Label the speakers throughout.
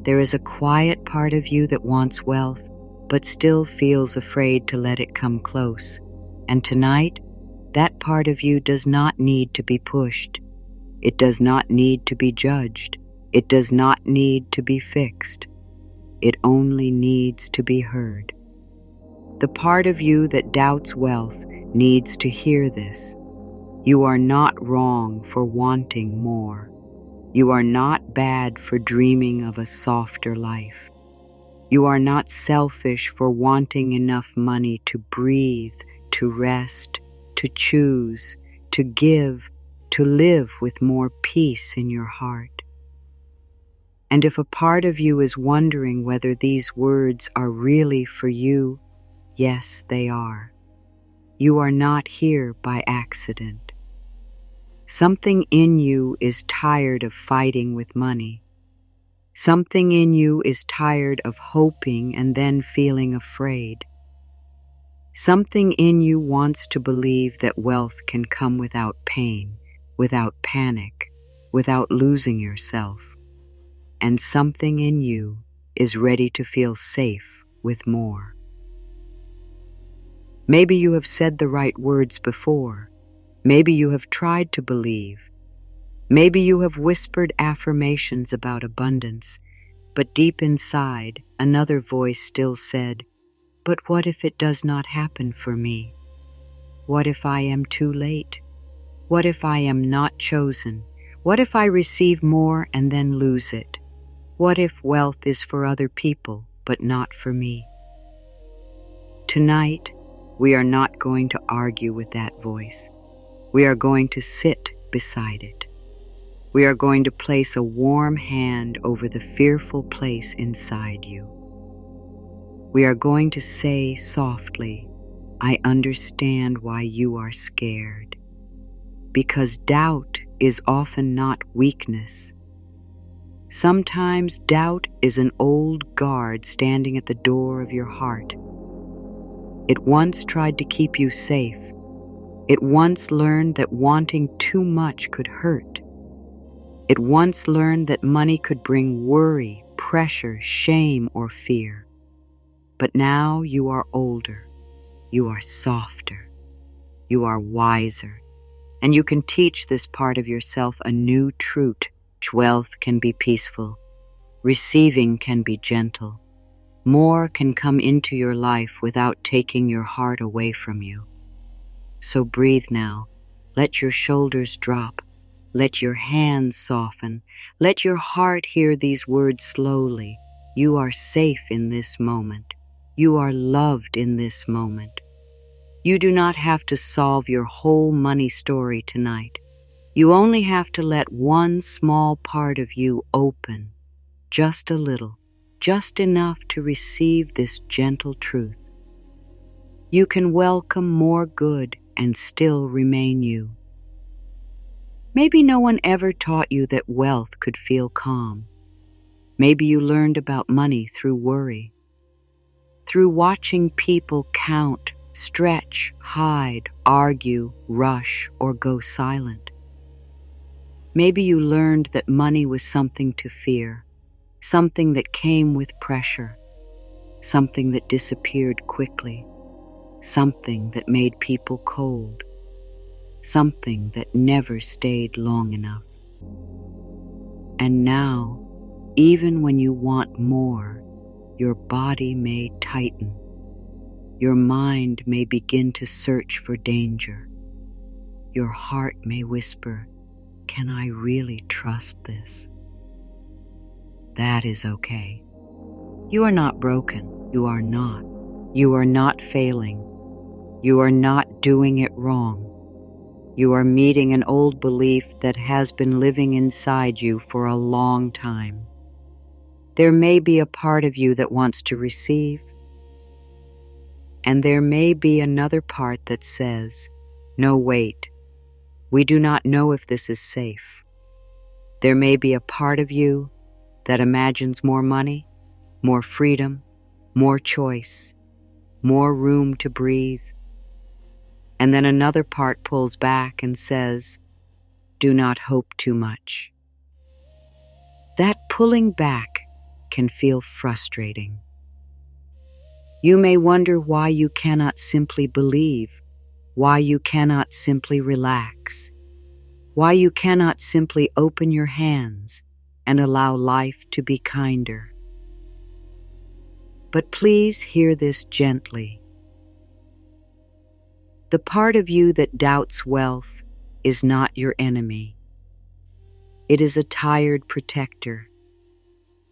Speaker 1: There is a quiet part of you that wants wealth, but still feels afraid to let it come close. And tonight, that part of you does not need to be pushed. It does not need to be judged. It does not need to be fixed. It only needs to be heard. The part of you that doubts wealth needs to hear this. You are not wrong for wanting more. You are not bad for dreaming of a softer life. You are not selfish for wanting enough money to breathe, to rest, to choose, to give, to live with more peace in your heart. And if a part of you is wondering whether these words are really for you, yes, they are. You are not here by accident. Something in you is tired of fighting with money. Something in you is tired of hoping and then feeling afraid. Something in you wants to believe that wealth can come without pain, without panic, without losing yourself. And something in you is ready to feel safe with more. Maybe you have said the right words before. Maybe you have tried to believe. Maybe you have whispered affirmations about abundance, but deep inside, another voice still said, "But what if it does not happen for me? What if I am too late? What if I am not chosen? What if I receive more and then lose it? What if wealth is for other people, but not for me?" Tonight, we are not going to argue with that voice. We are going to sit beside it. We are going to place a warm hand over the fearful place inside you. We are going to say softly, "I understand why you are scared." Because doubt is often not weakness. Sometimes doubt is an old guard standing at the door of your heart. It once tried to keep you safe. It once learned that wanting too much could hurt. It once learned that money could bring worry, pressure, shame, or fear. But now you are older, you are softer, you are wiser, and you can teach this part of yourself a new truth. Wealth can be peaceful, receiving can be gentle. More can come into your life without taking your heart away from you. So breathe now. Let your shoulders drop. Let your hands soften. Let your heart hear these words slowly. You are safe in this moment. You are loved in this moment. You do not have to solve your whole money story tonight. You only have to let one small part of you open, just a little, just enough to receive this gentle truth. You can welcome more good and still remain you. Maybe no one ever taught you that wealth could feel calm. Maybe you learned about money through worry, through watching people count, stretch, hide, argue, rush, or go silent. Maybe you learned that money was something to fear, something that came with pressure, something that disappeared quickly, something that made people cold, something that never stayed long enough. And now, even when you want more, your body may tighten. Your mind may begin to search for danger. Your heart may whisper, "Can I really trust this?" That is okay. You are not broken. You are not. You are not failing. You are not doing it wrong. You are meeting an old belief that has been living inside you for a long time. There may be a part of you that wants to receive, and there may be another part that says, "No, wait. We do not know if this is safe." There may be a part of you that imagines more money, more freedom, more choice, more room to breathe. And then another part pulls back and says, "Do not hope too much." That pulling back can feel frustrating. You may wonder why you cannot simply believe, why you cannot simply relax, why you cannot simply open your hands and allow life to be kinder. But please hear this gently. The part of you that doubts wealth is not your enemy. It is a tired protector.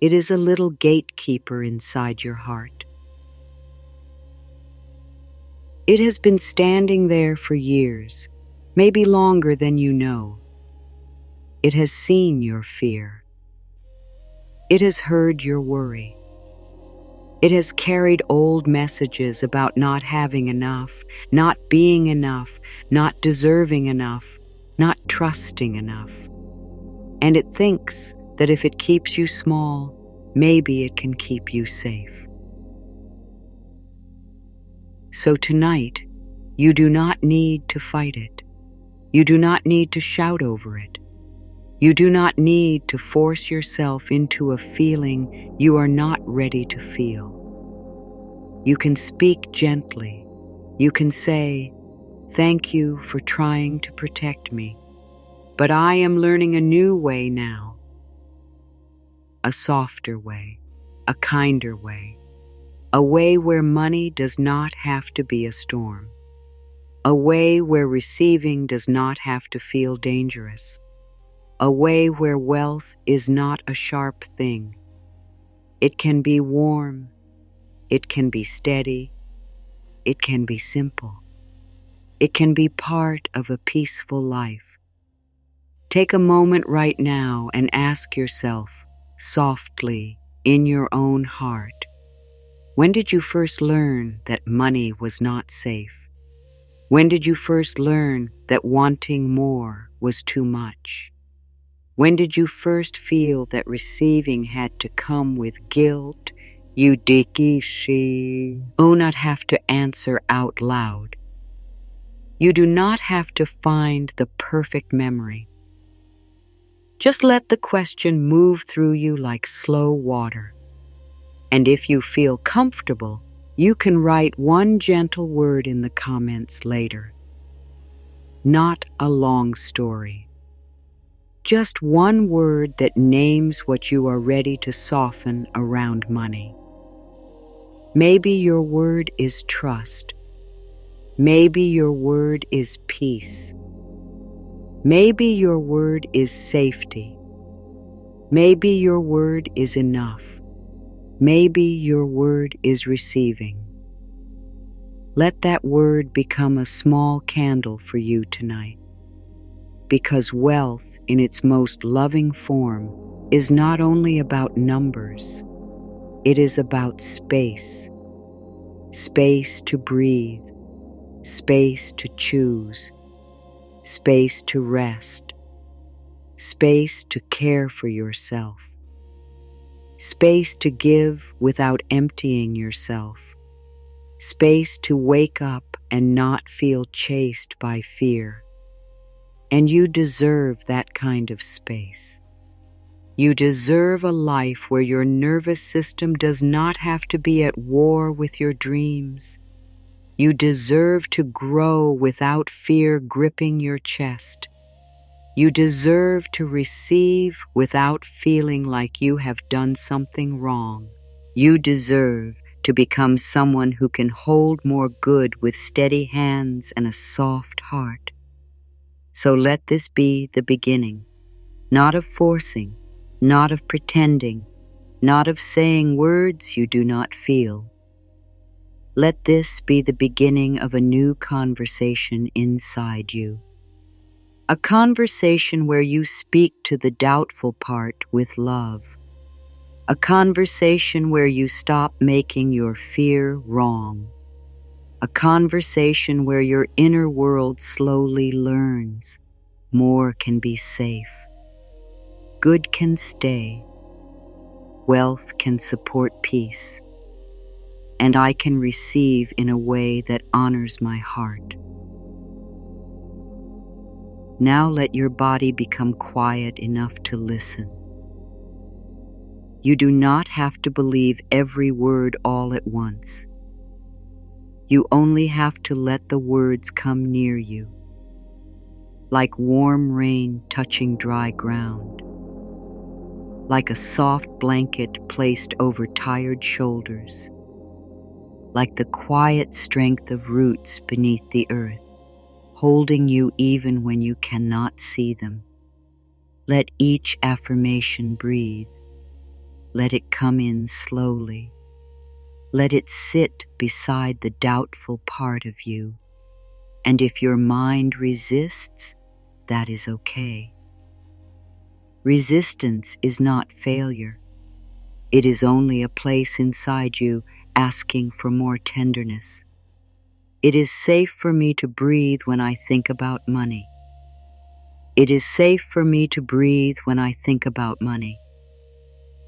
Speaker 1: It is a little gatekeeper inside your heart. It has been standing there for years, maybe longer than you know. It has seen your fear. It has heard your worry. It has carried old messages about not having enough, not being enough, not deserving enough, not trusting enough. And it thinks that if it keeps you small, maybe it can keep you safe. So tonight, you do not need to fight it. You do not need to shout over it. You do not need to force yourself into a feeling you are not ready to feel. You can speak gently. You can say, "Thank you for trying to protect me, but I am learning a new way now." A softer way, a kinder way, a way where money does not have to be a storm, a way where receiving does not have to feel dangerous, a way where wealth is not a sharp thing. It can be warm, it can be steady, it can be simple. It can be part of a peaceful life. Take a moment right now and ask yourself, softly, in your own heart, when did you first learn that money was not safe? When did you first learn that wanting more was too much? When did you first feel that receiving had to come with guilt? You do not have to answer out loud. You do not have to find the perfect memory. Just let the question move through you like slow water. And if you feel comfortable, you can write one gentle word in the comments later. Not a long story. Just one word that names what you are ready to soften around money. Maybe your word is trust. Maybe your word is peace. Maybe your word is safety. Maybe your word is enough. Maybe your word is receiving. Let that word become a small candle for you tonight. Because wealth in its most loving form is not only about numbers, it is about space. Space to breathe, space to choose, space to rest, space to care for yourself, space to give without emptying yourself, space to wake up and not feel chased by fear. And you deserve that kind of space. You deserve a life where your nervous system does not have to be at war with your dreams. You deserve to grow without fear gripping your chest. You deserve to receive without feeling like you have done something wrong. You deserve to become someone who can hold more good with steady hands and a soft heart. So let this be the beginning, not of forcing, not of pretending, not of saying words you do not feel. Let this be the beginning of a new conversation inside you. A conversation where you speak to the doubtful part with love. A conversation where you stop making your fear wrong. A conversation where your inner world slowly learns. More can be safe. Good can stay. Wealth can support peace. And I can receive in a way that honors my heart. Now let your body become quiet enough to listen. You do not have to believe every word all at once. You only have to let the words come near you, like warm rain touching dry ground, like a soft blanket placed over tired shoulders, like the quiet strength of roots beneath the earth, holding you even when you cannot see them. Let each affirmation breathe. Let it come in slowly. Let it sit beside the doubtful part of you. And if your mind resists, that is okay. Resistance is not failure. It is only a place inside you asking for more tenderness. It is safe for me to breathe when I think about money. It is safe for me to breathe when I think about money.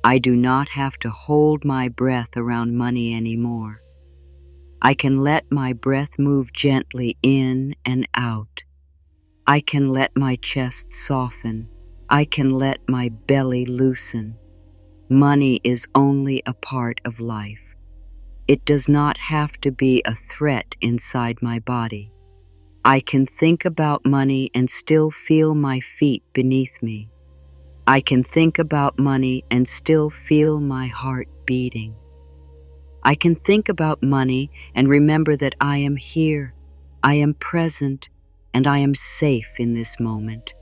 Speaker 1: I do not have to hold my breath around money anymore. I can let my breath move gently in and out. I can let my chest soften. I can let my belly loosen. Money is only a part of life. It does not have to be a threat inside my body. I can think about money and still feel my feet beneath me. I can think about money and still feel my heart beating. I can think about money and remember that I am here, I am present, and I am safe in this moment.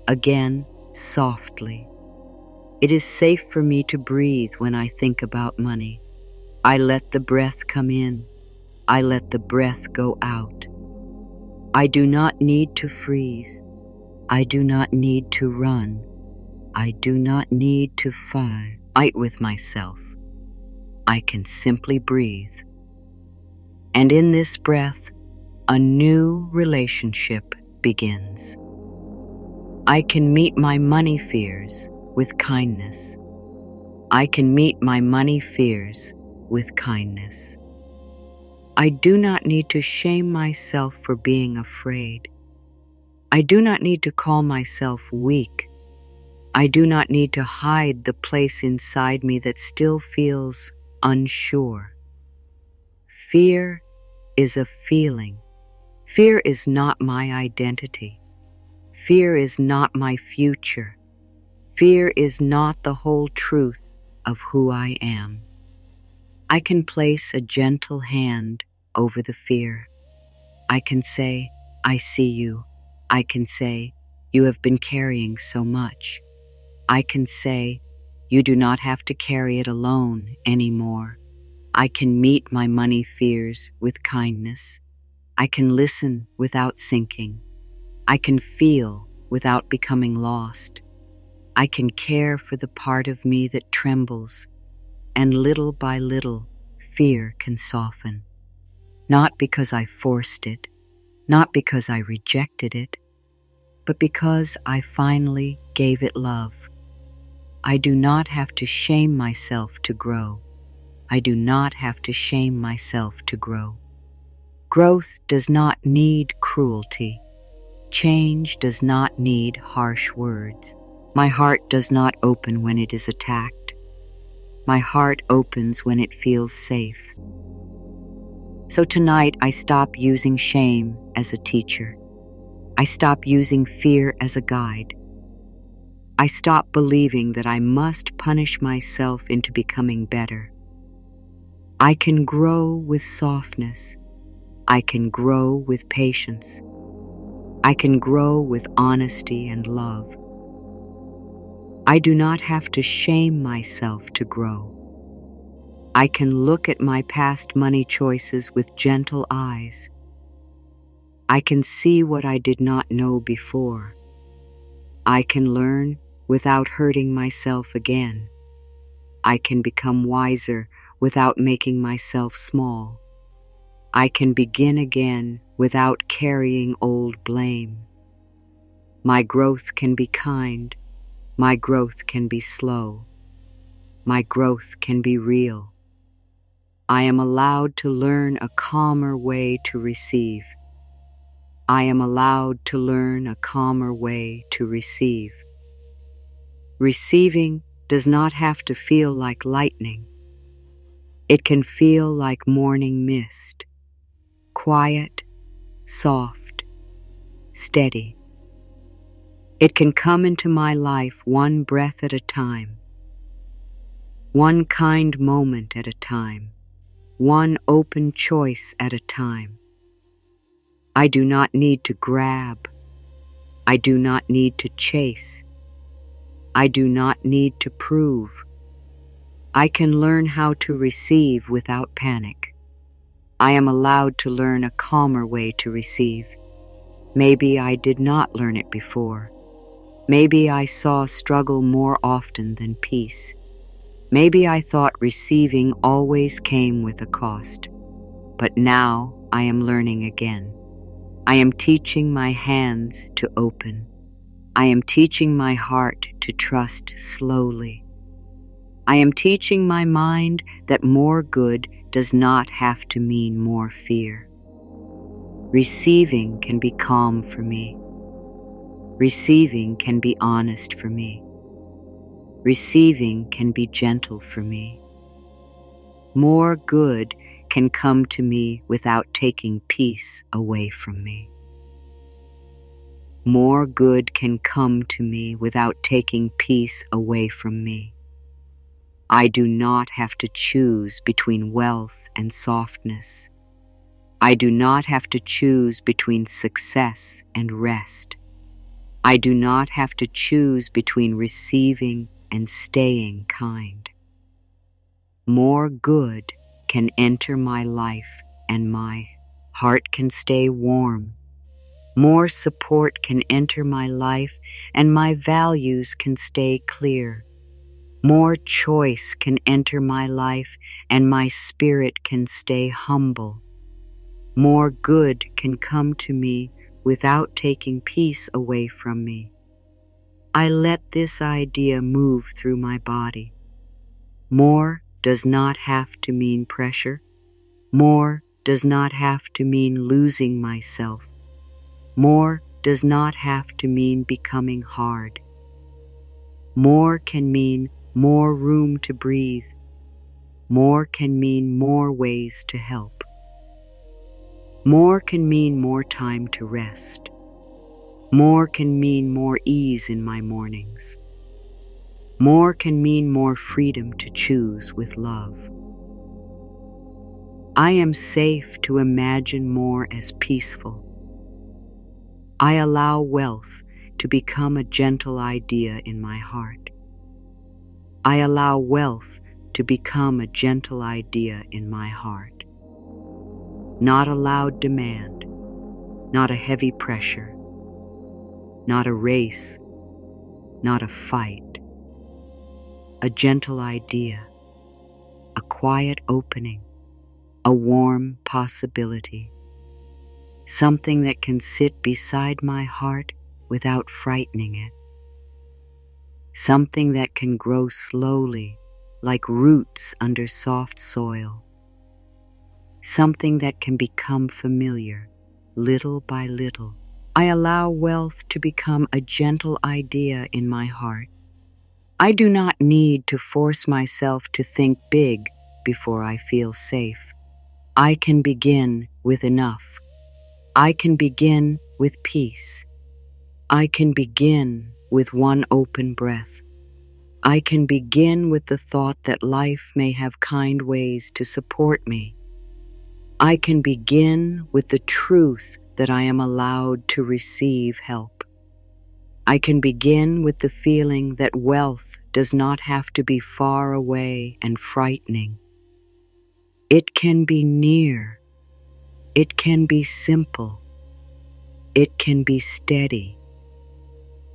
Speaker 1: Again, softly. It is safe for me to breathe when I think about money. I let the breath come in. I let the breath go out. I do not need to freeze. I do not need to run. I do not need to fight with myself. I can simply breathe. And in this breath, a new relationship begins. I can meet my money fears with kindness. I can meet my money fears with kindness. I do not need to shame myself for being afraid. I do not need to call myself weak. I do not need to hide the place inside me that still feels unsure. Fear is a feeling. Fear is not my identity. Fear is not my future. Fear is not the whole truth of who I am. I can place a gentle hand over the fear. I can say, I see you. I can say, you have been carrying so much. I can say, you do not have to carry it alone anymore. I can meet my money fears with kindness. I can listen without sinking. I can feel without becoming lost. I can care for the part of me that trembles, and little by little, fear can soften. Not because I forced it, not because I rejected it, but because I finally gave it love. I do not have to shame myself to grow. I do not have to shame myself to grow. Growth does not need cruelty. Change does not need harsh words. My heart does not open when it is attacked. My heart opens when it feels safe. So tonight I stop using shame as a teacher. I stop using fear as a guide. I stop believing that I must punish myself into becoming better. I can grow with softness. I can grow with patience. I can grow with honesty and love. I do not have to shame myself to grow. I can look at my past money choices with gentle eyes. I can see what I did not know before. I can learn without hurting myself again. I can become wiser without making myself small. I can begin again without carrying old blame. My growth can be kind. My growth can be slow. My growth can be real. I am allowed to learn a calmer way to receive. I am allowed to learn a calmer way to receive. Receiving does not have to feel like lightning. It can feel like morning mist, quiet, soft, steady. It can come into my life one breath at a time, one kind moment at a time, one open choice at a time. I do not need to grab. I do not need to chase. I do not need to prove. I can learn how to receive without panic. I am allowed to learn a calmer way to receive. Maybe I did not learn it before. Maybe I saw struggle more often than peace. Maybe I thought receiving always came with a cost. But now I am learning again. I am teaching my hands to open. I am teaching my heart to trust slowly. I am teaching my mind that more good does not have to mean more fear. Receiving can be calm for me. Receiving can be honest for me. Receiving can be gentle for me. More good can come to me without taking peace away from me. More good can come to me without taking peace away from me. I do not have to choose between wealth and softness. I do not have to choose between success and rest. I do not have to choose between receiving and staying kind. More good can enter my life and my heart can stay warm. More support can enter my life and my values can stay clear. More choice can enter my life and my spirit can stay humble. More good can come to me without taking peace away from me. I let this idea move through my body. More does not have to mean pressure. More does not have to mean losing myself. More does not have to mean becoming hard. More can mean more room to breathe. More can mean more ways to help. More can mean more time to rest. More can mean more ease in my mornings. More can mean more freedom to choose with love. I am safe to imagine more as peaceful. I allow wealth to become a gentle idea in my heart. I allow wealth to become a gentle idea in my heart. Not a loud demand, not a heavy pressure, not a race, not a fight. A gentle idea, a quiet opening, a warm possibility. Something that can sit beside my heart without frightening it. Something that can grow slowly, like roots under soft soil. Something that can become familiar, little by little. I allow wealth to become a gentle idea in my heart. I do not need to force myself to think big before I feel safe. I can begin with enough. I can begin with peace. I can begin with one open breath. I can begin with the thought that life may have kind ways to support me. I can begin with the truth that I am allowed to receive help. I can begin with the feeling that wealth does not have to be far away and frightening. It can be near. It can be simple. It can be steady.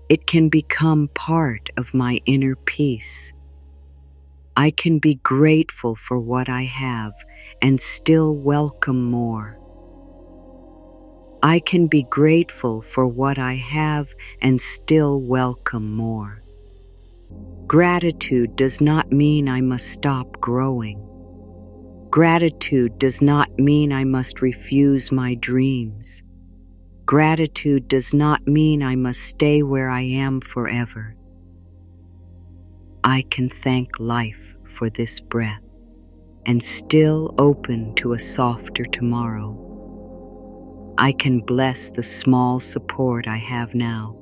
Speaker 1: It can become part of my inner peace. I can be grateful for what I have and still welcome more. I can be grateful for what I have and still welcome more. Gratitude does not mean I must stop growing. Gratitude does not mean I must refuse my dreams. Gratitude does not mean I must stay where I am forever. I can thank life for this breath and still open to a softer tomorrow. I can bless the small support I have now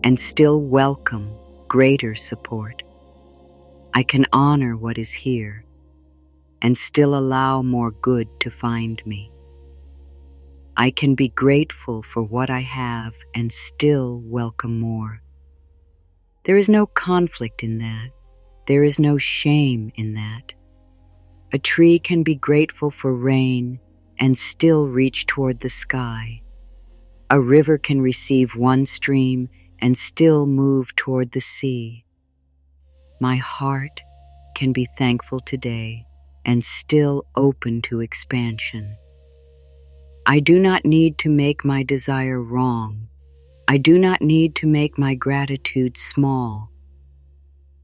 Speaker 1: and still welcome greater support. I can honor what is here and still allow more good to find me. I can be grateful for what I have and still welcome more. There is no conflict in that. There is no shame in that. A tree can be grateful for rain and still reach toward the sky. A river can receive one stream and still move toward the sea. My heart can be thankful today and still open to expansion. I do not need to make my desire wrong. I do not need to make my gratitude small.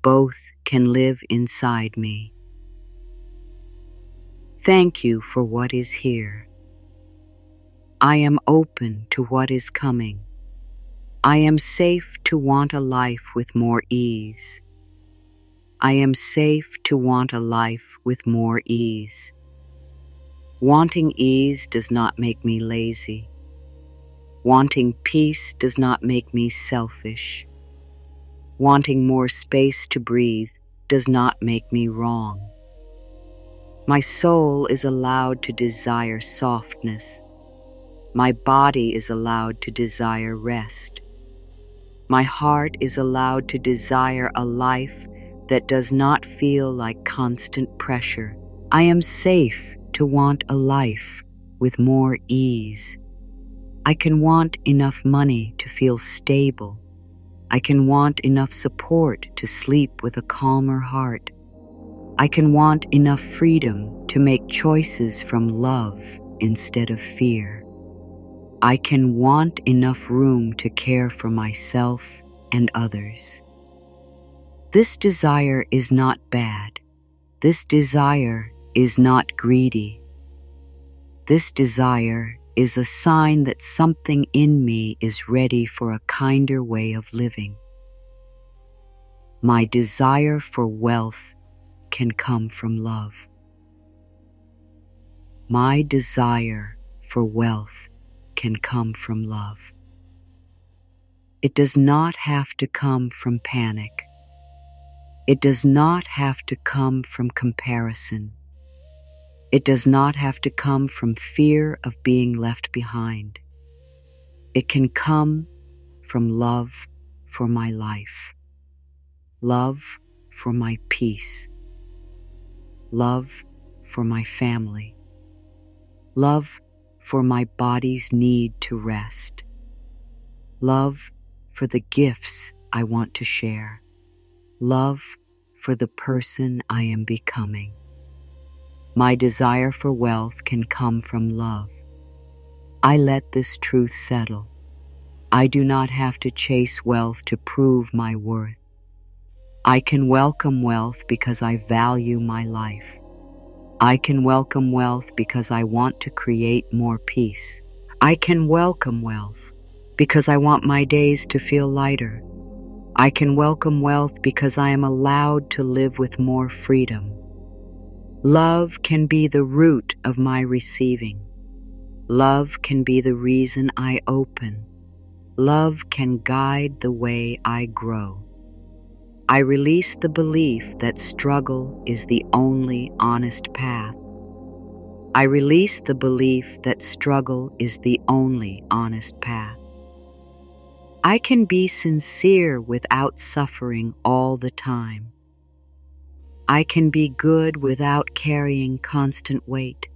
Speaker 1: Both can live inside me. Thank you for what is here. I am open to what is coming. I am safe to want a life with more ease. I am safe to want a life with more ease. Wanting ease does not make me lazy. Wanting peace does not make me selfish. Wanting more space to breathe does not make me wrong. My soul is allowed to desire softness. My body is allowed to desire rest. My heart is allowed to desire a life that does not feel like constant pressure. I am safe to want a life with more ease. I can want enough money to feel stable. I can want enough support to sleep with a calmer heart. I can want enough freedom to make choices from love instead of fear. I can want enough room to care for myself and others. This desire is not bad. This desire is not greedy. This desire is a sign that something in me is ready for a kinder way of living. My desire for wealth can come from love. My desire for wealth can come from love. It does not have to come from panic. It does not have to come from comparison. It does not have to come from fear of being left behind. It can come from love for my life, love for my peace, love for my family, love for my body's need to rest, love for the gifts I want to share, love for the person I am becoming. My desire for wealth can come from love. I let this truth settle. I do not have to chase wealth to prove my worth. I can welcome wealth because I value my life. I can welcome wealth because I want to create more peace. I can welcome wealth because I want my days to feel lighter. I can welcome wealth because I am allowed to live with more freedom. Love can be the root of my receiving. Love can be the reason I open. Love can guide the way I grow. I release the belief that struggle is the only honest path. I release the belief that struggle is the only honest path. I can be sincere without suffering all the time. I can be good without carrying constant weight.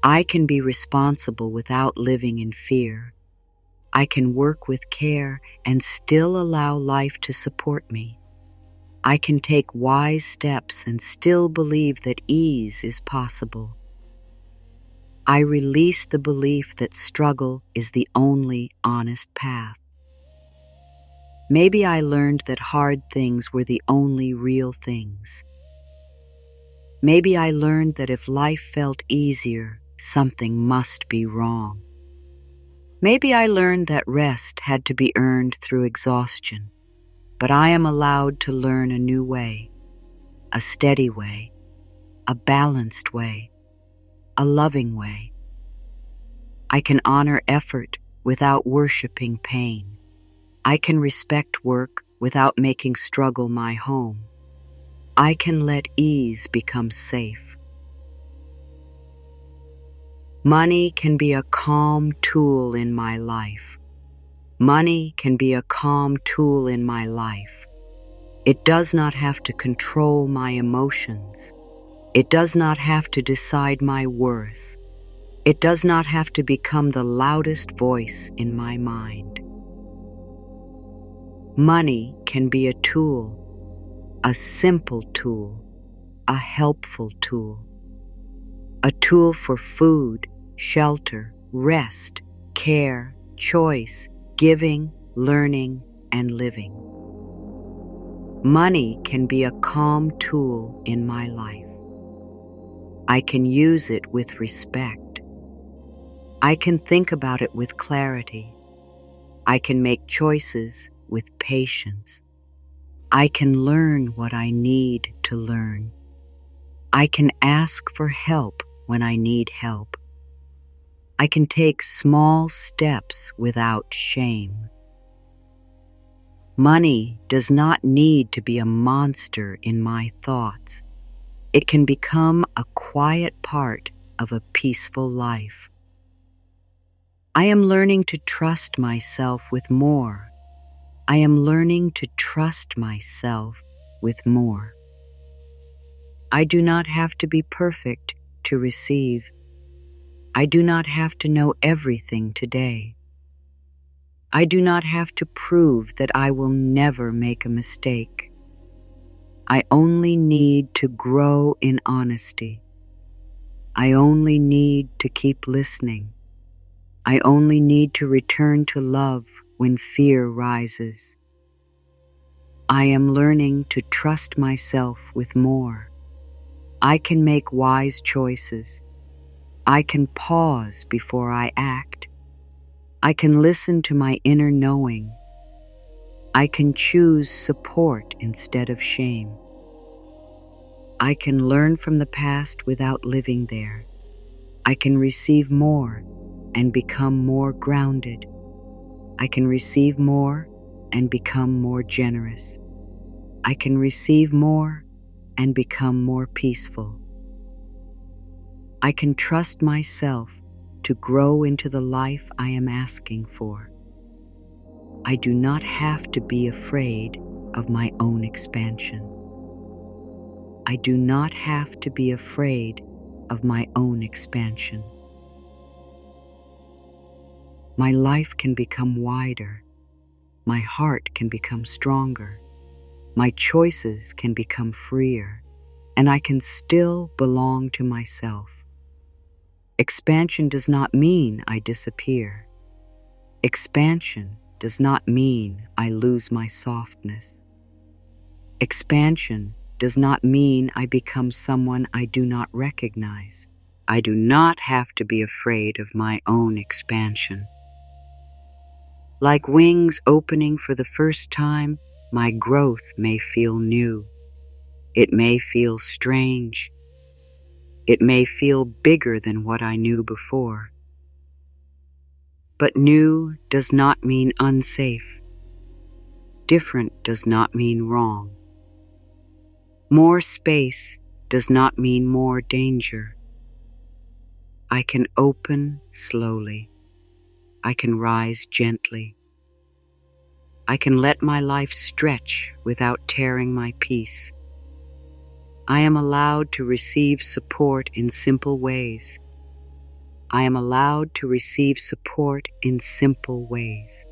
Speaker 1: I can be responsible without living in fear. I can work with care and still allow life to support me. I can take wise steps and still believe that ease is possible. I release the belief that struggle is the only honest path. Maybe I learned that hard things were the only real things. Maybe I learned that if life felt easier, something must be wrong. Maybe I learned that rest had to be earned through exhaustion. but I am allowed to learn a new way, a steady way, a balanced way, a loving way. I can honor effort without worshiping pain. I can respect work without making struggle my home. I can let ease become safe. Money can be a calm tool in my life. Money can be a calm tool in my life. It does not have to control my emotions. It does not have to decide my worth. It does not have to become the loudest voice in my mind. Money can be a tool, a simple tool, a helpful tool. A tool for food, shelter, rest, care, choice, giving, learning, and living. Money can be a calm tool in my life. I can use it with respect. I can think about it with clarity. I can make choices with patience. I can learn what I need to learn. I can ask for help when I need help. I can take small steps without shame. Money does not need to be a monster in my thoughts. It can become a quiet part of a peaceful life. I am learning to trust myself with more. I am learning to trust myself with more. I do not have to be perfect to receive. I do not have to know everything today. I do not have to prove that I will never make a mistake. I only need to grow in honesty. I only need to keep listening. I only need to return to love when fear rises. I am learning to trust myself with more. I can make wise choices. I can pause before I act. I can listen to my inner knowing. I can choose support instead of shame. I can learn from the past without living there. I can receive more and become more grounded. I can receive more and become more generous. I can receive more and become more peaceful. I can trust myself to grow into the life I am asking for. I do not have to be afraid of my own expansion. I do not have to be afraid of my own expansion. My life can become wider. My heart can become stronger. My choices can become freer, and I can still belong to myself. Expansion does not mean I disappear. Expansion does not mean I lose my softness. Expansion does not mean I become someone I do not recognize. I do not have to be afraid of my own expansion. Like wings opening for the first time, my growth may feel new. It may feel strange. It may feel bigger than what I knew before. But new does not mean unsafe. Different does not mean wrong. More space does not mean more danger. I can open slowly. I can rise gently. I can let my life stretch without tearing my peace. I am allowed to receive support in simple ways. I am allowed to receive support in simple ways.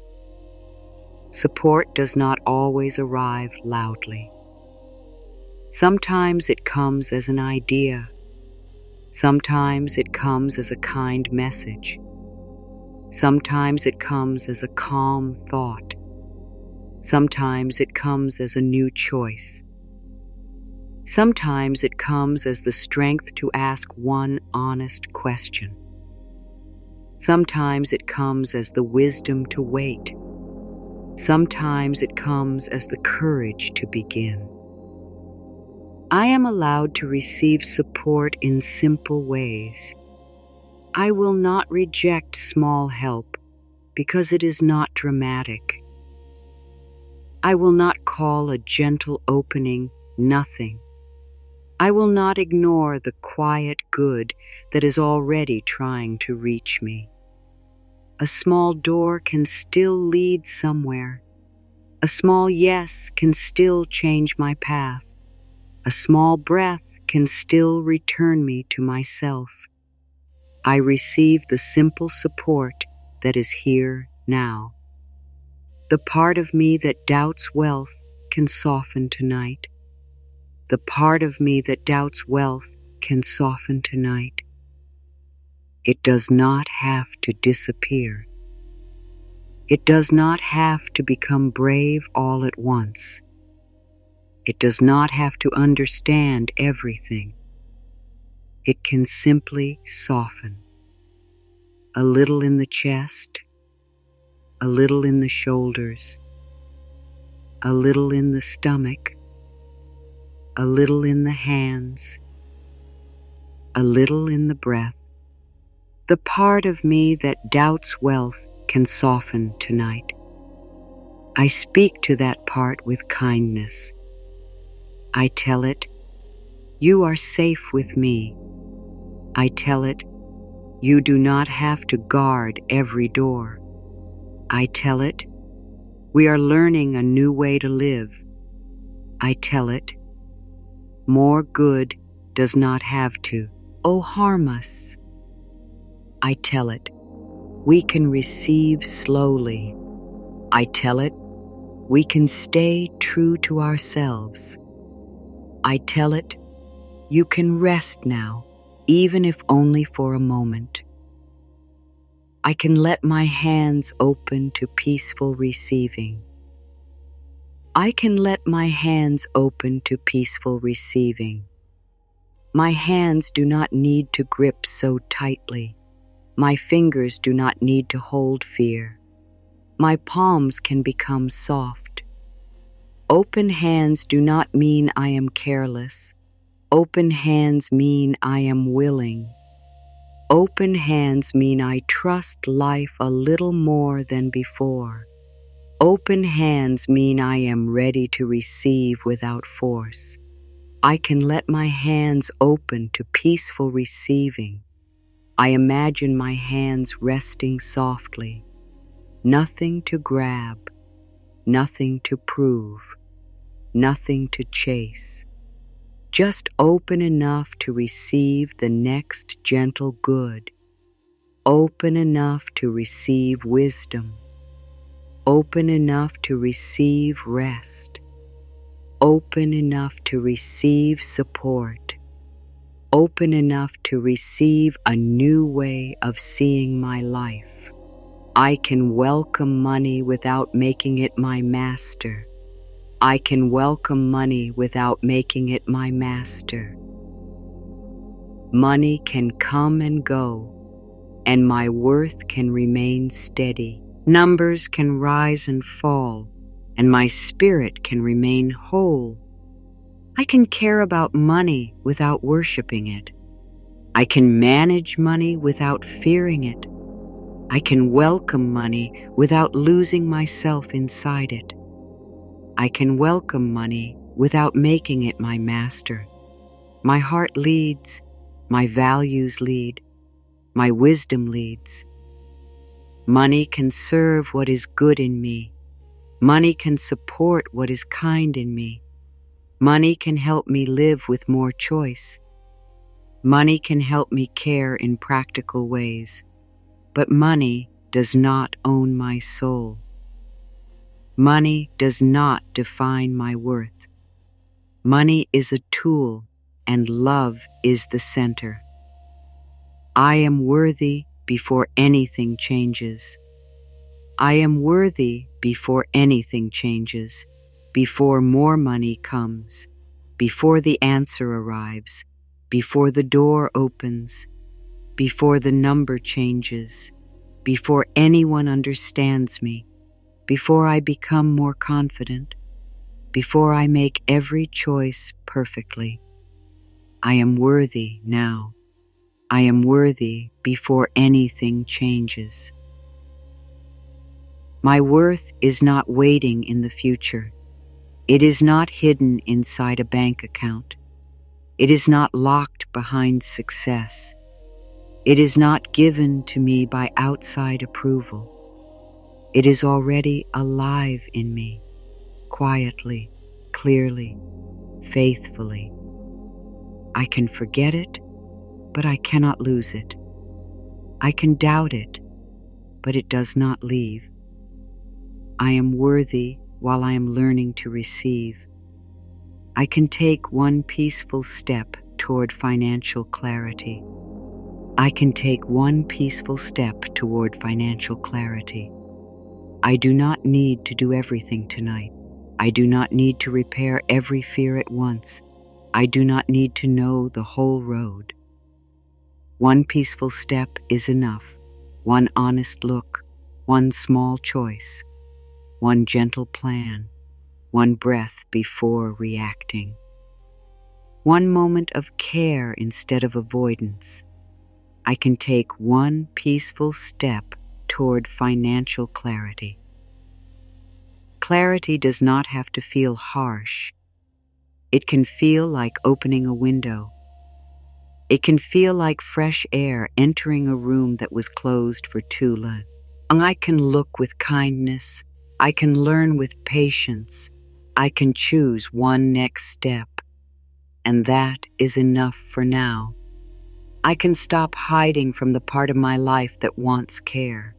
Speaker 1: Support does not always arrive loudly. Sometimes it comes as an idea. Sometimes it comes as a kind message. Sometimes it comes as a calm thought. Sometimes it comes as a new choice. Sometimes it comes as the strength to ask one honest question. Sometimes it comes as the wisdom to wait. Sometimes it comes as the courage to begin. I am allowed to receive support in simple ways. I will not reject small help because it is not dramatic. I will not call a gentle opening nothing. I will not ignore the quiet good that is already trying to reach me. A small door can still lead somewhere. A small yes can still change my path. A small breath can still return me to myself. I receive the simple support that is here now. The part of me that doubts wealth can soften tonight. The part of me that doubts wealth can soften tonight. It does not have to disappear. It does not have to become brave all at once. It does not have to understand everything. It can simply soften. A little in the chest, a little in the shoulders, a little in the stomach, a little in the hands, a little in the breath. The part of me that doubts wealth can soften tonight. I speak to that part with kindness. I tell it, you are safe with me. I tell it, you do not have to guard every door. I tell it, we are learning a new way to live. I tell it, more good does not have to harm us. I tell it, we can receive slowly. I tell it, we can stay true to ourselves. I tell it, you can rest now, even if only for a moment. I can let my hands open to peaceful receiving. I can let my hands open to peaceful receiving. My hands do not need to grip so tightly. My fingers do not need to hold fear. My palms can become soft. Open hands do not mean I am careless. Open hands mean I am willing. Open hands mean I trust life a little more than before. Open hands mean I am ready to receive without force. I can let my hands open to peaceful receiving. I imagine my hands resting softly. Nothing to grab, nothing to prove, nothing to chase. Just open enough to receive the next gentle good. Open enough to receive wisdom. Open enough to receive rest. Open enough to receive support. Open enough to receive a new way of seeing my life. I can welcome money without making it my master. I can welcome money without making it my master. Money can come and go, and my worth can remain steady. Numbers can rise and fall, and my spirit can remain whole. I can care about money without worshiping it. I can manage money without fearing it. I can welcome money without losing myself inside it. I can welcome money without making it my master. My heart leads, my values lead, my wisdom leads. Money can serve what is good in me. Money can support what is kind in me. Money can help me live with more choice. Money can help me care in practical ways. But money does not own my soul. Money does not define my worth. Money is a tool, and love is the center. I am worthy before anything changes. I am worthy before anything changes, before more money comes, before the answer arrives, before the door opens, before the number changes, before anyone understands me. before I become more confident, before I make every choice perfectly. I am worthy now. I am worthy before anything changes. My worth is not waiting in the future. It is not hidden inside a bank account. It is not locked behind success. It is not given to me by outside approval. It is already alive in me, quietly, clearly, faithfully. I can forget it, but I cannot lose it. I can doubt it, but it does not leave. I am worthy while I am learning to receive. I can take one peaceful step toward financial clarity. I can take one peaceful step toward financial clarity. I do not need to do everything tonight. I do not need to repair every fear at once. I do not need to know the whole road. One peaceful step is enough. One honest look, one small choice, one gentle plan, one breath before reacting. One moment of care instead of avoidance. I can take one peaceful step toward financial clarity. Clarity does not have to feel harsh. It can feel like opening a window. It can feel like fresh air entering a room that was closed for too long. I can look with kindness. I can learn with patience. I can choose one next step. And that is enough for now. I can stop hiding from the part of my life that wants care.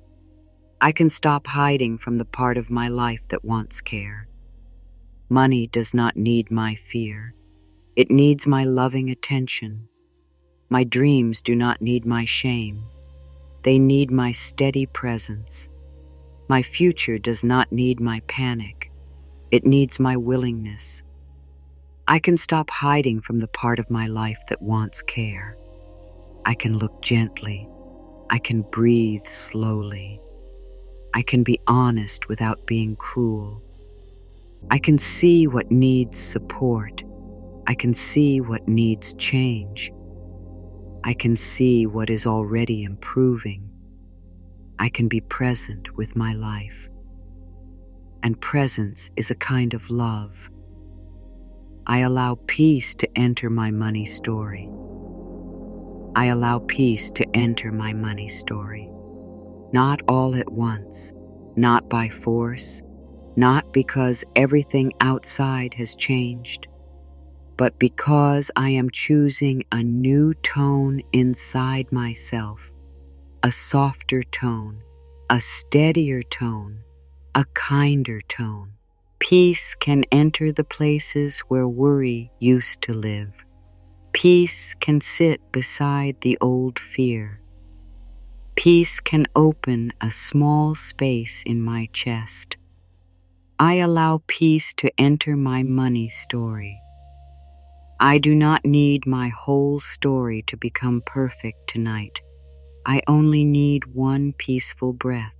Speaker 1: I can stop hiding from the part of my life that wants care. Money does not need my fear. It needs my loving attention. My dreams do not need my shame. They need my steady presence. My future does not need my panic. It needs my willingness. I can stop hiding from the part of my life that wants care. I can look gently. I can breathe slowly. I can be honest without being cruel. I can see what needs support. I can see what needs change. I can see what is already improving. I can be present with my life. And presence is a kind of love. I allow peace to enter my money story. I allow peace to enter my money story. Not all at once, not by force, not because everything outside has changed, but because I am choosing a new tone inside myself, a softer tone, a steadier tone, a kinder tone. Peace can enter the places where worry used to live. Peace can sit beside the old fear. Peace can open a small space in my chest. I allow peace to enter my money story. I do not need my whole story to become perfect tonight. I only need one peaceful breath,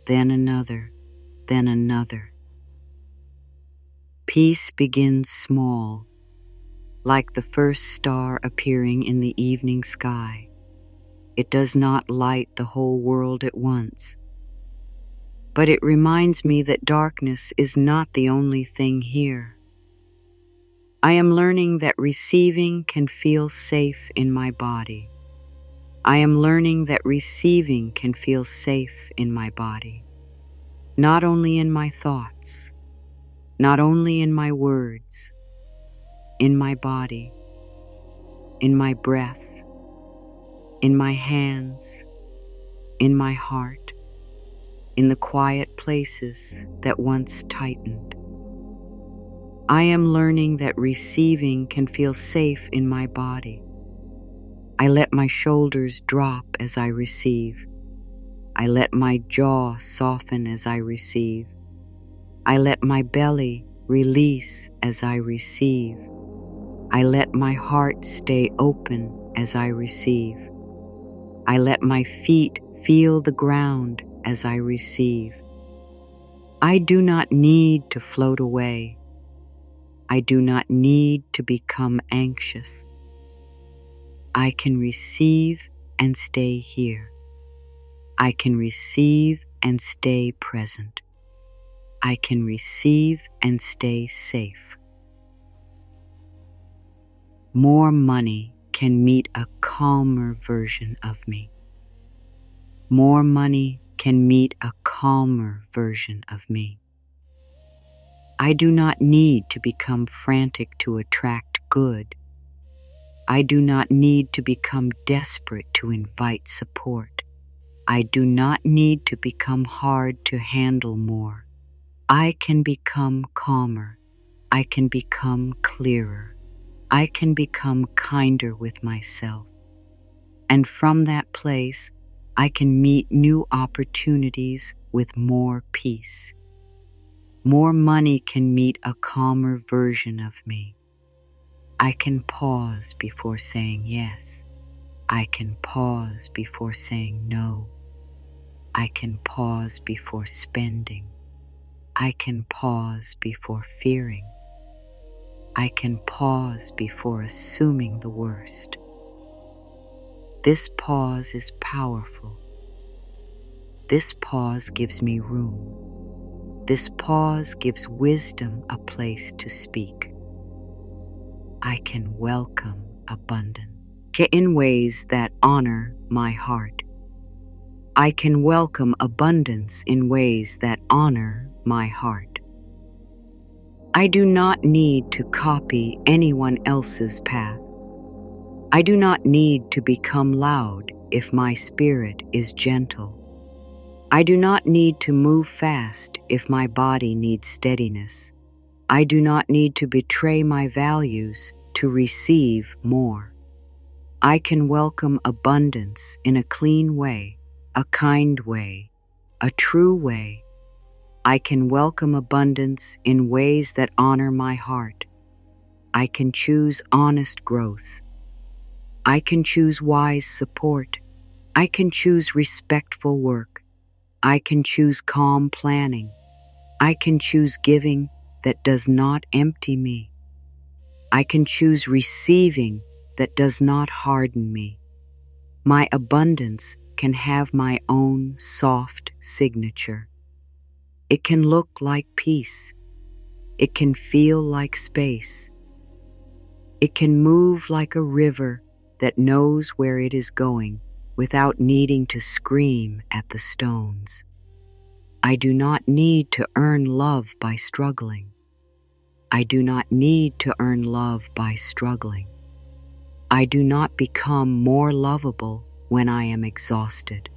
Speaker 1: then another, then another. Peace begins small, like the first star appearing in the evening sky. It does not light the whole world at once, but it reminds me that darkness is not the only thing here. I am learning that receiving can feel safe in my body. I am learning that receiving can feel safe in my body, not only in my thoughts, not only in my words, in my body, in my breath, in my hands, in my heart, in the quiet places that once tightened. I am learning that receiving can feel safe in my body. I let my shoulders drop as I receive. I let my jaw soften as I receive. I let my belly release as I receive. I let my heart stay open as I receive. I let my feet feel the ground as I receive. I do not need to float away. I do not need to become anxious. I can receive and stay here. I can receive and stay present. I can receive and stay safe. More money can meet a calmer version of me. More money can meet a calmer version of me. I do not need to become frantic to attract good. I do not need to become desperate to invite support. I do not need to become hard to handle more. I can become calmer. I can become clearer. I can become kinder with myself. And from that place, I can meet new opportunities with more peace. More money can meet a calmer version of me. I can pause before saying yes. I can pause before saying no. I can pause before spending. I can pause before fearing. I can pause before assuming the worst. This pause is powerful. This pause gives me room. This pause gives wisdom a place to speak. I can welcome abundance in ways that honor my heart. I can welcome abundance in ways that honor my heart. I do not need to copy anyone else's path. I do not need to become loud if my spirit is gentle. I do not need to move fast if my body needs steadiness. I do not need to betray my values to receive more. I can welcome abundance in a clean way, a kind way, a true way. I can welcome abundance in ways that honor my heart. I can choose honest growth. I can choose wise support. I can choose respectful work. I can choose calm planning. I can choose giving that does not empty me. I can choose receiving that does not harden me. My abundance can have my own soft signature. It can look like peace. It can feel like space. It can move like a river that knows where it is going without needing to scream at the stones. I do not need to earn love by struggling. I do not need to earn love by struggling. I do not become more lovable when I am exhausted.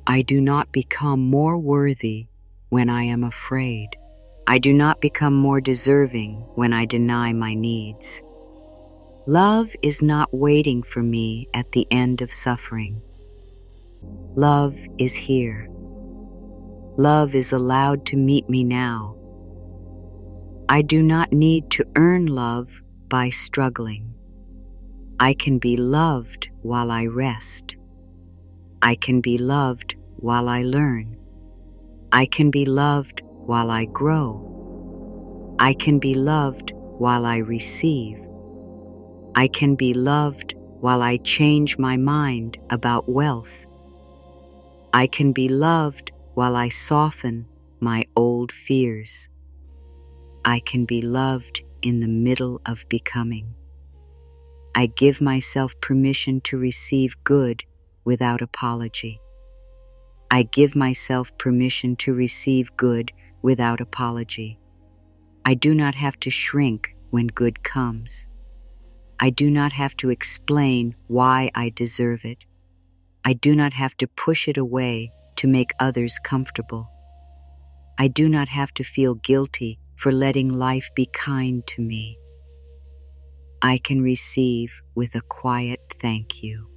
Speaker 1: I do not become more worthy when I am afraid. I do not become more deserving when I deny my needs. Love is not waiting for me at the end of suffering. Love is here. Love is allowed to meet me now. I do not need to earn love by struggling. I can be loved while I rest. I can be loved while I learn. I can be loved while I grow. I can be loved while I receive. I can be loved while I change my mind about wealth. I can be loved while I soften my old fears. I can be loved in the middle of becoming. I give myself permission to receive good without apology. I give myself permission to receive good without apology. I do not have to shrink when good comes. I do not have to explain why I deserve it. I do not have to push it away to make others comfortable. I do not have to feel guilty for letting life be kind to me. I can receive with a quiet thank you.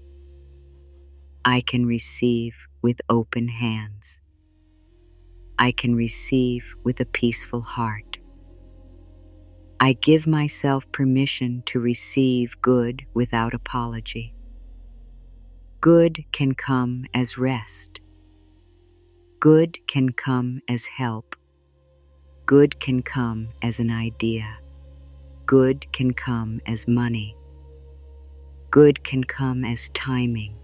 Speaker 1: I can receive with open hands. I can receive with a peaceful heart. I give myself permission to receive good without apology. Good can come as rest. Good can come as help. Good can come as an idea. Good can come as money. Good can come as timing.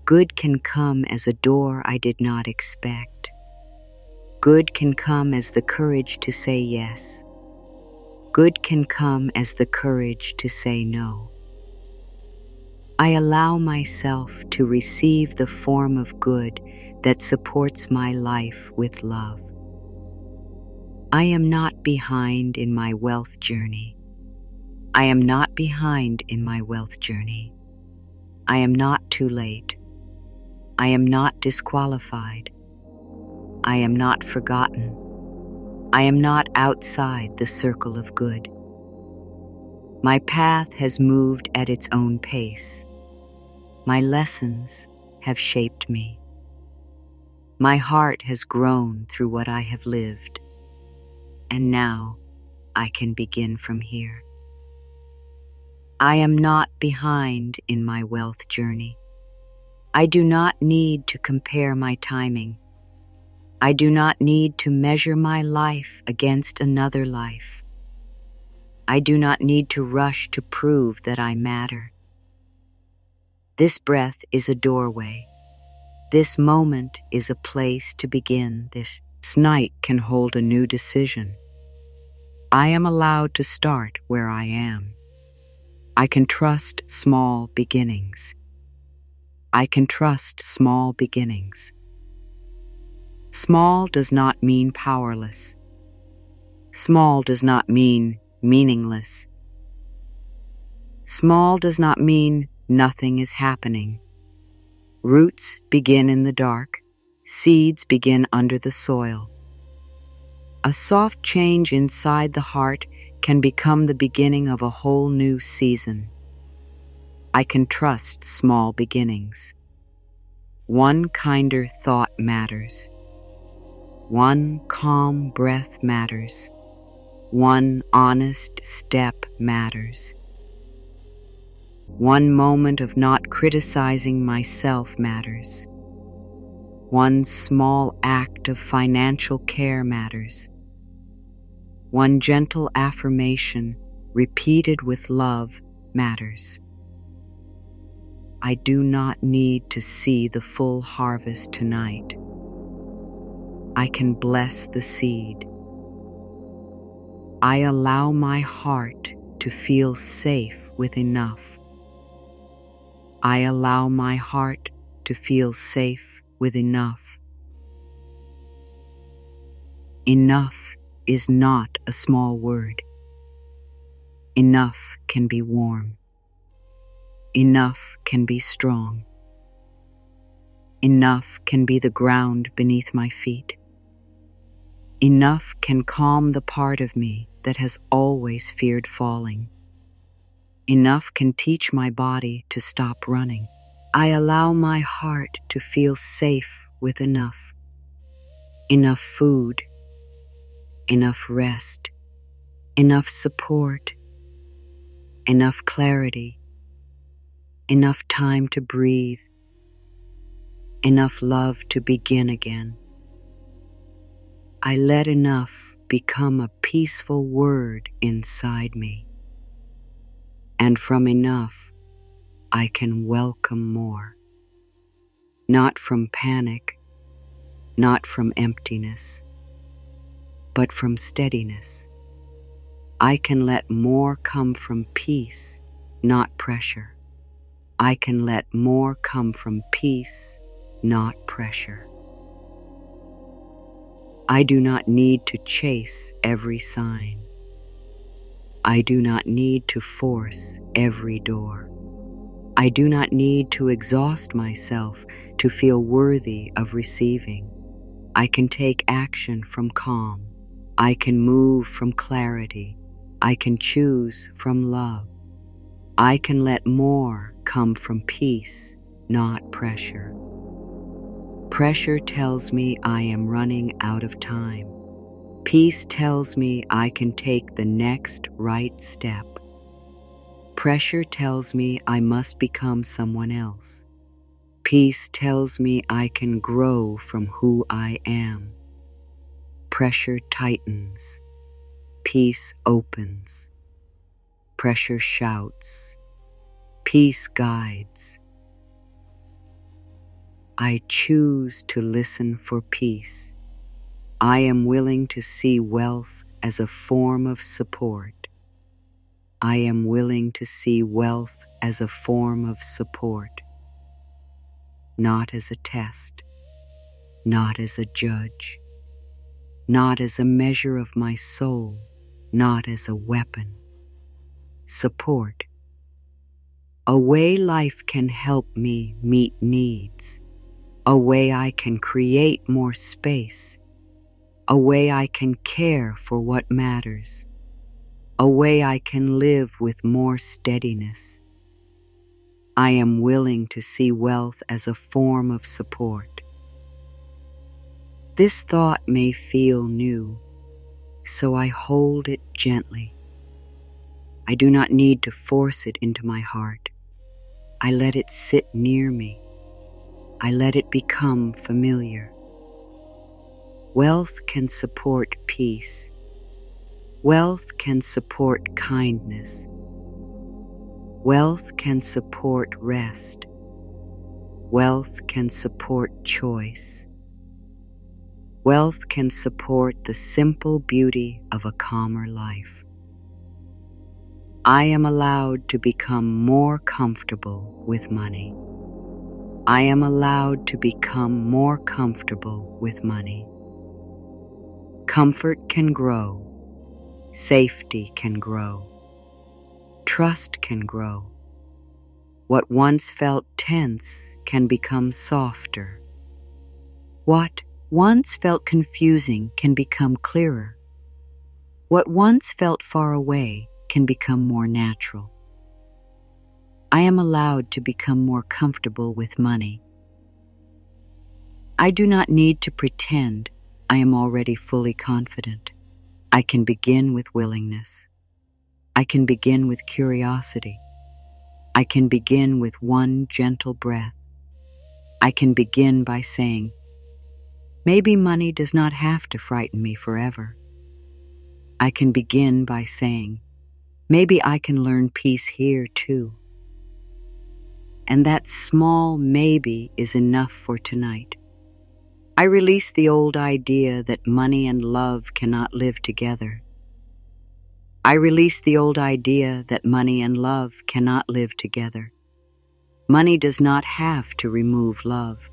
Speaker 1: Good can come as a door I did not expect. Good can come as the courage to say yes. Good can come as the courage to say no. I allow myself to receive the form of good that supports my life with love. I am not behind in my wealth journey. I am not behind in my wealth journey. I am not too late. I am not disqualified. I am not forgotten. I am not outside the circle of good. My path has moved at its own pace. My lessons have shaped me. My heart has grown through what I have lived, and now I can begin from here. I am not behind in my wealth journey. I do not need to compare my timing. I do not need to measure my life against another life. I do not need to rush to prove that I matter. This breath is a doorway. This moment is a place to begin. This night can hold a new decision. I am allowed to start where I am. I can trust small beginnings. I can trust small beginnings. Small does not mean powerless. Small does not mean meaningless. Small does not mean nothing is happening. Roots begin in the dark. Seeds begin under the soil. A soft change inside the heart can become the beginning of a whole new season. I can trust small beginnings. One kinder thought matters. One calm breath matters. One honest step matters. One moment of not criticizing myself matters. One small act of financial care matters. One gentle affirmation repeated with love matters. I do not need to see the full harvest tonight. I can bless the seed. I allow my heart to feel safe with enough. I allow my heart to feel safe with enough. Enough is not a small word. Enough can be warm. Enough can be strong. Enough can be the ground beneath my feet. Enough can calm the part of me that has always feared falling. Enough can teach my body to stop running. I allow my heart to feel safe with enough. Enough food, enough rest, enough support, enough clarity, enough time to breathe, enough love to begin again. I let enough become a peaceful word inside me. And from enough, I can welcome more. Not from panic, not from emptiness, but from steadiness. I can let more come from peace, not pressure. I can let more come from peace, not pressure. I do not need to chase every sign. I do not need to force every door. I do not need to exhaust myself to feel worthy of receiving. I can take action from calm. I can move from clarity. I can choose from love. I can let more come from peace, not pressure. Pressure tells me I am running out of time. Peace tells me I can take the next right step. Pressure tells me I must become someone else. Peace tells me I can grow from who I am. Pressure tightens. Peace opens. Pressure shouts. Peace guides. I choose to listen for peace. I am willing to see wealth as a form of support. I am willing to see wealth as a form of support, not as a test, not as a judge, not as a measure of my soul, not as a weapon. Support. A way life can help me meet needs. A way I can create more space. A way I can care for what matters. A way I can live with more steadiness. I am willing to see wealth as a form of support. This thought may feel new, so I hold it gently. I do not need to force it into my heart. I let it sit near me. I let it become familiar. Wealth can support peace. Wealth can support kindness. Wealth can support rest. Wealth can support choice. Wealth can support the simple beauty of a calmer life. I am allowed to become more comfortable with money. I am allowed to become more comfortable with money. Comfort can grow. Safety can grow. Trust can grow. What once felt tense can become softer. What once felt confusing can become clearer. What once felt far away can become more natural. I am allowed to become more comfortable with money. I do not need to pretend I am already fully confident. I can begin with willingness. I can begin with curiosity. I can begin with one gentle breath. I can begin by saying, maybe money does not have to frighten me forever. I can begin by saying, maybe I can learn peace here too. And that small maybe is enough for tonight. I release the old idea that money and love cannot live together. I release the old idea that money and love cannot live together. Money does not have to remove love.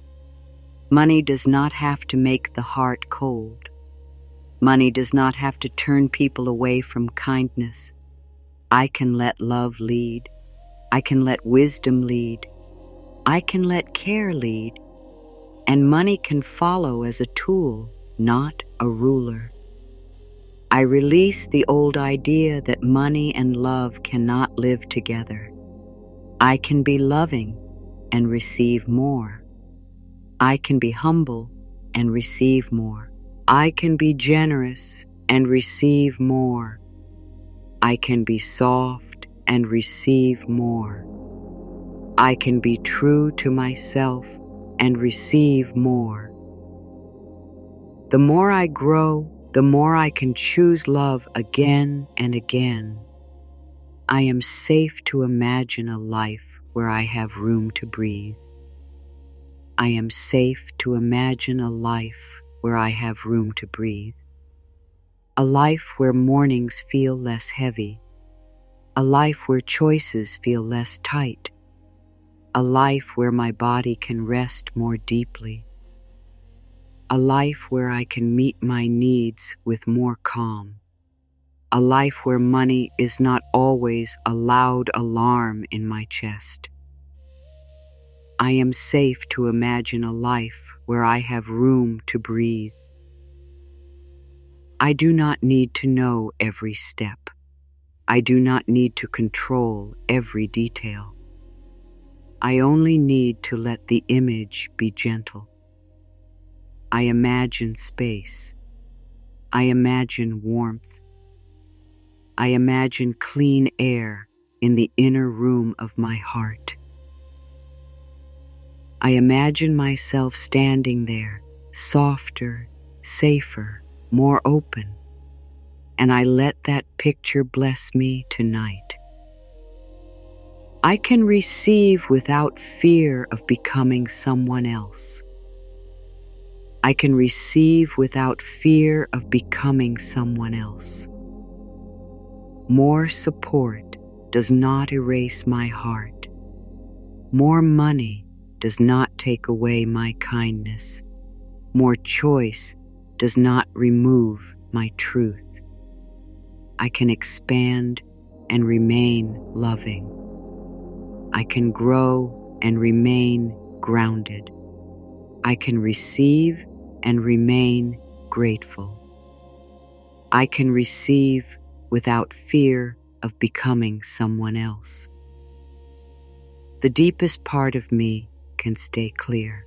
Speaker 1: Money does not have to make the heart cold. Money does not have to turn people away from kindness. I can let love lead. I can let wisdom lead. I can let care lead. And money can follow as a tool, not a ruler. I release the old idea that money and love cannot live together. I can be loving and receive more. I can be humble and receive more. I can be generous and receive more. I can be soft and receive more. I can be true to myself and receive more. The more I grow, the more I can choose love again and again. I am safe to imagine a life where I have room to breathe. I am safe to imagine a life where I have room to breathe. A life where mornings feel less heavy. A life where choices feel less tight. A life where my body can rest more deeply. A life where I can meet my needs with more calm. A life where money is not always a loud alarm in my chest. I am safe to imagine a life where I have room to breathe. I do not need to know every step. I do not need to control every detail. I only need to let the image be gentle. I imagine space. I imagine warmth. I imagine clean air in the inner room of my heart. I imagine myself standing there, softer, safer, more open, and I let that picture bless me tonight. I can receive without fear of becoming someone else. I can receive without fear of becoming someone else. More support does not erase my heart. More money does not take away my kindness. More choice does not remove my truth. I can expand and remain loving. I can grow and remain grounded. I can receive and remain grateful. I can receive without fear of becoming someone else. The deepest part of me can stay clear.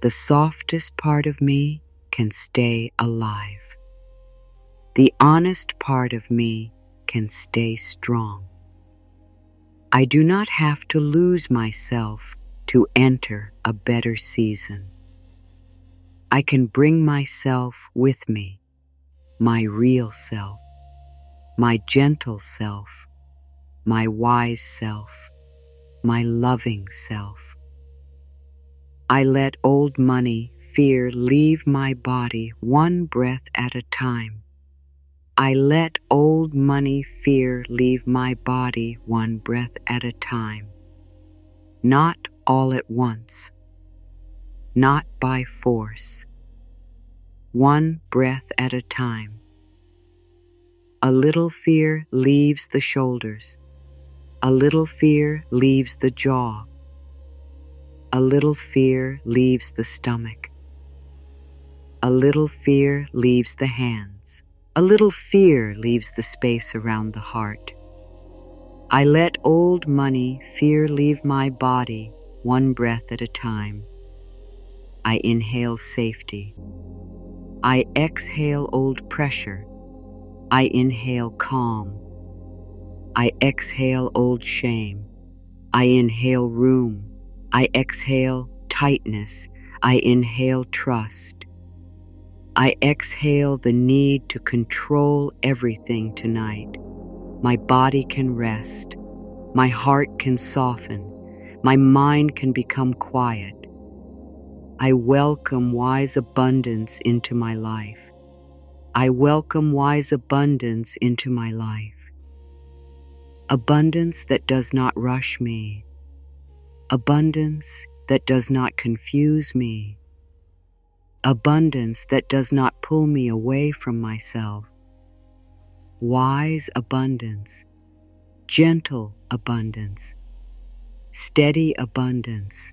Speaker 1: The softest part of me can stay alive. The honest part of me can stay strong. I do not have to lose myself to enter a better season. I can bring myself with me, my real self, my gentle self, my wise self, my loving self. I let old money, fear leave my body one breath at a time. I let old money, fear leave my body one breath at a time. Not all at once, not by force. One breath at a time. A little fear leaves the shoulders. A little fear leaves the jaw. A little fear leaves the stomach. A little fear leaves the hands. A little fear leaves the space around the heart. I let old money, fear leave my body one breath at a time. I inhale safety. I exhale old pressure. I inhale calm. I exhale old shame. I inhale room. I exhale tightness. I inhale trust. I exhale the need to control everything tonight. My body can rest. My heart can soften. My mind can become quiet. I welcome wise abundance into my life. I welcome wise abundance into my life. Abundance that does not rush me. Abundance that does not confuse me. Abundance that does not pull me away from myself. Wise abundance, gentle abundance, steady abundance.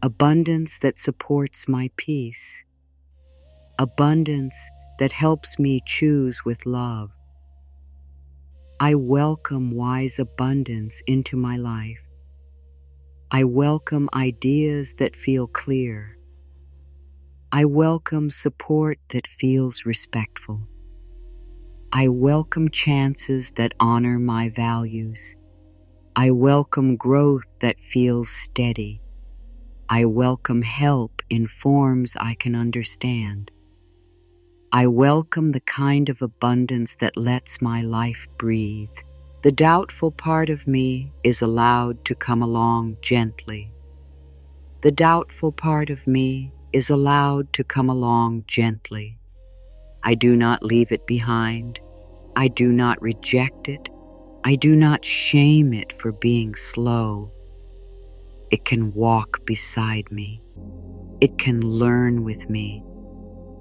Speaker 1: Abundance that supports my peace. Abundance that helps me choose with love. I welcome wise abundance into my life. I welcome ideas that feel clear. I welcome support that feels respectful. I welcome chances that honor my values. I welcome growth that feels steady. I welcome help in forms I can understand. I welcome the kind of abundance that lets my life breathe. The doubtful part of me is allowed to come along gently. The doubtful part of me is allowed to come along gently. I do not leave it behind. I do not reject it. I do not shame it for being slow. It can walk beside me. It can learn with me.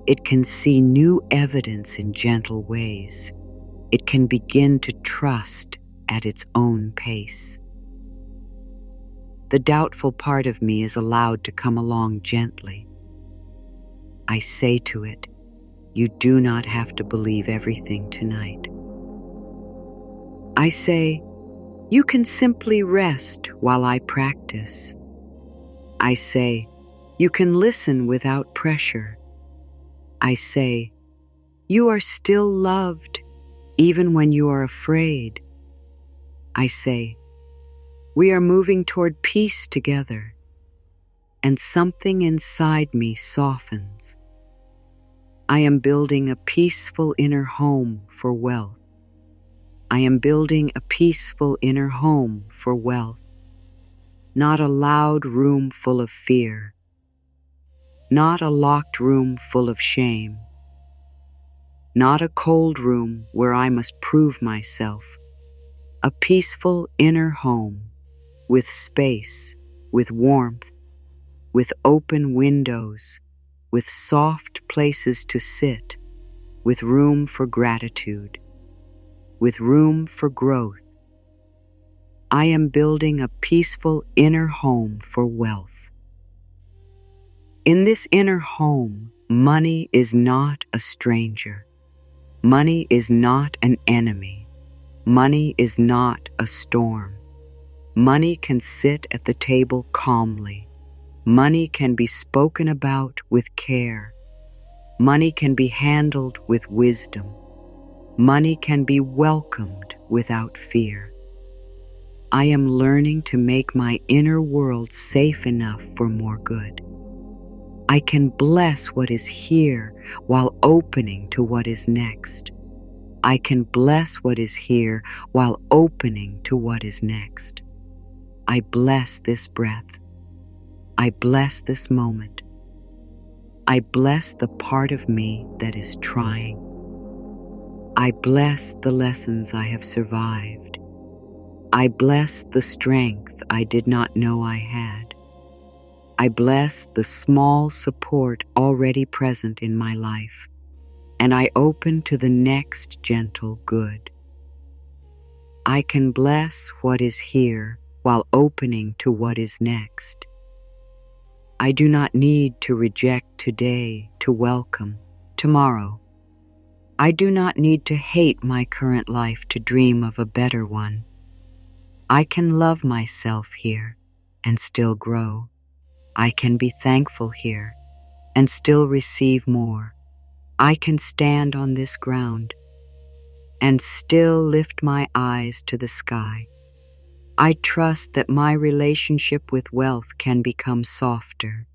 Speaker 1: It can see new evidence in gentle ways. It can begin to trust at its own pace. The doubtful part of me is allowed to come along gently. I say to it, you do not have to believe everything tonight. I say, you can simply rest while I practice. I say, you can listen without pressure. I say, you are still loved even when you are afraid. I say, we are moving toward peace together. and something inside me softens. I am building a peaceful inner home for wealth. I am building a peaceful inner home for wealth. Not a loud room full of fear. Not a locked room full of shame. Not a cold room where I must prove myself. A peaceful inner home with space, with warmth, with open windows, with soft places to sit, with room for gratitude, with room for growth. I am building a peaceful inner home for wealth. In this inner home, money is not a stranger. Money is not an enemy. Money is not a storm. Money can sit at the table calmly. Money can be spoken about with care. Money can be handled with wisdom. Money can be welcomed without fear. I am learning to make my inner world safe enough for more good. I can bless what is here while opening to what is next. I can bless what is here while opening to what is next. I bless this breath. I bless this moment. I bless the part of me that is trying. I bless the lessons I have survived. I bless the strength I did not know I had. I bless the small support already present in my life, and I open to the next gentle good. I can bless what is here while opening to what is next. I do not need to reject today to welcome tomorrow. I do not need to hate my current life to dream of a better one. I can love myself here and still grow. I can be thankful here and still receive more. I can stand on this ground and still lift my eyes to the sky. I trust that my relationship with wealth can become softer.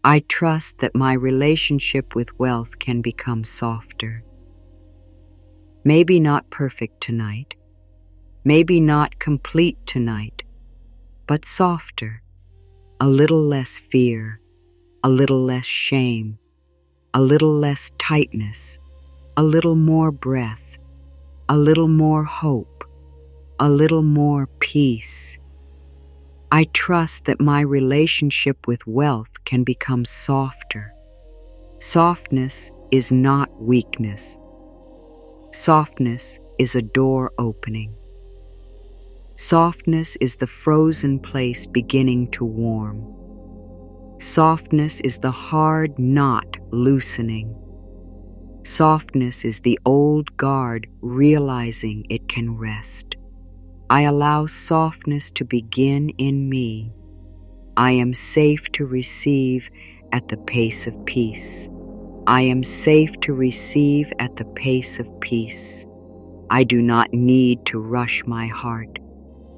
Speaker 1: I trust that my relationship with wealth can become softer. Maybe not perfect tonight, maybe not complete tonight, but softer, a little less fear, a little less shame, a little less tightness, a little more breath, a little more hope, a little more peace. I trust that my relationship with wealth can become softer. Softness is not weakness. Softness is a door opening. Softness is the frozen place beginning to warm. Softness is the hard knot loosening. Softness is the old guard realizing it can rest. I allow softness to begin in me. I am safe to receive at the pace of peace. I am safe to receive at the pace of peace. I do not need to rush my heart.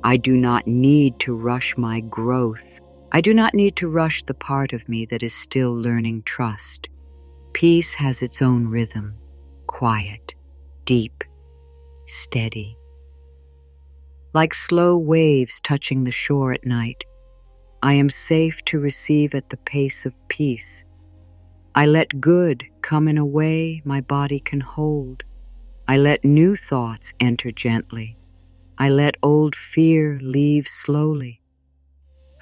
Speaker 1: I do not need to rush my growth. I do not need to rush the part of me that is still learning trust. Peace has its own rhythm, quiet, deep, steady. Like slow waves touching the shore at night, I am safe to receive at the pace of peace. I let good come in a way my body can hold. I let new thoughts enter gently. I let old fear leave slowly.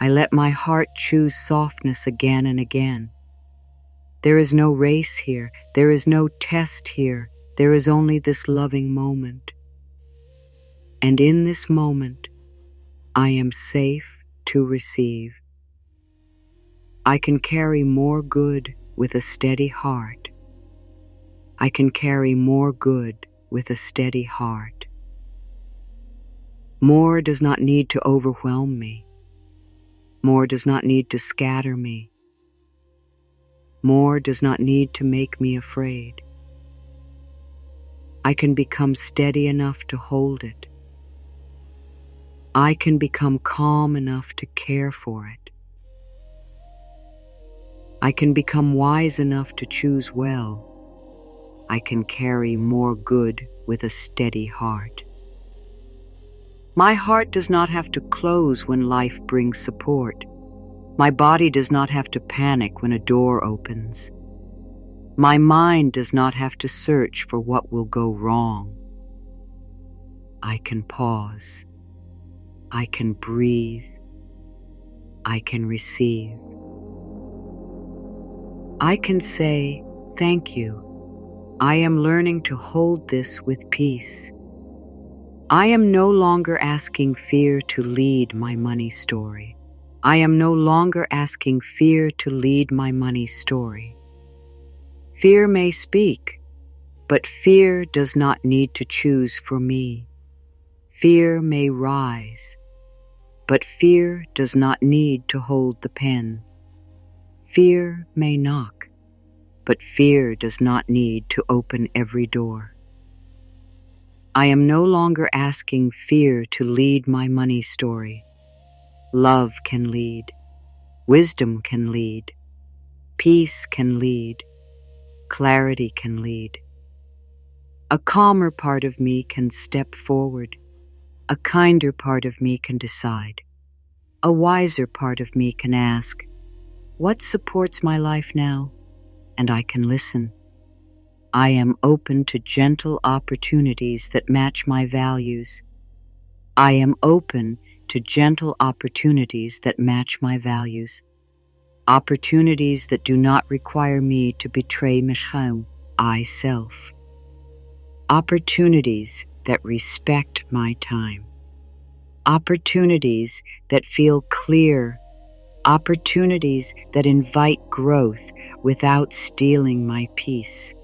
Speaker 1: I let my heart choose softness again and again. There is no race here. There is no test here. There is only this loving moment. And in this moment, I am safe to receive. I can carry more good with a steady heart. I can carry more good with a steady heart. More does not need to overwhelm me. More does not need to scatter me. More does not need to make me afraid. I can become steady enough to hold it. I can become calm enough to care for it. I can become wise enough to choose well. I can carry more good with a steady heart. My heart does not have to close when life brings support. My body does not have to panic when a door opens. My mind does not have to search for what will go wrong. I can pause. I can breathe. I can receive. I can say, "Thank you. I am learning to hold this with peace." I am no longer asking fear to lead my money story. I am no longer asking fear to lead my money story. Fear may speak, but fear does not need to choose for me. Fear may rise, but fear does not need to hold the pen. Fear may knock, but fear does not need to open every door. I am no longer asking fear to lead my money story. Love can lead. Wisdom can lead. Peace can lead. Clarity can lead. A calmer part of me can step forward. A kinder part of me can decide. A wiser part of me can ask, "What supports my life now?" And I can listen. I am open to gentle opportunities that match my values. I am open to gentle opportunities that match my values. Opportunities that do not require me to betray Mishchem, I-self. Opportunities that respect my time. Opportunities that feel clear. Opportunities that invite growth without stealing my peace.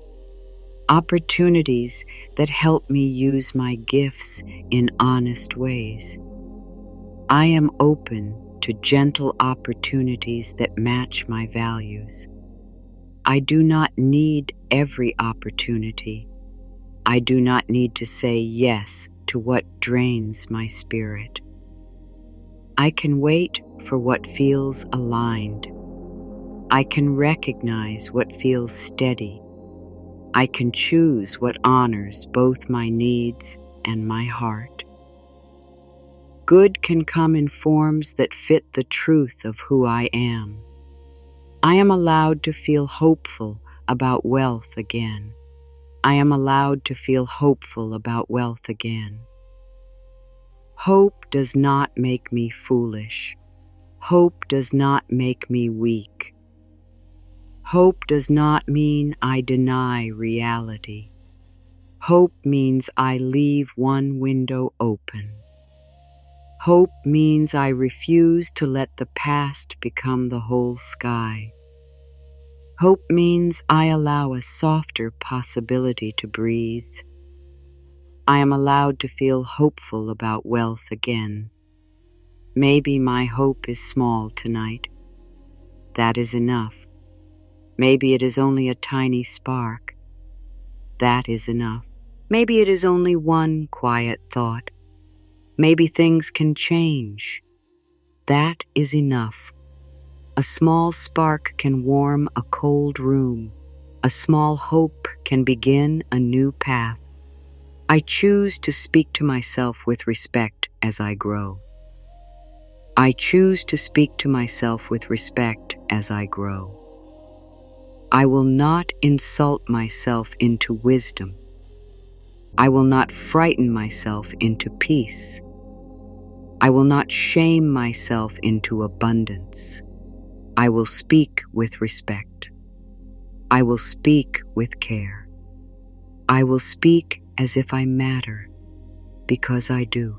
Speaker 1: Opportunities that help me use my gifts in honest ways. I am open to gentle opportunities that match my values. I do not need every opportunity. I do not need to say yes to what drains my spirit. I can wait for what feels aligned. I can recognize what feels steady. I can choose what honors both my needs and my heart. Good can come in forms that fit the truth of who I am. I am allowed to feel hopeful about wealth again. I am allowed to feel hopeful about wealth again. Hope does not make me foolish. Hope does not make me weak. Hope does not mean I deny reality. Hope means I leave one window open. Hope means I refuse to let the past become the whole sky. Hope means I allow a softer possibility to breathe. I am allowed to feel hopeful about wealth again. Maybe my hope is small tonight. That is enough. Maybe it is only a tiny spark. That is enough. Maybe it is only one quiet thought. Maybe things can change. That is enough. A small spark can warm a cold room. A small hope can begin a new path. I choose to speak to myself with respect as I grow. I choose to speak to myself with respect as I grow. I will not insult myself into wisdom. I will not frighten myself into peace. I will not shame myself into abundance. I will speak with respect. I will speak with care. I will speak as if I matter, because I do.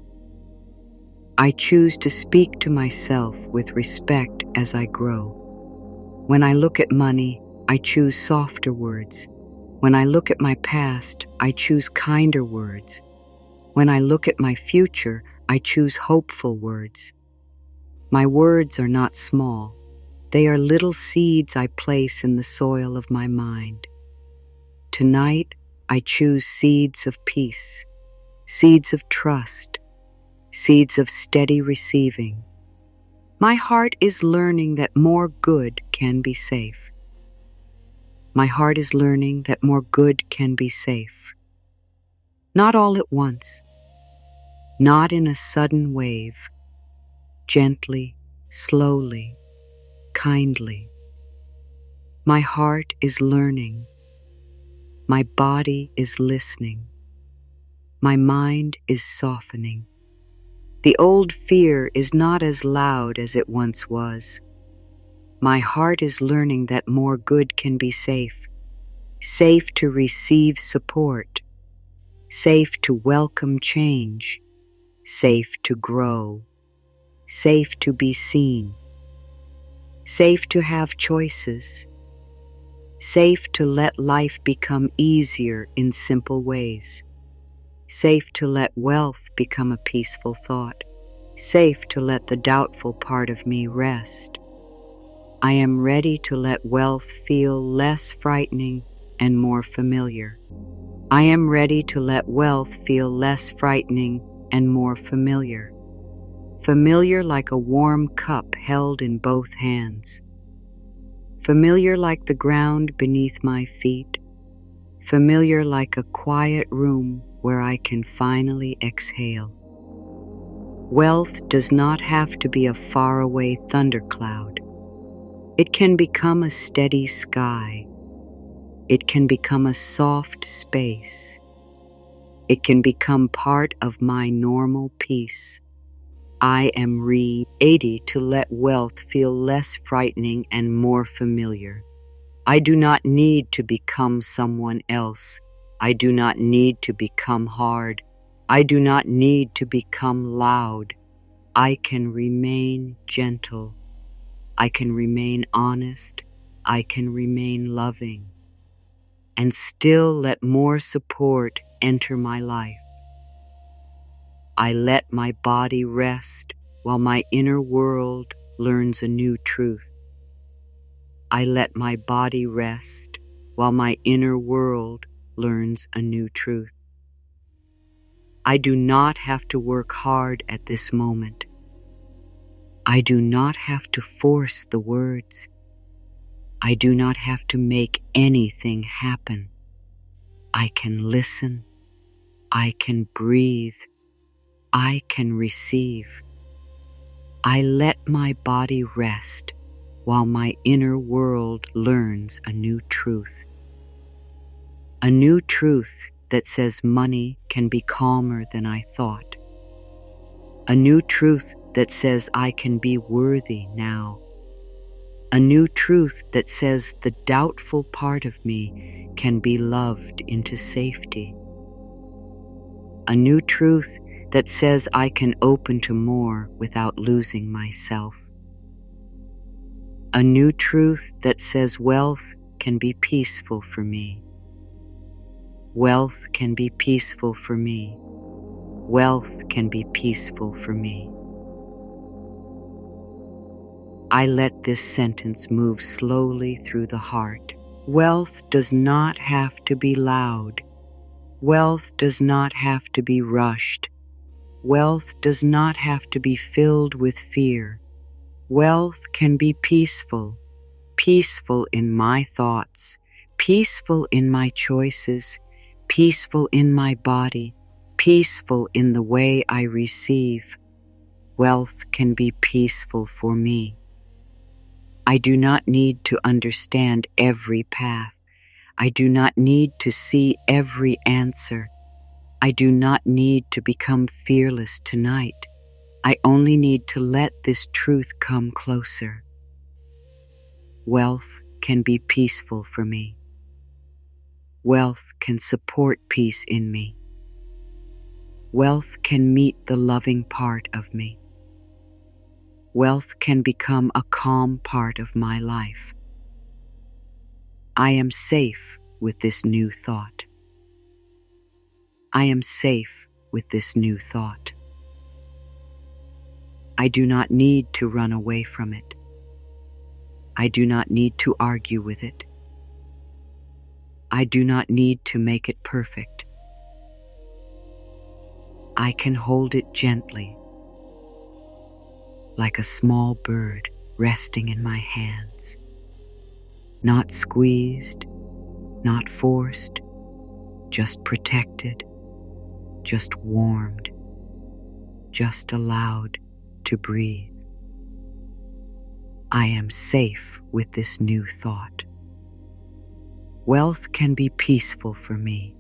Speaker 1: I choose to speak to myself with respect as I grow. When I look at money, I choose softer words. When I look at my past, I choose kinder words. When I look at my future, I choose hopeful words. My words are not small. They are little seeds I place in the soil of my mind. Tonight, I choose seeds of peace, seeds of trust, seeds of steady receiving. My heart is learning that more good can be safe. My heart is learning that more good can be safe. Not all at once, not in a sudden wave, gently, slowly, kindly. My heart is learning. My body is listening. My mind is softening. The old fear is not as loud as it once was. My heart is learning that more good can be safe. Safe to receive support. Safe to welcome change. Safe to grow. Safe to be seen. Safe to have choices. Safe to let life become easier in simple ways. Safe to let wealth become a peaceful thought. Safe to let the doubtful part of me rest. I am ready to let wealth feel less frightening and more familiar. I am ready to let wealth feel less frightening and more familiar. Familiar like a warm cup held in both hands. Familiar like the ground beneath my feet. Familiar like a quiet room where I can finally exhale. Wealth does not have to be a faraway thundercloud. It can become a steady sky. It can become a soft space. It can become part of my normal peace. I am ready to let wealth feel less frightening and more familiar. I do not need to become someone else. I do not need to become hard. I do not need to become loud. I can remain gentle. I can remain honest. I can remain loving. And still let more support enter my life. I let my body rest while my inner world learns a new truth. I let my body rest while my inner world learns a new truth. I do not have to work hard at this moment. I do not have to force the words. I do not have to make anything happen. I can listen. I can breathe. I can receive. I let my body rest while my inner world learns a new truth. A new truth that says money can be calmer than I thought. A new truth that says I can be worthy now. A new truth that says the doubtful part of me can be loved into safety. A new truth that says I can open to more without losing myself. A new truth that says wealth can be peaceful for me. Wealth can be peaceful for me. Wealth can be peaceful for me. I let this sentence move slowly through the heart. Wealth does not have to be loud. Wealth does not have to be rushed. Wealth does not have to be filled with fear. Wealth can be peaceful, peaceful in my thoughts, peaceful in my choices, peaceful in my body, peaceful in the way I receive. Wealth can be peaceful for me. I do not need to understand every path. I do not need to see every answer. I do not need to become fearless tonight. I only need to let this truth come closer. Wealth can be peaceful for me. Wealth can support peace in me. Wealth can meet the loving part of me. Wealth can become a calm part of my life. I am safe with this new thought. I am safe with this new thought. I do not need to run away from it. I do not need to argue with it. I do not need to make it perfect. I can hold it gently, like a small bird resting in my hands, not squeezed, not forced, just protected, just warmed, just allowed to breathe. I am safe with this new thought. Wealth can be peaceful for me.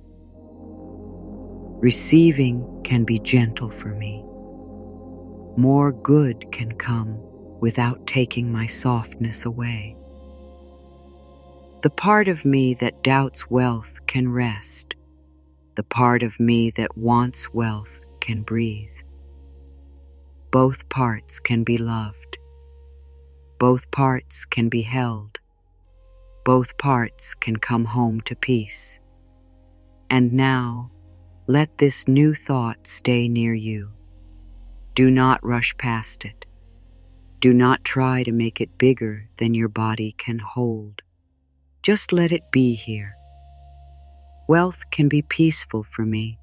Speaker 1: Receiving can be gentle for me. More good can come without taking my softness away. The part of me that doubts wealth can rest. The part of me that wants wealth can breathe. Both parts can be loved. Both parts can be held. Both parts can come home to peace. And now, let this new thought stay near you. Do not rush past it. Do not try to make it bigger than your body can hold. Just let it be here. Wealth can be peaceful for me.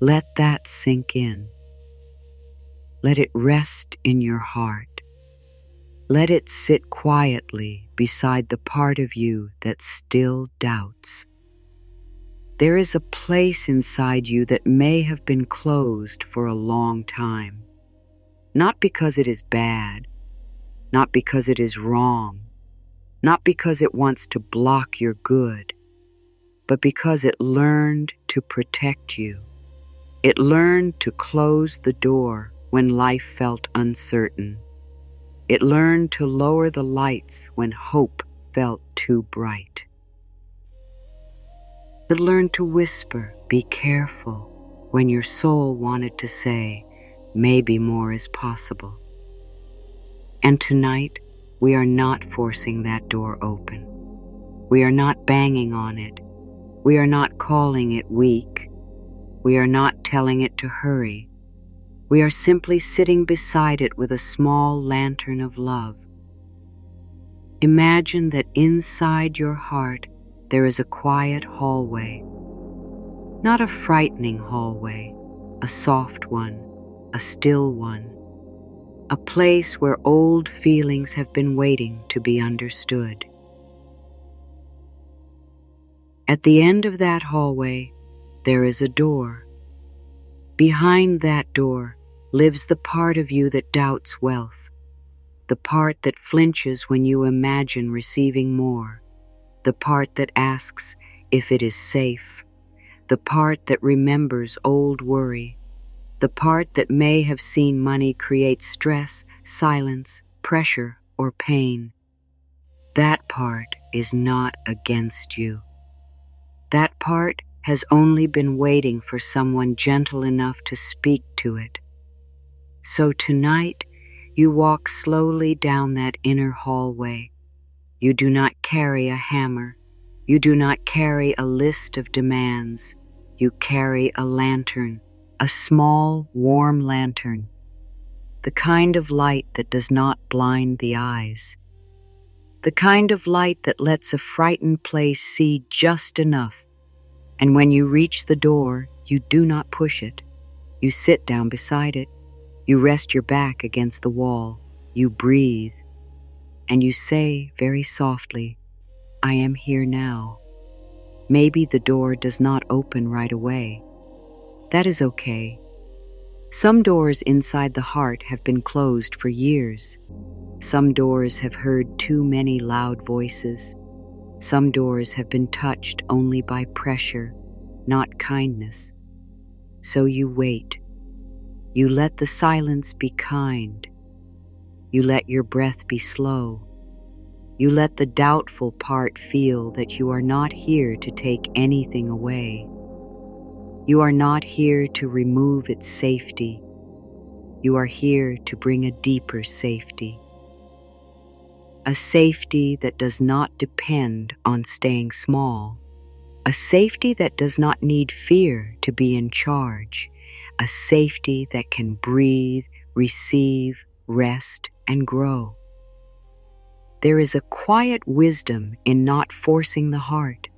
Speaker 1: Let that sink in. Let it rest in your heart. Let it sit quietly beside the part of you that still doubts. There is a place inside you that may have been closed for a long time. Not because it is bad, not because it is wrong, not because it wants to block your good, but because it learned to protect you. It learned to close the door when life felt uncertain. It learned to lower the lights when hope felt too bright. It learned to whisper, "Be careful," when your soul wanted to say, "Maybe more is possible." And tonight, we are not forcing that door open. We are not banging on it. We are not calling it weak. We are not telling it to hurry. We are simply sitting beside it with a small lantern of love. Imagine that inside your heart there is a quiet hallway. Not a frightening hallway, a soft one, a still one. A place where old feelings have been waiting to be understood. At the end of that hallway, there is a door. Behind that door lives the part of you that doubts wealth, the part that flinches when you imagine receiving more, the part that asks if it is safe, the part that remembers old worry, the part that may have seen money create stress, silence, pressure, or pain. That part is not against you. That part has only been waiting for someone gentle enough to speak to it. So tonight, you walk slowly down that inner hallway. You do not carry a hammer. You do not carry a list of demands. You carry a lantern, a small, warm lantern, the kind of light that does not blind the eyes, the kind of light that lets a frightened place see just enough. And when you reach the door, you do not push it. You sit down beside it. You rest your back against the wall. You breathe. And you say very softly, "I am here now." Maybe the door does not open right away. That is okay. Some doors inside the heart have been closed for years. Some doors have heard too many loud voices. Some doors have been touched only by pressure, not kindness. So you wait. You let the silence be kind. You let your breath be slow. You let the doubtful part feel that you are not here to take anything away. You are not here to remove its safety. You are here to bring a deeper safety. A safety that does not depend on staying small. A safety that does not need fear to be in charge. A safety that can breathe, receive, rest, and grow. There is a quiet wisdom in not forcing the heart.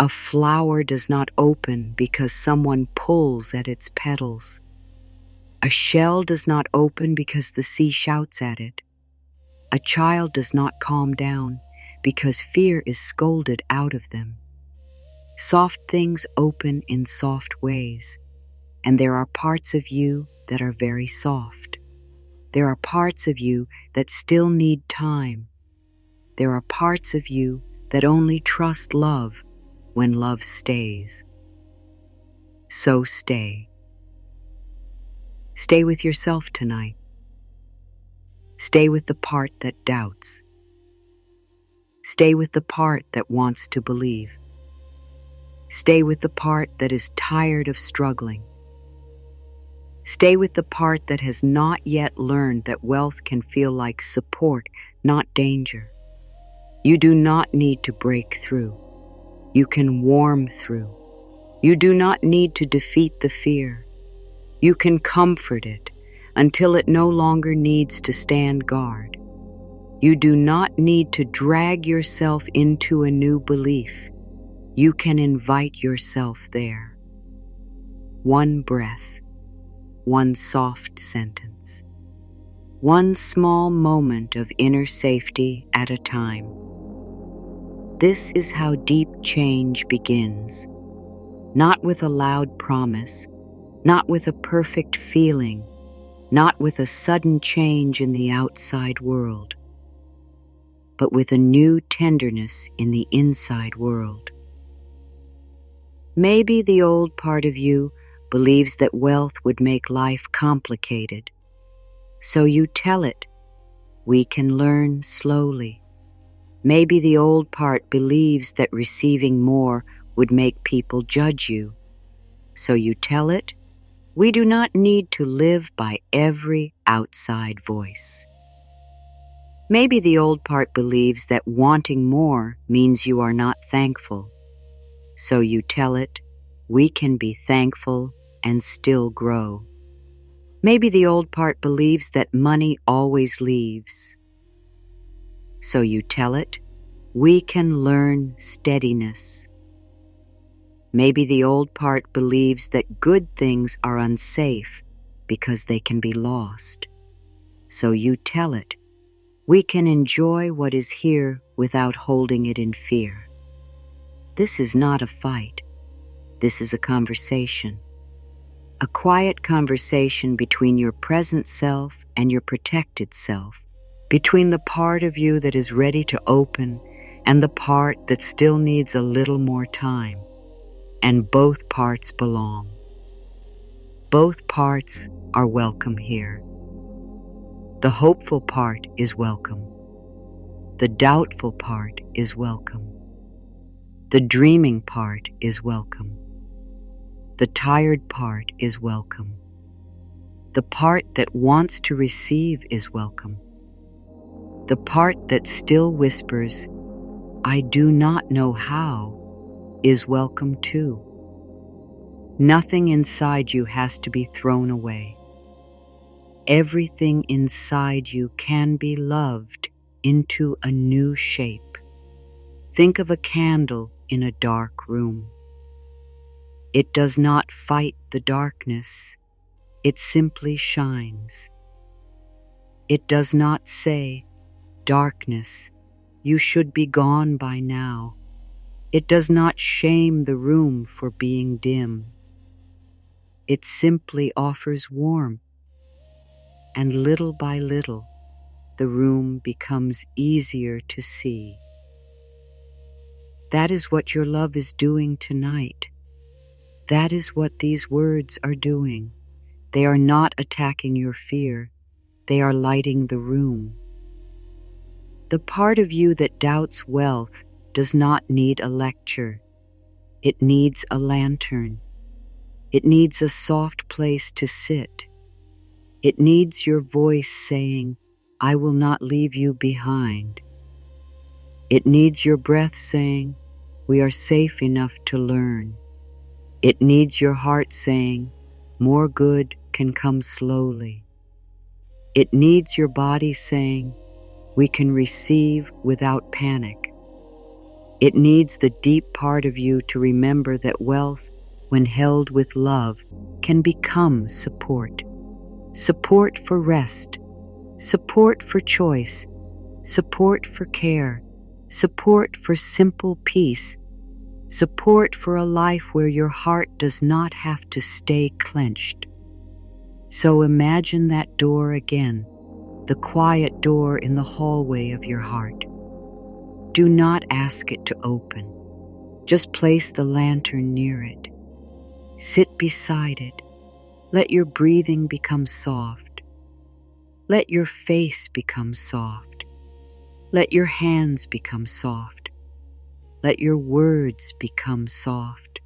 Speaker 1: A flower does not open because someone pulls at its petals. A shell does not open because the sea shouts at it. A child does not calm down because fear is scolded out of them. Soft things open in soft ways, and there are parts of you that are very soft. There are parts of you that still need time. There are parts of you that only trust love when love stays. So stay. Stay with yourself tonight. Stay with the part that doubts. Stay with the part that wants to believe. Stay with the part that is tired of struggling. Stay with the part that has not yet learned that wealth can feel like support, not danger. You do not need to break through. You can warm through. You do not need to defeat the fear. You can comfort it until it no longer needs to stand guard. You do not need to drag yourself into a new belief. You can invite yourself there. One breath, one soft sentence, one small moment of inner safety at a time. This is how deep change begins. Not with a loud promise, not with a perfect feeling, not with a sudden change in the outside world, but with a new tenderness in the inside world. Maybe the old part of you believes that wealth would make life complicated. So you tell it, we can learn slowly. Maybe the old part believes that receiving more would make people judge you. So you tell it, we do not need to live by every outside voice. Maybe the old part believes that wanting more means you are not thankful. So you tell it, we can be thankful and still grow. Maybe the old part believes that money always leaves. So you tell it, we can learn steadiness. Maybe the old part believes that good things are unsafe because they can be lost. So you tell it, we can enjoy what is here without holding it in fear. This is not a fight. This is a conversation. A quiet conversation between your present self and your protected self, between the part of you that is ready to open and the part that still needs a little more time. And both parts belong. Both parts are welcome here. The hopeful part is welcome. The doubtful part is welcome. The dreaming part is welcome. The tired part is welcome. The part that wants to receive is welcome. The part that still whispers, I do not know how, is welcome too. Nothing inside you has to be thrown away. Everything inside you can be loved into a new shape. Think of a candle in a dark room. It does not fight the darkness. It simply shines. It does not say, darkness, you should be gone by now. It does not shame the room for being dim. It simply offers warmth, and little by little, the room becomes easier to see. That is what your love is doing tonight. That is what these words are doing. They are not attacking your fear. They are lighting the room. The part of you that doubts wealth does not need a lecture. It needs a lantern. It needs a soft place to sit. It needs your voice saying, I will not leave you behind. It needs your breath saying, we are safe enough to learn. It needs your heart saying, more good can come slowly. It needs your body saying, we can receive without panic. It needs the deep part of you to remember that wealth, when held with love, can become support. Support for rest, support for choice, support for care, support for simple peace, support for a life where your heart does not have to stay clenched. So imagine that door again, the quiet door in the hallway of your heart. Do not ask it to open. Just place the lantern near it. Sit beside it. Let your breathing become soft. Let your face become soft. Let your hands become soft. Let your words become soft.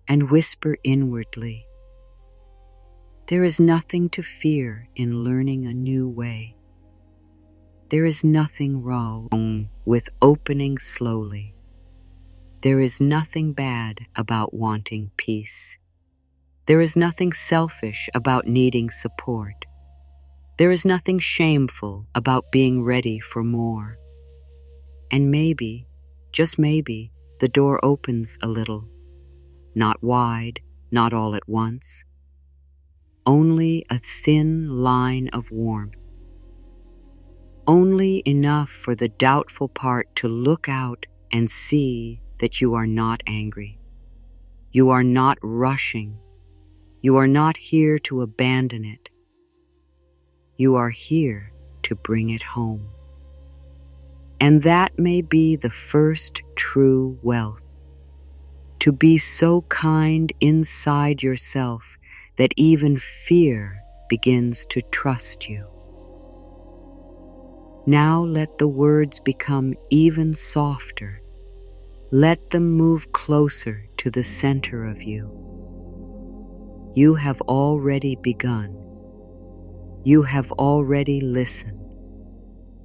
Speaker 1: And whisper inwardly, there is nothing to fear in learning a new way. There is nothing wrong with opening slowly. There is nothing bad about wanting peace. There is nothing selfish about needing support. There is nothing shameful about being ready for more. And maybe, just maybe, the door opens a little. Not wide, not all at once. Only a thin line of warmth. Only enough for the doubtful part to look out and see that you are not angry. You are not rushing. You are not here to abandon it. You are here to bring it home. And that may be the first true wealth. To be so kind inside yourself that even fear begins to trust you. Now let the words become even softer. Let them move closer to the center of you. You have already begun. You have already listened.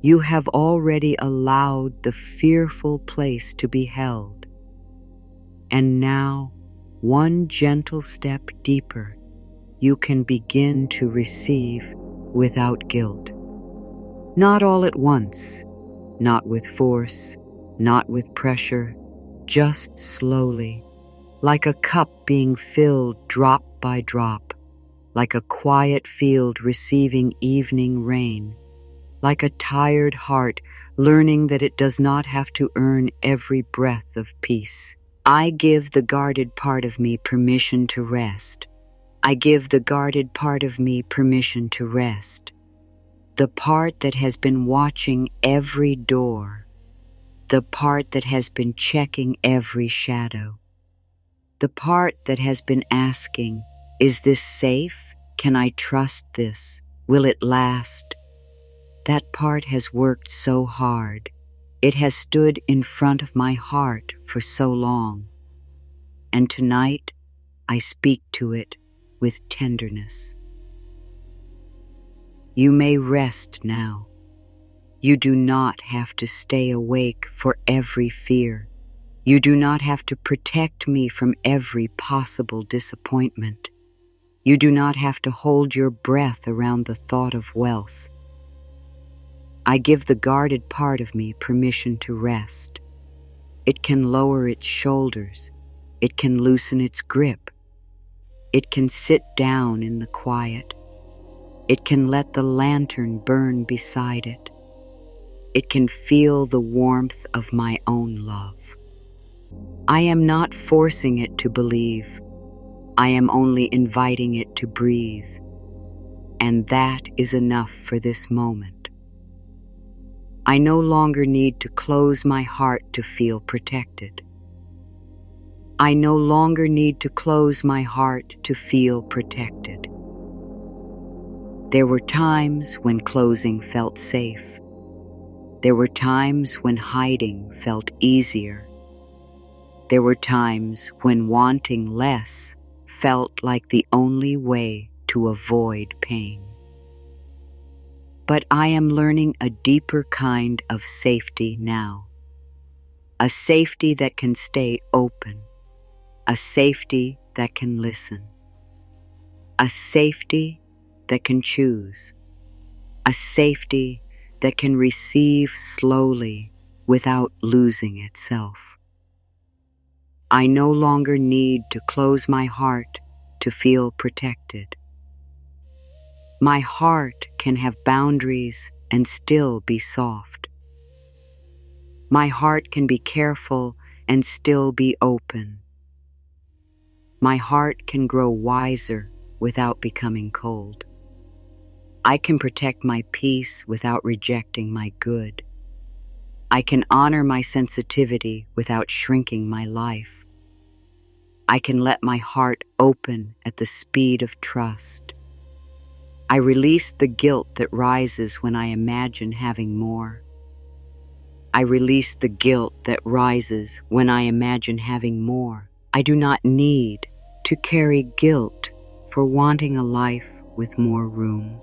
Speaker 1: You have already allowed the fearful place to be held. And now, one gentle step deeper, you can begin to receive without guilt. Not all at once, not with force, not with pressure, just slowly, like a cup being filled drop by drop, like a quiet field receiving evening rain, like a tired heart learning that it does not have to earn every breath of peace. I give the guarded part of me permission to rest. I give the guarded part of me permission to rest. The part that has been watching every door. The part that has been checking every shadow. The part that has been asking, is this safe? Can I trust this? Will it last? That part has worked so hard. It has stood in front of my heart for so long. And tonight, I speak to it with tenderness. You may rest now. You do not have to stay awake for every fear. You do not have to protect me from every possible disappointment. You do not have to hold your breath around the thought of wealth. I give the guarded part of me permission to rest. It can lower its shoulders. It can loosen its grip. It can sit down in the quiet. It can let the lantern burn beside it. It can feel the warmth of my own love. I am not forcing it to believe. I am only inviting it to breathe. And that is enough for this moment. I no longer need to close my heart to feel protected. I no longer need to close my heart to feel protected. There were times when closing felt safe. There were times when hiding felt easier. There were times when wanting less felt like the only way to avoid pain. But I am learning a deeper kind of safety now. A safety that can stay open. A safety that can listen. A safety that can choose. A safety that can receive slowly without losing itself. I no longer need to close my heart to feel protected. My heart can have boundaries and still be soft. My heart can be careful and still be open. My heart can grow wiser without becoming cold. I can protect my peace without rejecting my good. I can honor my sensitivity without shrinking my life. I can let my heart open at the speed of trust. I release the guilt that rises when I imagine having more. I release the guilt that rises when I imagine having more. I do not need to carry guilt for wanting a life with more room.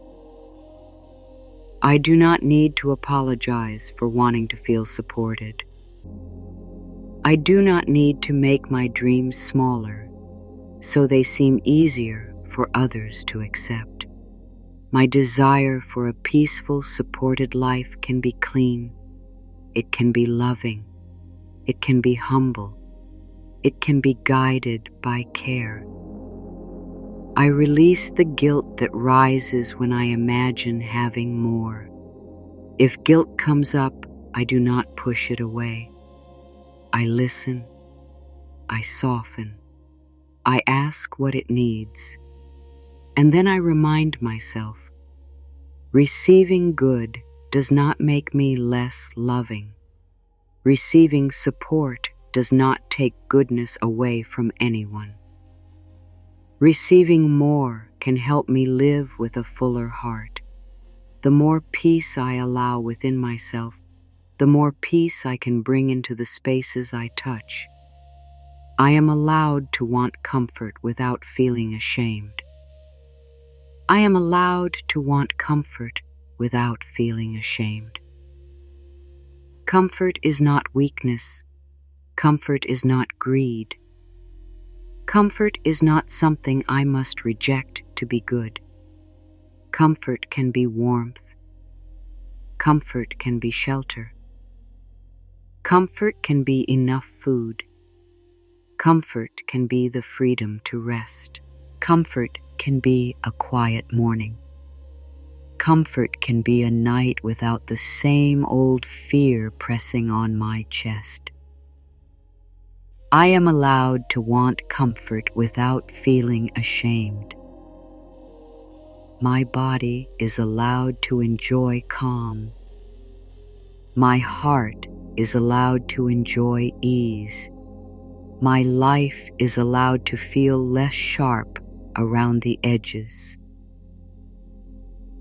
Speaker 1: I do not need to apologize for wanting to feel supported. I do not need to make my dreams smaller so they seem easier for others to accept. My desire for a peaceful, supported life can be clean. It can be loving. It can be humble. It can be guided by care. I release the guilt that rises when I imagine having more. If guilt comes up, I do not push it away. I listen. I soften. I ask what it needs. And then I remind myself, receiving good does not make me less loving. Receiving support does not take goodness away from anyone. Receiving more can help me live with a fuller heart. The more peace I allow within myself, the more peace I can bring into the spaces I touch. I am allowed to want comfort without feeling ashamed. I am allowed to want comfort without feeling ashamed. Comfort is not weakness. Comfort is not greed. Comfort is not something I must reject to be good. Comfort can be warmth. Comfort can be shelter. Comfort can be enough food. Comfort can be the freedom to rest. Comfort can be a quiet morning. Comfort can be a night without the same old fear pressing on my chest. I am allowed to want comfort without feeling ashamed. My body is allowed to enjoy calm. My heart is allowed to enjoy ease. My life is allowed to feel less sharp around the edges.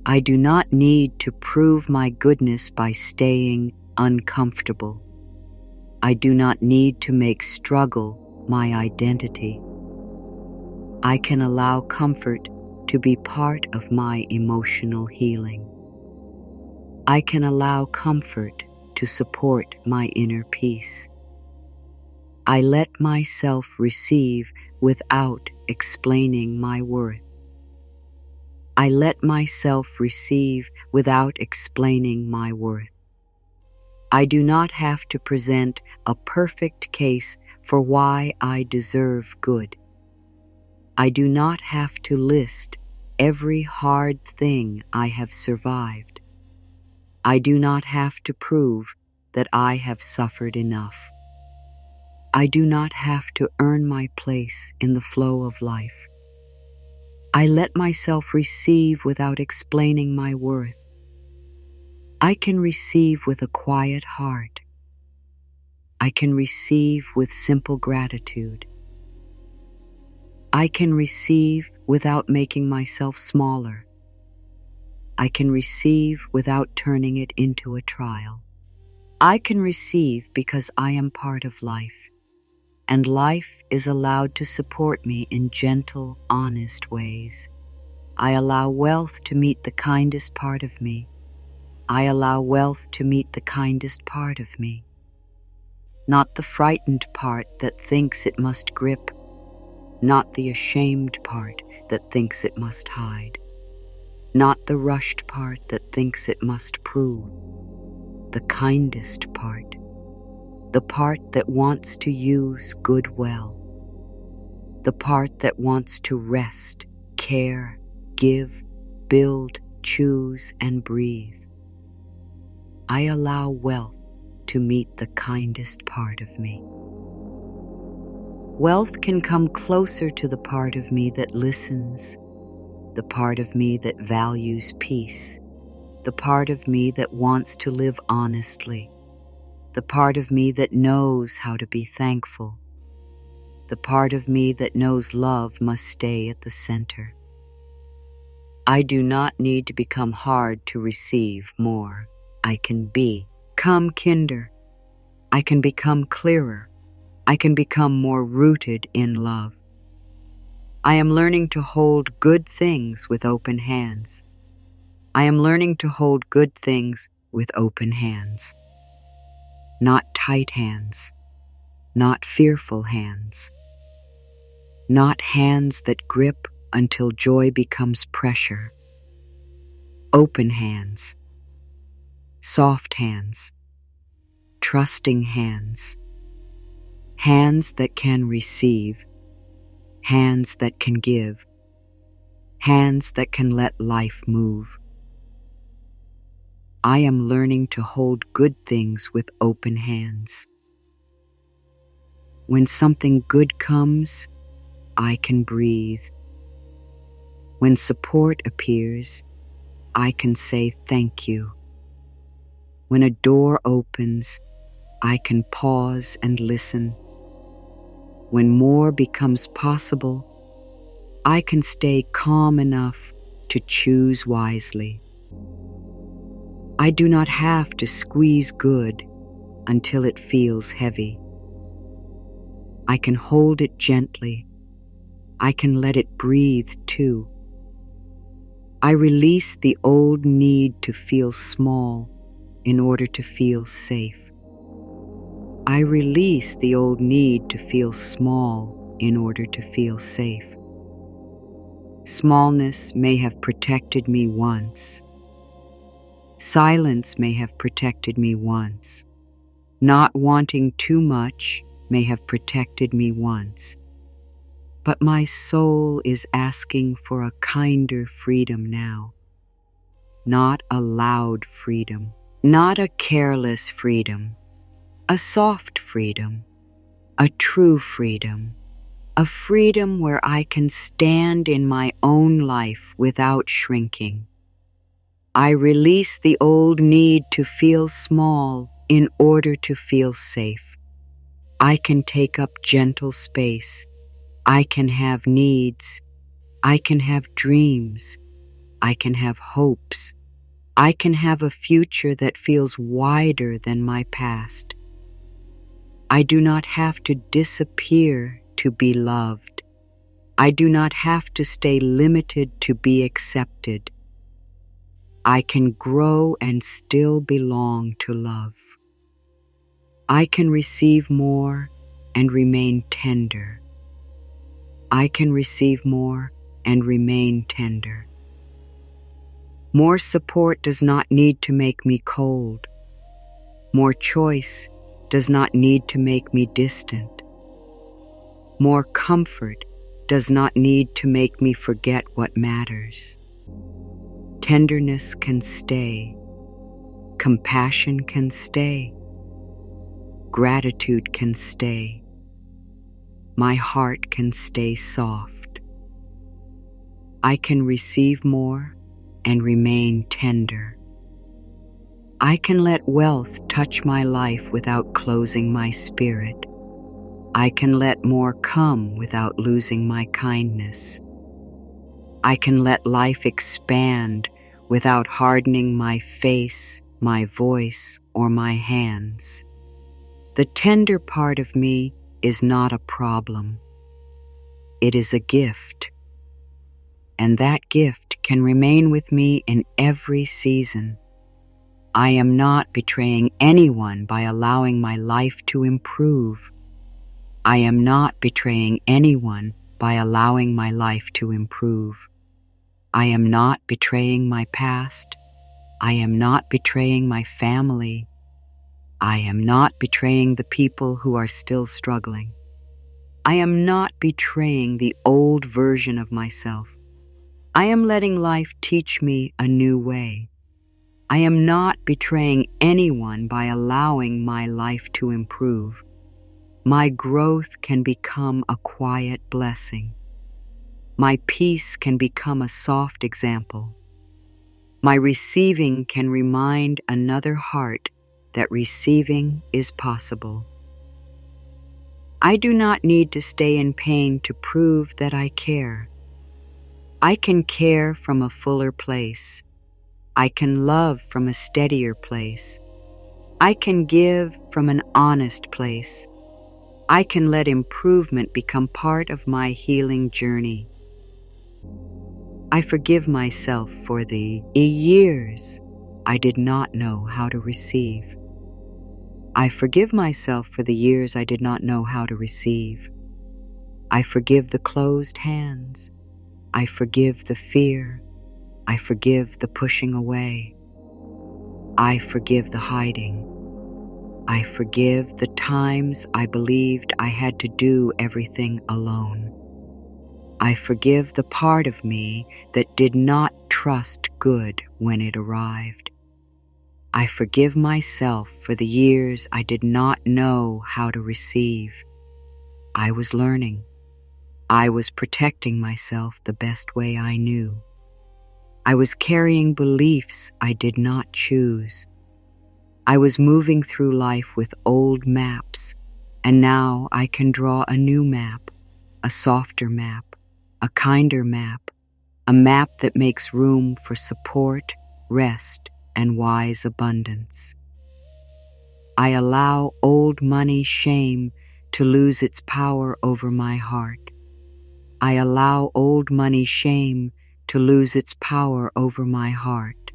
Speaker 1: I do not need to prove my goodness by staying uncomfortable. I do not need to make struggle my identity. I can allow comfort to be part of my emotional healing. I can allow comfort to support my inner peace. I let myself receive without explaining my worth. I let myself receive without explaining my worth. I do not have to present a perfect case for why I deserve good. I do not have to list every hard thing I have survived. I do not have to prove that I have suffered enough. I do not have to earn my place in the flow of life. I let myself receive without explaining my worth. I can receive with a quiet heart. I can receive with simple gratitude. I can receive without making myself smaller. I can receive without turning it into a trial. I can receive because I am part of life, and life is allowed to support me in gentle, honest ways. I allow wealth to meet the kindest part of me. I allow wealth to meet the kindest part of me. Not the frightened part that thinks it must grip, not the ashamed part that thinks it must hide, not the rushed part that thinks it must prove. The kindest part, the part that wants to use good well, the part that wants to rest, care, give, build, choose, and breathe. I allow wealth to meet the kindest part of me. Wealth can come closer to the part of me that listens, the part of me that values peace, the part of me that wants to live honestly, the part of me that knows how to be thankful, the part of me that knows love must stay at the center. I do not need to become hard to receive more. I can become kinder. I can become clearer. I can become more rooted in love. I am learning to hold good things with open hands. I am learning to hold good things with open hands. Not tight hands, not fearful hands, not hands that grip until joy becomes pressure. Open hands, soft hands, trusting hands, hands that can receive, hands that can give, hands that can let life move. I am learning to hold good things with open hands. When something good comes, I can breathe. When support appears, I can say thank you. When a door opens, I can pause and listen. When more becomes possible, I can stay calm enough to choose wisely. I do not have to squeeze good until it feels heavy. I can hold it gently. I can let it breathe too. I release the old need to feel small in order to feel safe. I release the old need to feel small in order to feel safe. Smallness may have protected me once. Silence may have protected me once. Not wanting too much may have protected me once. But my soul is asking for a kinder freedom now. Not a loud freedom, not a careless freedom, a soft freedom, a true freedom, a freedom where I can stand in my own life without shrinking. I release the old need to feel small in order to feel safe. I can take up gentle space. I can have needs. I can have dreams. I can have hopes. I can have a future that feels wider than my past. I do not have to disappear to be loved. I do not have to stay limited to be accepted. I can grow and still belong to love. I can receive more and remain tender. I can receive more and remain tender. More support does not need to make me cold. More choice does not need to make me distant. More comfort does not need to make me forget what matters. Tenderness can stay. Compassion can stay. Gratitude can stay. My heart can stay soft. I can receive more and remain tender. I can let wealth touch my life without closing my spirit. I can let more come without losing my kindness. I can let life expand without hardening my face, my voice, or my hands. The tender part of me is not a problem. It is a gift. And that gift can remain with me in every season. I am not betraying anyone by allowing my life to improve. I am not betraying anyone by allowing my life to improve. I am not betraying my past. I am not betraying my family. I am not betraying the people who are still struggling. I am not betraying the old version of myself. I am letting life teach me a new way. I am not betraying anyone by allowing my life to improve. My growth can become a quiet blessing. My peace can become a soft example. My receiving can remind another heart that receiving is possible. I do not need to stay in pain to prove that I care. I can care from a fuller place. I can love from a steadier place. I can give from an honest place. I can let improvement become part of my healing journey. I forgive myself for the years I did not know how to receive. I forgive myself for the years I did not know how to receive. I forgive the closed hands. I forgive the fear. I forgive the pushing away. I forgive the hiding. I forgive the times I believed I had to do everything alone. I forgive the part of me that did not trust good when it arrived. I forgive myself for the years I did not know how to receive. I was learning. I was protecting myself the best way I knew. I was carrying beliefs I did not choose. I was moving through life with old maps, and now I can draw a new map, a softer map, a kinder map, a map that makes room for support, rest, and wise abundance. I allow old money shame to lose its power over my heart. I allow old money shame to lose its power over my heart.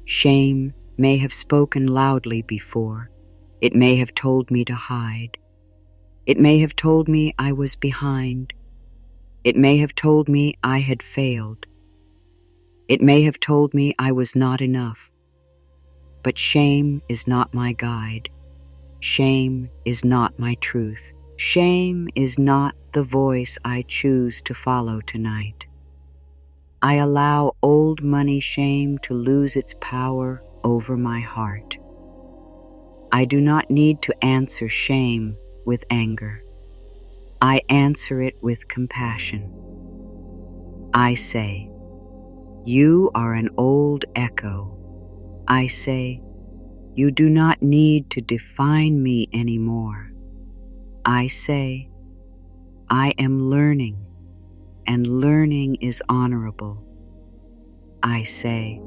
Speaker 1: Shame may have spoken loudly before. It may have told me to hide. It may have told me I was behind. It may have told me I had failed. It may have told me I was not enough. But shame is not my guide. Shame is not my truth. Shame is not the voice I choose to follow tonight. I allow old money shame to lose its power over my heart. I do not need to answer shame with anger. I answer it with compassion. I say, "You are an old echo." I say, "You do not need to define me anymore." I say, "I am learning, and learning is honorable." I say,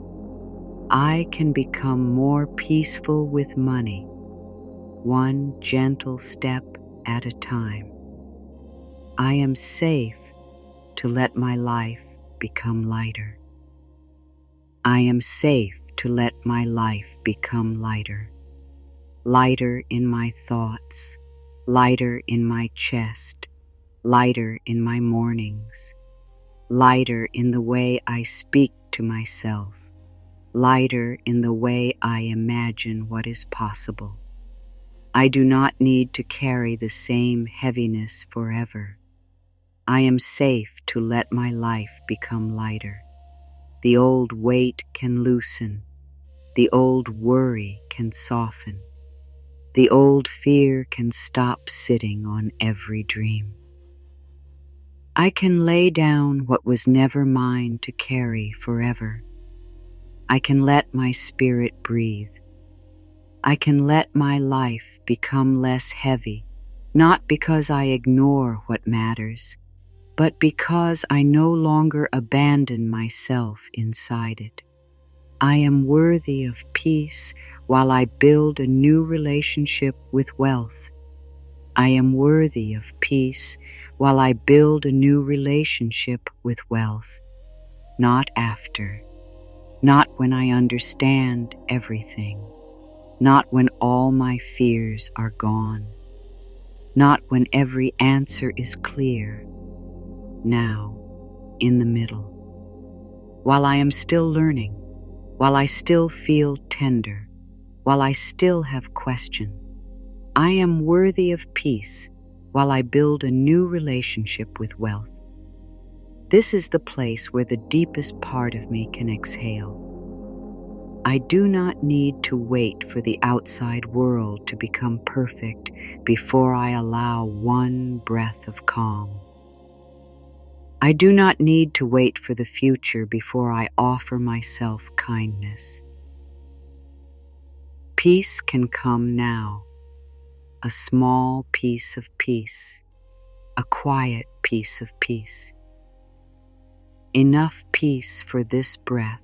Speaker 1: "I can become more peaceful with money, one gentle step at a time." I am safe to let my life become lighter. I am safe to let my life become lighter. Lighter in my thoughts, lighter in my chest, lighter in my mornings, lighter in the way I speak to myself, lighter in the way I imagine what is possible. I do not need to carry the same heaviness forever. I am safe to let my life become lighter. The old weight can loosen. The old worry can soften. The old fear can stop sitting on every dream. I can lay down what was never mine to carry forever. I can let my spirit breathe. I can let my life become less heavy, not because I ignore what matters, but because I no longer abandon myself inside it. I am worthy of peace while I build a new relationship with wealth. I am worthy of peace while I build a new relationship with wealth. Not after, not when I understand everything, not when all my fears are gone, not when every answer is clear. Now, in the middle, while I am still learning, while I still feel tender, while I still have questions, I am worthy of peace while I build a new relationship with wealth. This is the place where the deepest part of me can exhale. I do not need to wait for the outside world to become perfect before I allow one breath of calm. I do not need to wait for the future before I offer myself kindness. Peace can come now, a small piece of peace, a quiet piece of peace. Enough peace for this breath,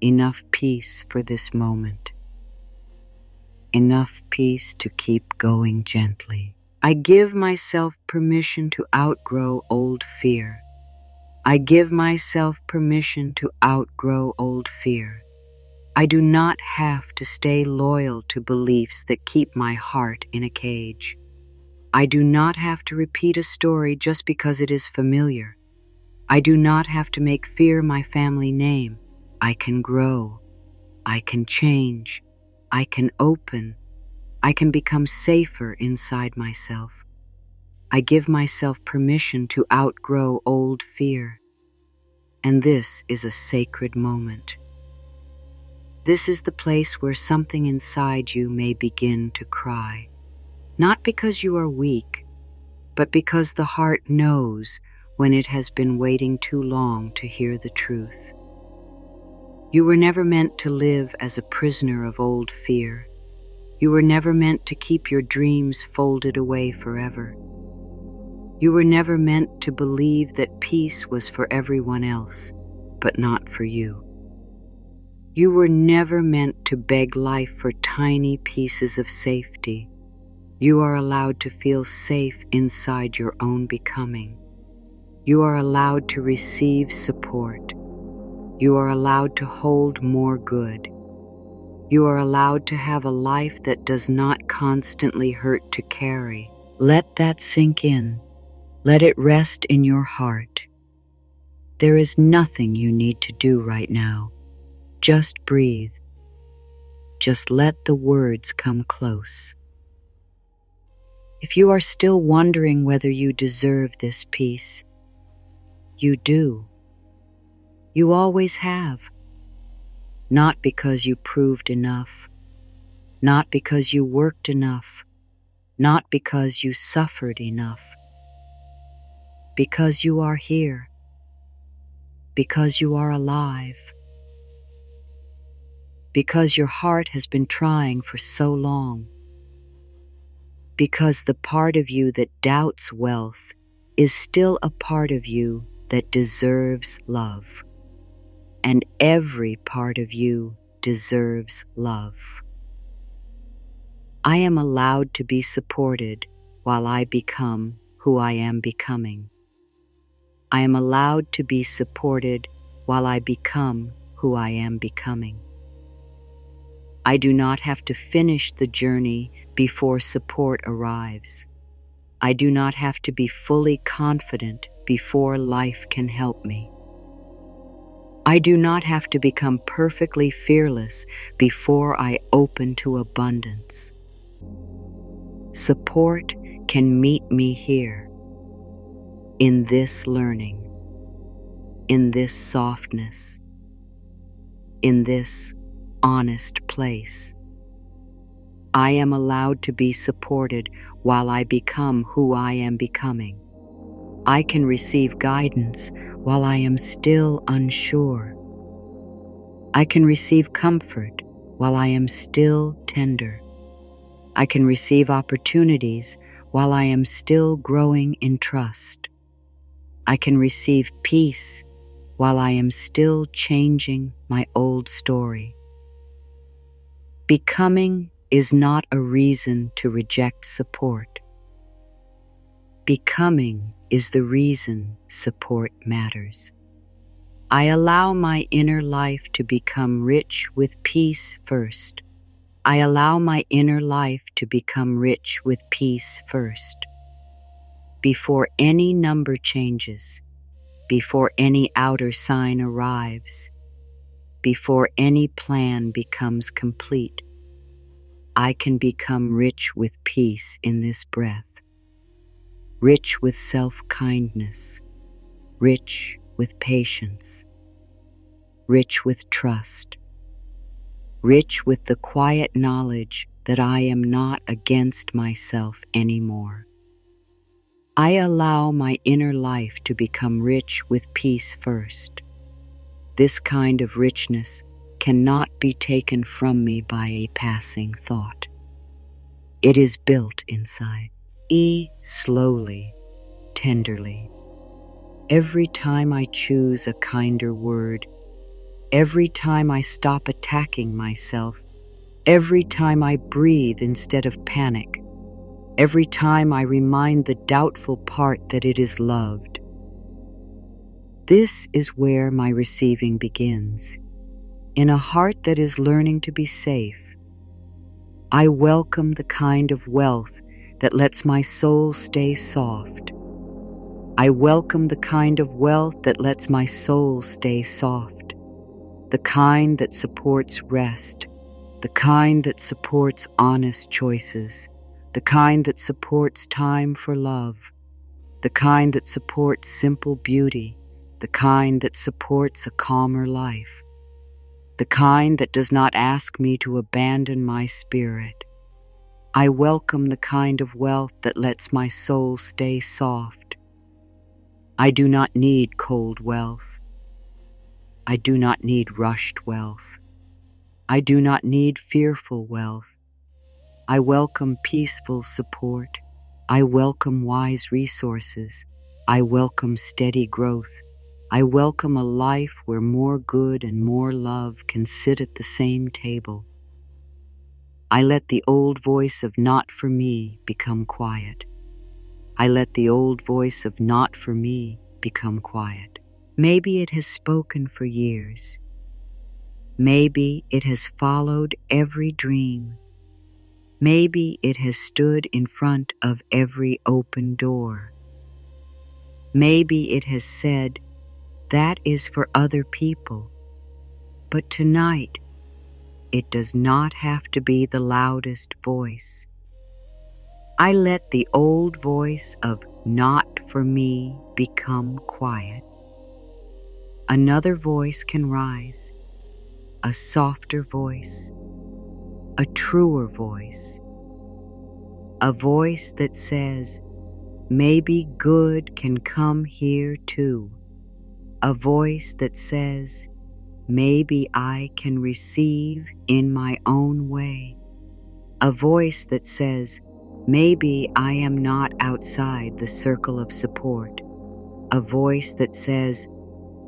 Speaker 1: enough peace for this moment, enough peace to keep going gently. I give myself permission to outgrow old fear. I give myself permission to outgrow old fear. I do not have to stay loyal to beliefs that keep my heart in a cage. I do not have to repeat a story just because it is familiar. I do not have to make fear my family name. I can grow. I can change. I can open. I can become safer inside myself. I give myself permission to outgrow old fear. And this is a sacred moment. This is the place where something inside you may begin to cry, not because you are weak, but because the heart knows when it has been waiting too long to hear the truth. You were never meant to live as a prisoner of old fear. You were never meant to keep your dreams folded away forever. You were never meant to believe that peace was for everyone else, but not for you. You were never meant to beg life for tiny pieces of safety. You are allowed to feel safe inside your own becoming. You are allowed to receive support. You are allowed to hold more good. You are allowed to have a life that does not constantly hurt to carry. Let that sink in. Let it rest in your heart. There is nothing you need to do right now. Just breathe. Just let the words come close. If you are still wondering whether you deserve this peace, you do. You always have. Not because you proved enough, not because you worked enough, not because you suffered enough. Because you are here. Because you are alive. Because your heart has been trying for so long. Because the part of you that doubts wealth is still a part of you that deserves love. And every part of you deserves love. I am allowed to be supported while I become who I am becoming. I am allowed to be supported while I become who I am becoming. I do not have to finish the journey before support arrives. I do not have to be fully confident before life can help me. I do not have to become perfectly fearless before I open to abundance. Support can meet me here, in this learning, in this softness, in this honest place. I am allowed to be supported while I become who I am becoming. I can receive guidance while I am still unsure. I can receive comfort while I am still tender. I can receive opportunities while I am still growing in trust. I can receive peace while I am still changing my old story. Becoming is not a reason to reject support. Becoming is the reason support matters. I allow my inner life to become rich with peace first. I allow my inner life to become rich with peace first. Before any number changes, before any outer sign arrives, before any plan becomes complete, I can become rich with peace in this breath, rich with self-kindness, rich with patience, rich with trust, rich with the quiet knowledge that I am not against myself anymore. I allow my inner life to become rich with peace first. This kind of richness cannot be taken from me by a passing thought. It is built inside. Slowly, tenderly. Every time I choose a kinder word, every time I stop attacking myself, every time I breathe instead of panic, every time I remind the doubtful part that it is loved. This is where my receiving begins. In a heart that is learning to be safe, I welcome the kind of wealth that lets my soul stay soft. I welcome the kind of wealth that lets my soul stay soft. The kind that supports rest. The kind that supports honest choices. The kind that supports time for love. The kind that supports simple beauty. The kind that supports a calmer life. The kind that does not ask me to abandon my spirit. I welcome the kind of wealth that lets my soul stay soft. I do not need cold wealth. I do not need rushed wealth. I do not need fearful wealth. I welcome peaceful support. I welcome wise resources. I welcome steady growth. I welcome a life where more good and more love can sit at the same table. I let the old voice of not for me become quiet. I let the old voice of not for me become quiet. Maybe it has spoken for years. Maybe it has followed every dream. Maybe it has stood in front of every open door. Maybe it has said, that is for other people. But tonight, it does not have to be the loudest voice. I let the old voice of not for me become quiet. Another voice can rise, a softer voice, a truer voice, a voice that says, maybe good can come here too, a voice that says, maybe I can receive in my own way, a voice that says, maybe I am not outside the circle of support, a voice that says,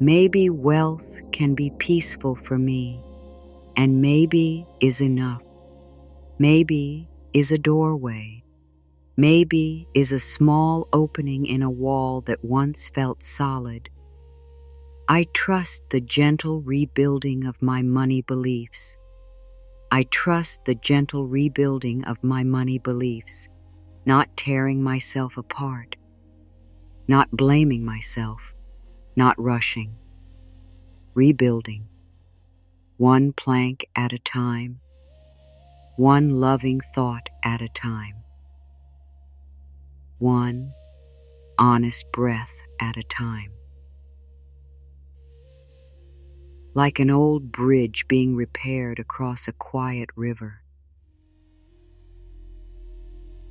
Speaker 1: maybe wealth can be peaceful for me, and maybe is enough. Maybe is a doorway. Maybe is a small opening in a wall that once felt solid. I trust the gentle rebuilding of my money beliefs. I trust the gentle rebuilding of my money beliefs, not tearing myself apart, not blaming myself, not rushing, rebuilding, one plank at a time, one loving thought at a time, one honest breath at a time. Like an old bridge being repaired across a quiet river,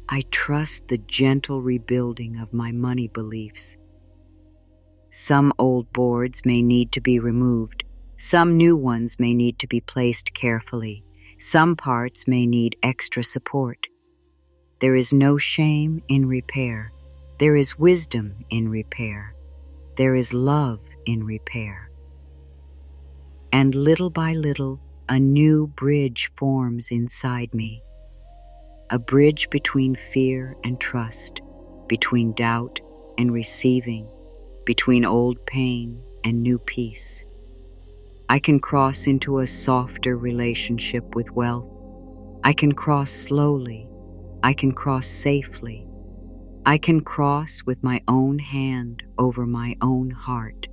Speaker 1: I trust the gentle rebuilding of my money beliefs. Some old boards may need to be removed. Some new ones may need to be placed carefully. Some parts may need extra support. There is no shame in repair. There is wisdom in repair. There is love in repair. And little by little, a new bridge forms inside me. A bridge between fear and trust, between doubt and receiving, between old pain and new peace. I can cross into a softer relationship with wealth. I can cross slowly. I can cross safely. I can cross with my own hand over my own heart.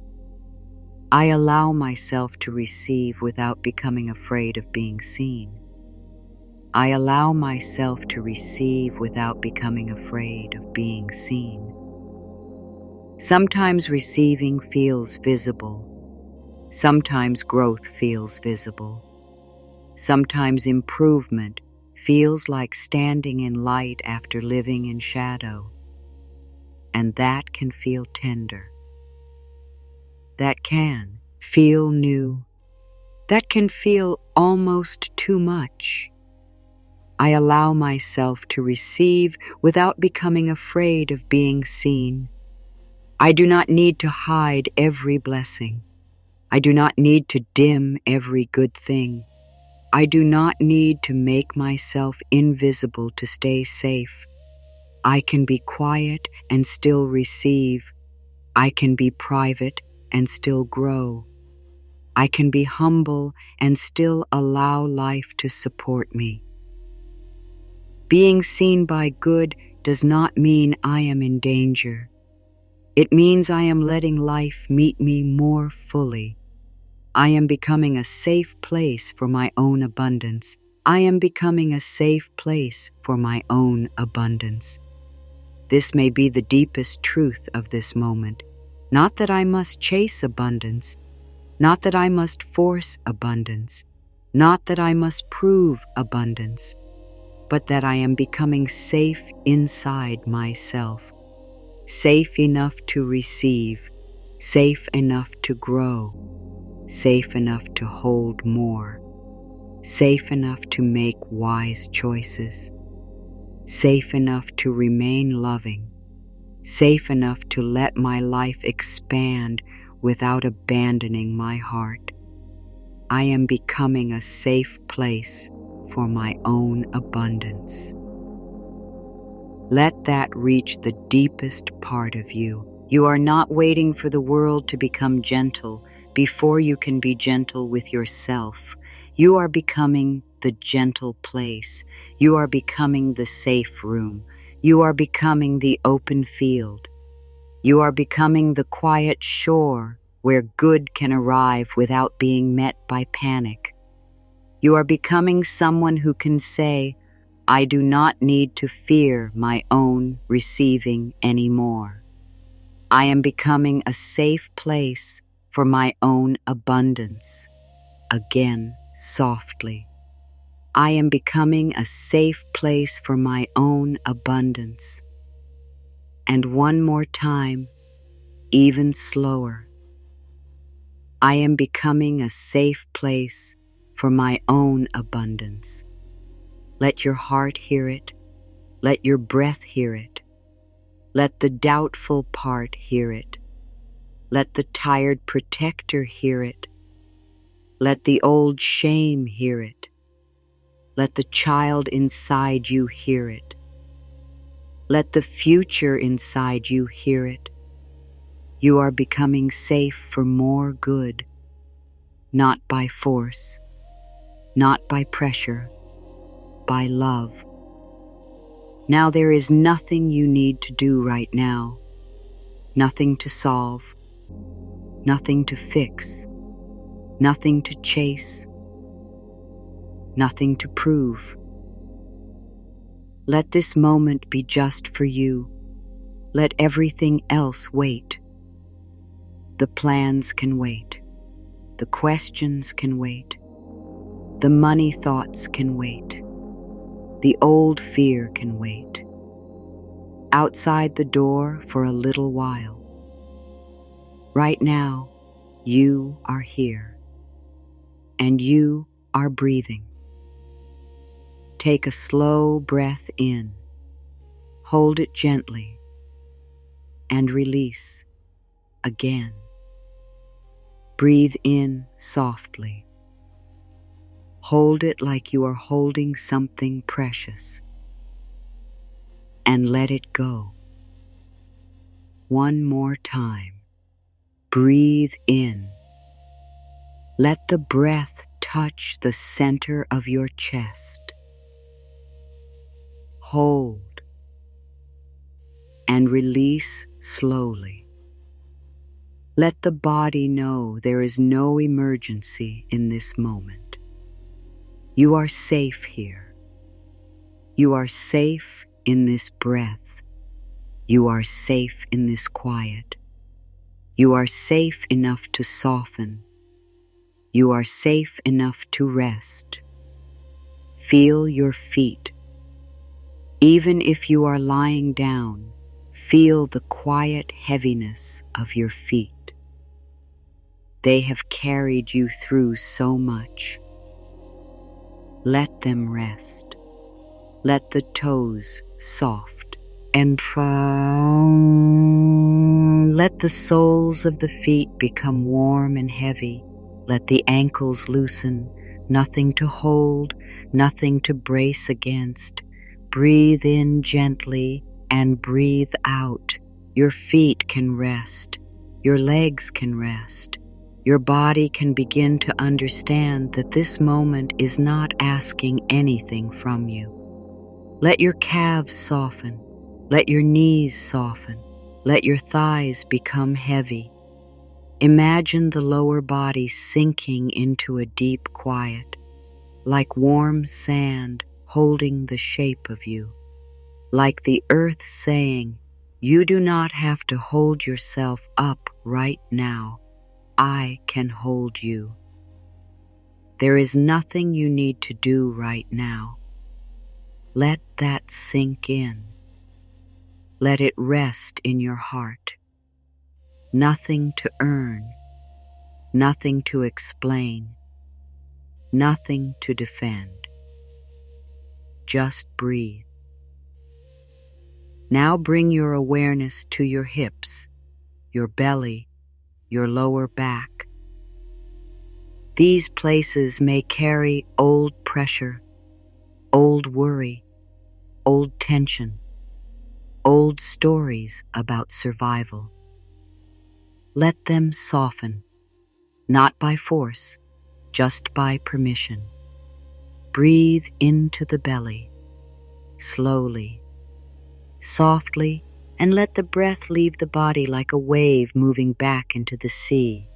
Speaker 1: I allow myself to receive without becoming afraid of being seen. I allow myself to receive without becoming afraid of being seen. Sometimes receiving feels visible. Sometimes growth feels visible. Sometimes improvement feels like standing in light after living in shadow, and that can feel tender. That can feel new. That can feel almost too much. I allow myself to receive without becoming afraid of being seen. I do not need to hide every blessing. I do not need to dim every good thing. I do not need to make myself invisible to stay safe. I can be quiet and still receive. I can be private and still grow. I can be humble and still allow life to support me. Being seen by good does not mean I am in danger. It means I am letting life meet me more fully. I am becoming a safe place for my own abundance. I am becoming a safe place for my own abundance. This may be the deepest truth of this moment. Not that I must chase abundance, not that I must force abundance, not that I must prove abundance, but that I am becoming safe inside myself, safe enough to receive, safe enough to grow, safe enough to hold more, safe enough to make wise choices, safe enough to remain loving, safe enough to let my life expand without abandoning my heart. I am becoming a safe place for my own abundance. Let that reach the deepest part of you. You are not waiting for the world to become gentle before you can be gentle with yourself. You are becoming the gentle place. You are becoming the safe room. You are becoming the open field. You are becoming the quiet shore where good can arrive without being met by panic. You are becoming someone who can say, I do not need to fear my own receiving anymore. I am becoming a safe place for my own abundance. Again, softly. I am becoming a safe place for my own abundance. And one more time, even slower. I am becoming a safe place for my own abundance. Let your heart hear it. Let your breath hear it. Let the doubtful part hear it. Let the tired protector hear it. Let the old shame hear it. Let the child inside you hear it. Let the future inside you hear it. You are becoming safe for more good, not by force, not by pressure, by love. Now there is nothing you need to do right now, nothing to solve, nothing to fix, nothing to chase, nothing to prove. Let this moment be just for you. Let everything else wait. The plans can wait. The questions can wait. The money thoughts can wait. The old fear can wait. Outside the door for a little while. Right now, you are here. And you are breathing. Take a slow breath in. Hold it gently. And release again. Breathe in softly. Hold it like you are holding something precious. And let it go. One more time. Breathe in. Let the breath touch the center of your chest. Hold. And release slowly. Let the body know there is no emergency in this moment. You are safe here. You are safe in this breath. You are safe in this quiet. You are safe enough to soften. You are safe enough to rest. Feel your feet. Even if you are lying down, feel the quiet heaviness of your feet. They have carried you through so much. Let them rest. Let the toes soft and firm. Let the soles of the feet become warm and heavy. Let the ankles loosen. Nothing to hold, nothing to brace against. Breathe in gently and breathe out. Your feet can rest. Your legs can rest. Your body can begin to understand that this moment is not asking anything from you. Let your calves soften. Let your knees soften. Let your thighs become heavy. Imagine the lower body sinking into a deep quiet, like warm sand holding the shape of you, like the earth saying, "You do not have to hold yourself up right now. I can hold you." There is nothing you need to do right now. Let that sink in. Let it rest in your heart. Nothing to earn, nothing to explain, nothing to defend. Just breathe. Now bring your awareness to your hips, your belly, your lower back. These places may carry old pressure, old worry, old tension, old stories about survival. Let them soften, not by force, just by permission. Breathe into the belly, slowly, softly, and let the breath leave the body like a wave moving back into the sea.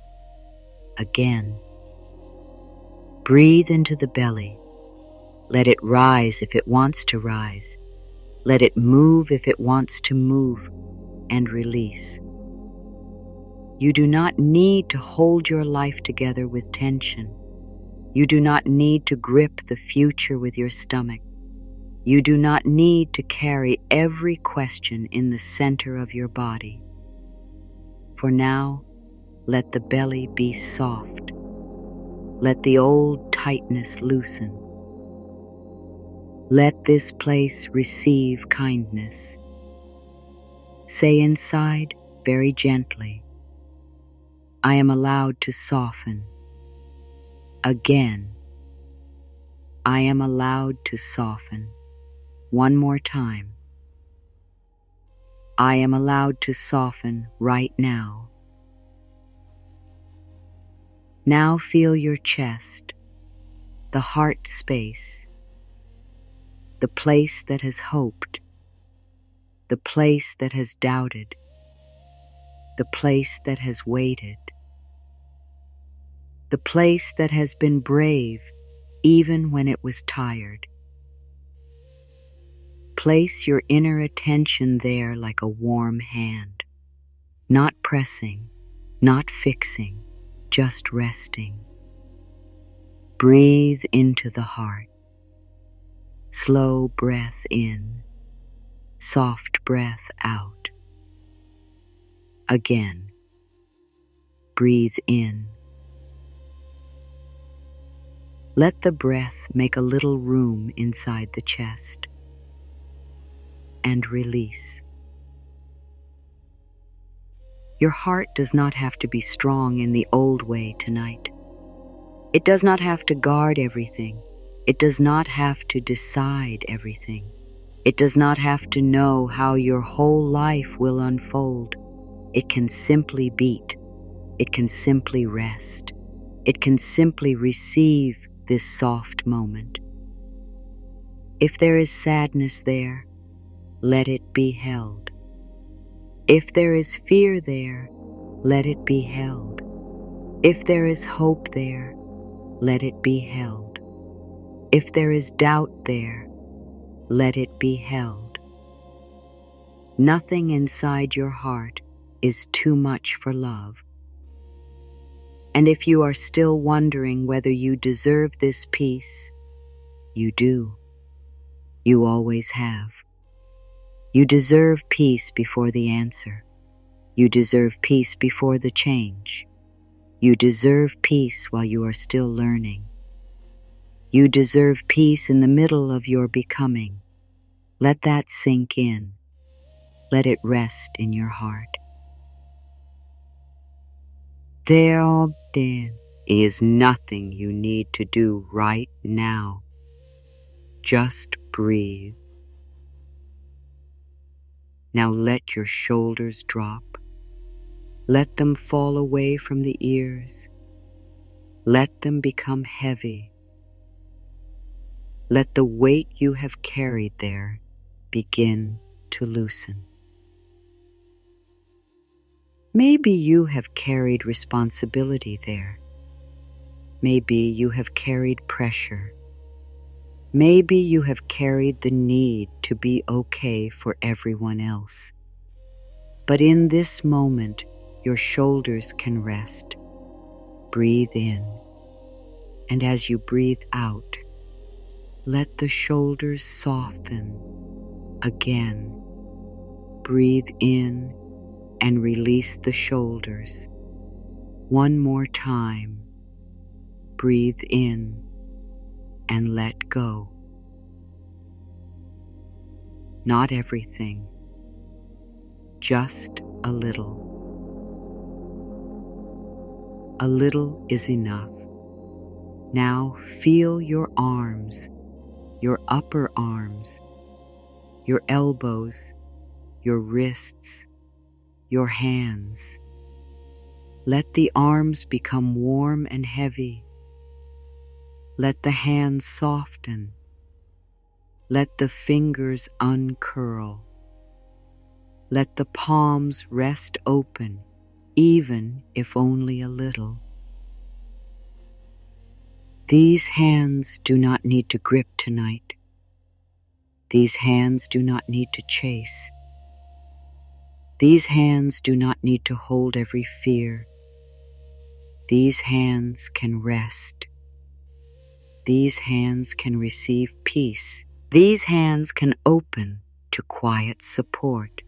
Speaker 1: Again. Breathe into the belly. Let it rise if it wants to rise. Let it move if it wants to move, and release. You do not need to hold your life together with tension. You do not need to grip the future with your stomach. You do not need to carry every question in the center of your body. For now, let the belly be soft. Let the old tightness loosen. Let this place receive kindness. Say inside very gently, "I am allowed to soften." Again, "I am allowed to soften." One more time. I am allowed to soften right now. Now feel your chest, the heart space, the place that has hoped, the place that has doubted, the place that has waited, the place that has been brave even when it was tired. Place your inner attention there like a warm hand, not pressing, not fixing, just resting. Breathe into the heart. Slow breath in, soft breath out. Again, breathe in. Let the breath make a little room inside the chest. And release. Your heart does not have to be strong in the old way tonight. It does not have to guard everything. It does not have to decide everything. It does not have to know how your whole life will unfold. It can simply beat. It can simply rest. It can simply receive this soft moment. If there is sadness there, let it be held. If there is fear there, let it be held. If there is hope there, let it be held. If there is doubt there, let it be held. Nothing inside your heart is too much for love. And if you are still wondering whether you deserve this peace, You do. You always have. You deserve peace before the answer. You deserve peace before the change. You deserve peace while you are still learning. You deserve peace in the middle of your becoming. Let that sink in. Let it rest in your heart. There is nothing you need to do right now. Just breathe. Now let your shoulders drop. Let them fall away from the ears. Let them become heavy. Let the weight you have carried there begin to loosen. Maybe you have carried responsibility there. Maybe you have carried pressure. Maybe you have carried the need to be okay for everyone else. But in this moment, your shoulders can rest. Breathe in, and as you breathe out, let the shoulders soften again. Breathe in and release the shoulders. One more time. Breathe in and let go. Not everything, just a little. A little is enough. Now feel your arms, your upper arms, your elbows, your wrists, your hands. Let the arms become warm and heavy. Let the hands soften. Let the fingers uncurl. Let the palms rest open, even if only a little. These hands do not need to grip tonight. These hands do not need to chase. These hands do not need to hold every fear. These hands can rest. These hands can receive peace. These hands can open to quiet support.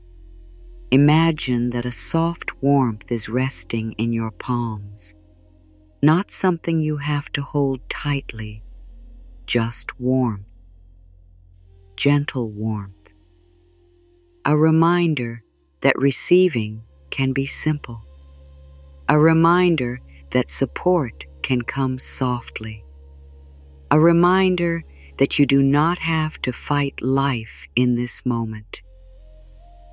Speaker 1: Imagine that a soft warmth is resting in your palms. Not something you have to hold tightly, just warmth. Gentle warmth. A reminder that receiving can be simple. A reminder that support can come softly. A reminder that you do not have to fight life in this moment.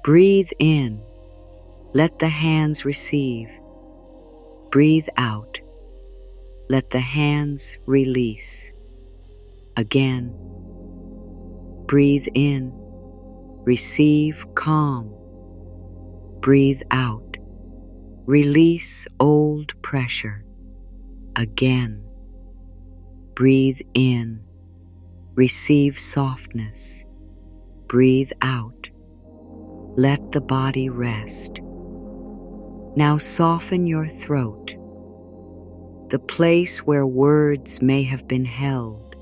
Speaker 1: Breathe in. Let the hands receive. Breathe out. Let the hands release. Again. Breathe in. Receive calm. Breathe out. Release old pressure. Again. Breathe in. Receive softness. Breathe out. Let the body rest. Now soften your throat, the place where words may have been held,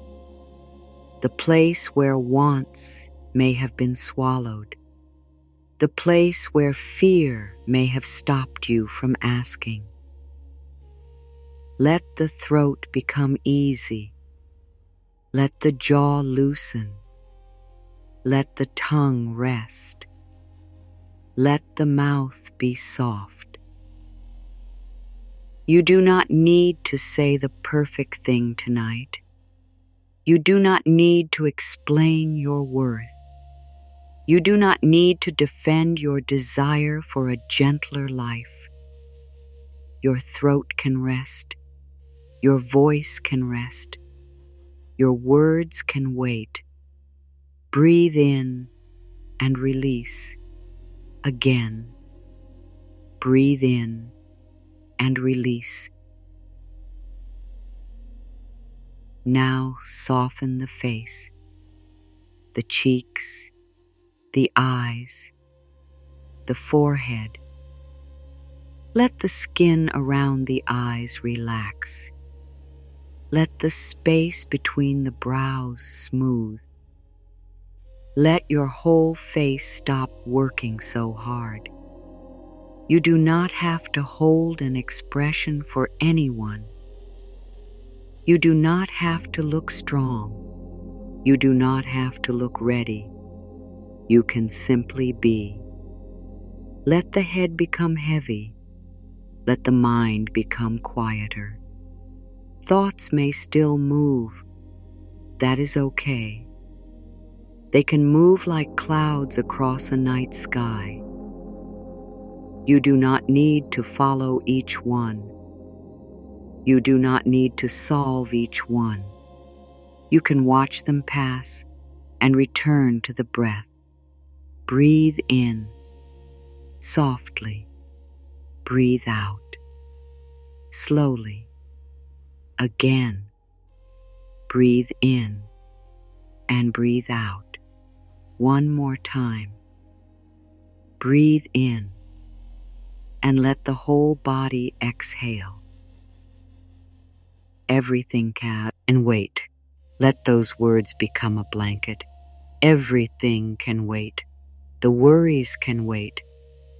Speaker 1: the place where wants may have been swallowed, the place where fear may have stopped you from asking. Let the throat become easy. Let the jaw loosen. Let the tongue rest. Let the mouth be soft. You do not need to say the perfect thing tonight. You do not need to explain your worth. You do not need to defend your desire for a gentler life. Your throat can rest. Your voice can rest. Your words can wait. Breathe in and release. Again. Breathe in and release. Now soften the face, the cheeks, the eyes, the forehead. Let the skin around the eyes relax. Let the space between the brows smooth. Let your whole face stop working so hard. You do not have to hold an expression for anyone. You do not have to look strong. You do not have to look ready. You can simply be. Let the head become heavy. Let the mind become quieter. Thoughts may still move. That is okay. They can move like clouds across a night sky. You do not need to follow each one. You do not need to solve each one. You can watch them pass and return to the breath. Breathe in, softly. Breathe out, slowly. Again, breathe in and breathe out. One more time. Breathe in and let the whole body exhale. Everything can and wait. Let those words become a blanket. Everything can wait. The worries can wait.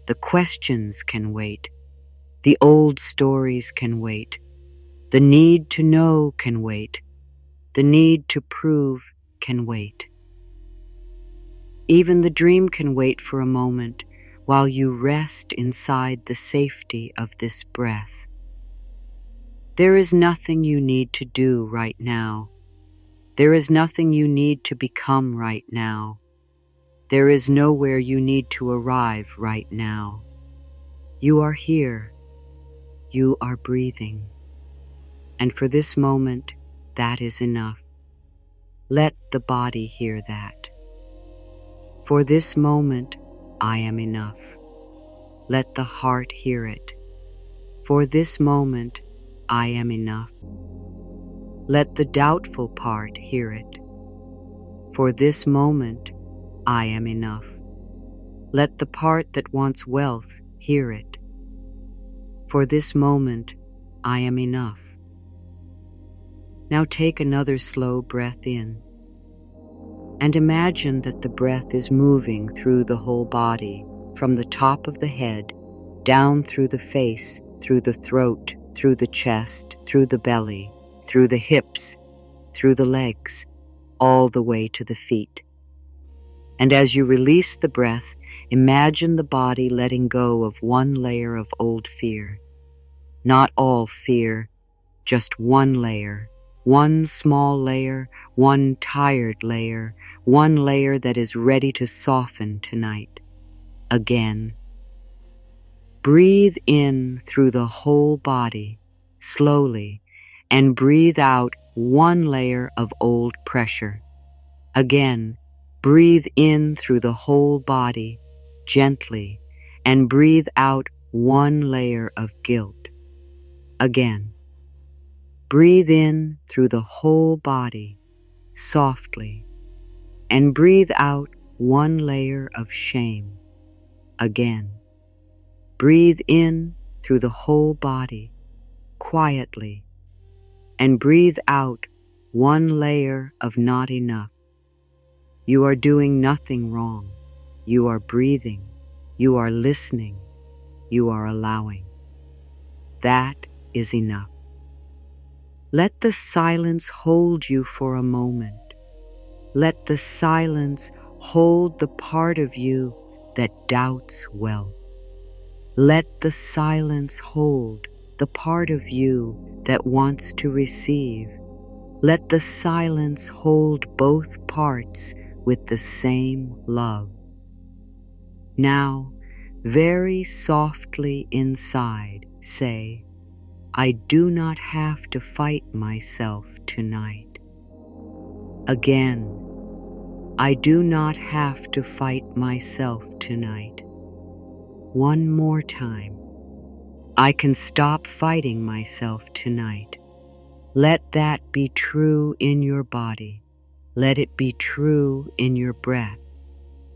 Speaker 1: The questions can wait. The old stories can wait. The need to know can wait. The need to prove can wait. Even the dream can wait for a moment while you rest inside the safety of this breath. There is nothing you need to do right now. There is nothing you need to become right now. There is nowhere you need to arrive right now. You are here. You are breathing. And for this moment, that is enough. Let the body hear that. For this moment, I am enough. Let the heart hear it. For this moment, I am enough. Let the doubtful part hear it. For this moment, I am enough. Let the part that wants wealth hear it. For this moment, I am enough. Now take another slow breath in, and imagine that the breath is moving through the whole body, from the top of the head, down through the face, through the throat, through the chest, through the belly, through the hips, through the legs, all the way to the feet. And as you release the breath, imagine the body letting go of one layer of old fear. Not all fear, just one layer, one small layer, one tired layer, one layer that is ready to soften tonight. Again. Breathe in through the whole body, slowly, and breathe out one layer of old pressure. Again, breathe in through the whole body, gently, and breathe out one layer of guilt. Again, breathe in through the whole body, softly, and breathe out one layer of shame. Again, breathe in through the whole body, quietly, and breathe out one layer of not enough. You are doing nothing wrong. You are breathing. You are listening. You are allowing. That is enough. Let the silence hold you for a moment. Let the silence hold the part of you that doubts wealth. Let the silence hold the part of you that wants to receive. Let the silence hold both parts with the same love. Now, very softly inside, say, I do not have to fight myself tonight. Again, I do not have to fight myself tonight. One more time. I can stop fighting myself tonight. Let that be true in your body. Let it be true in your breath.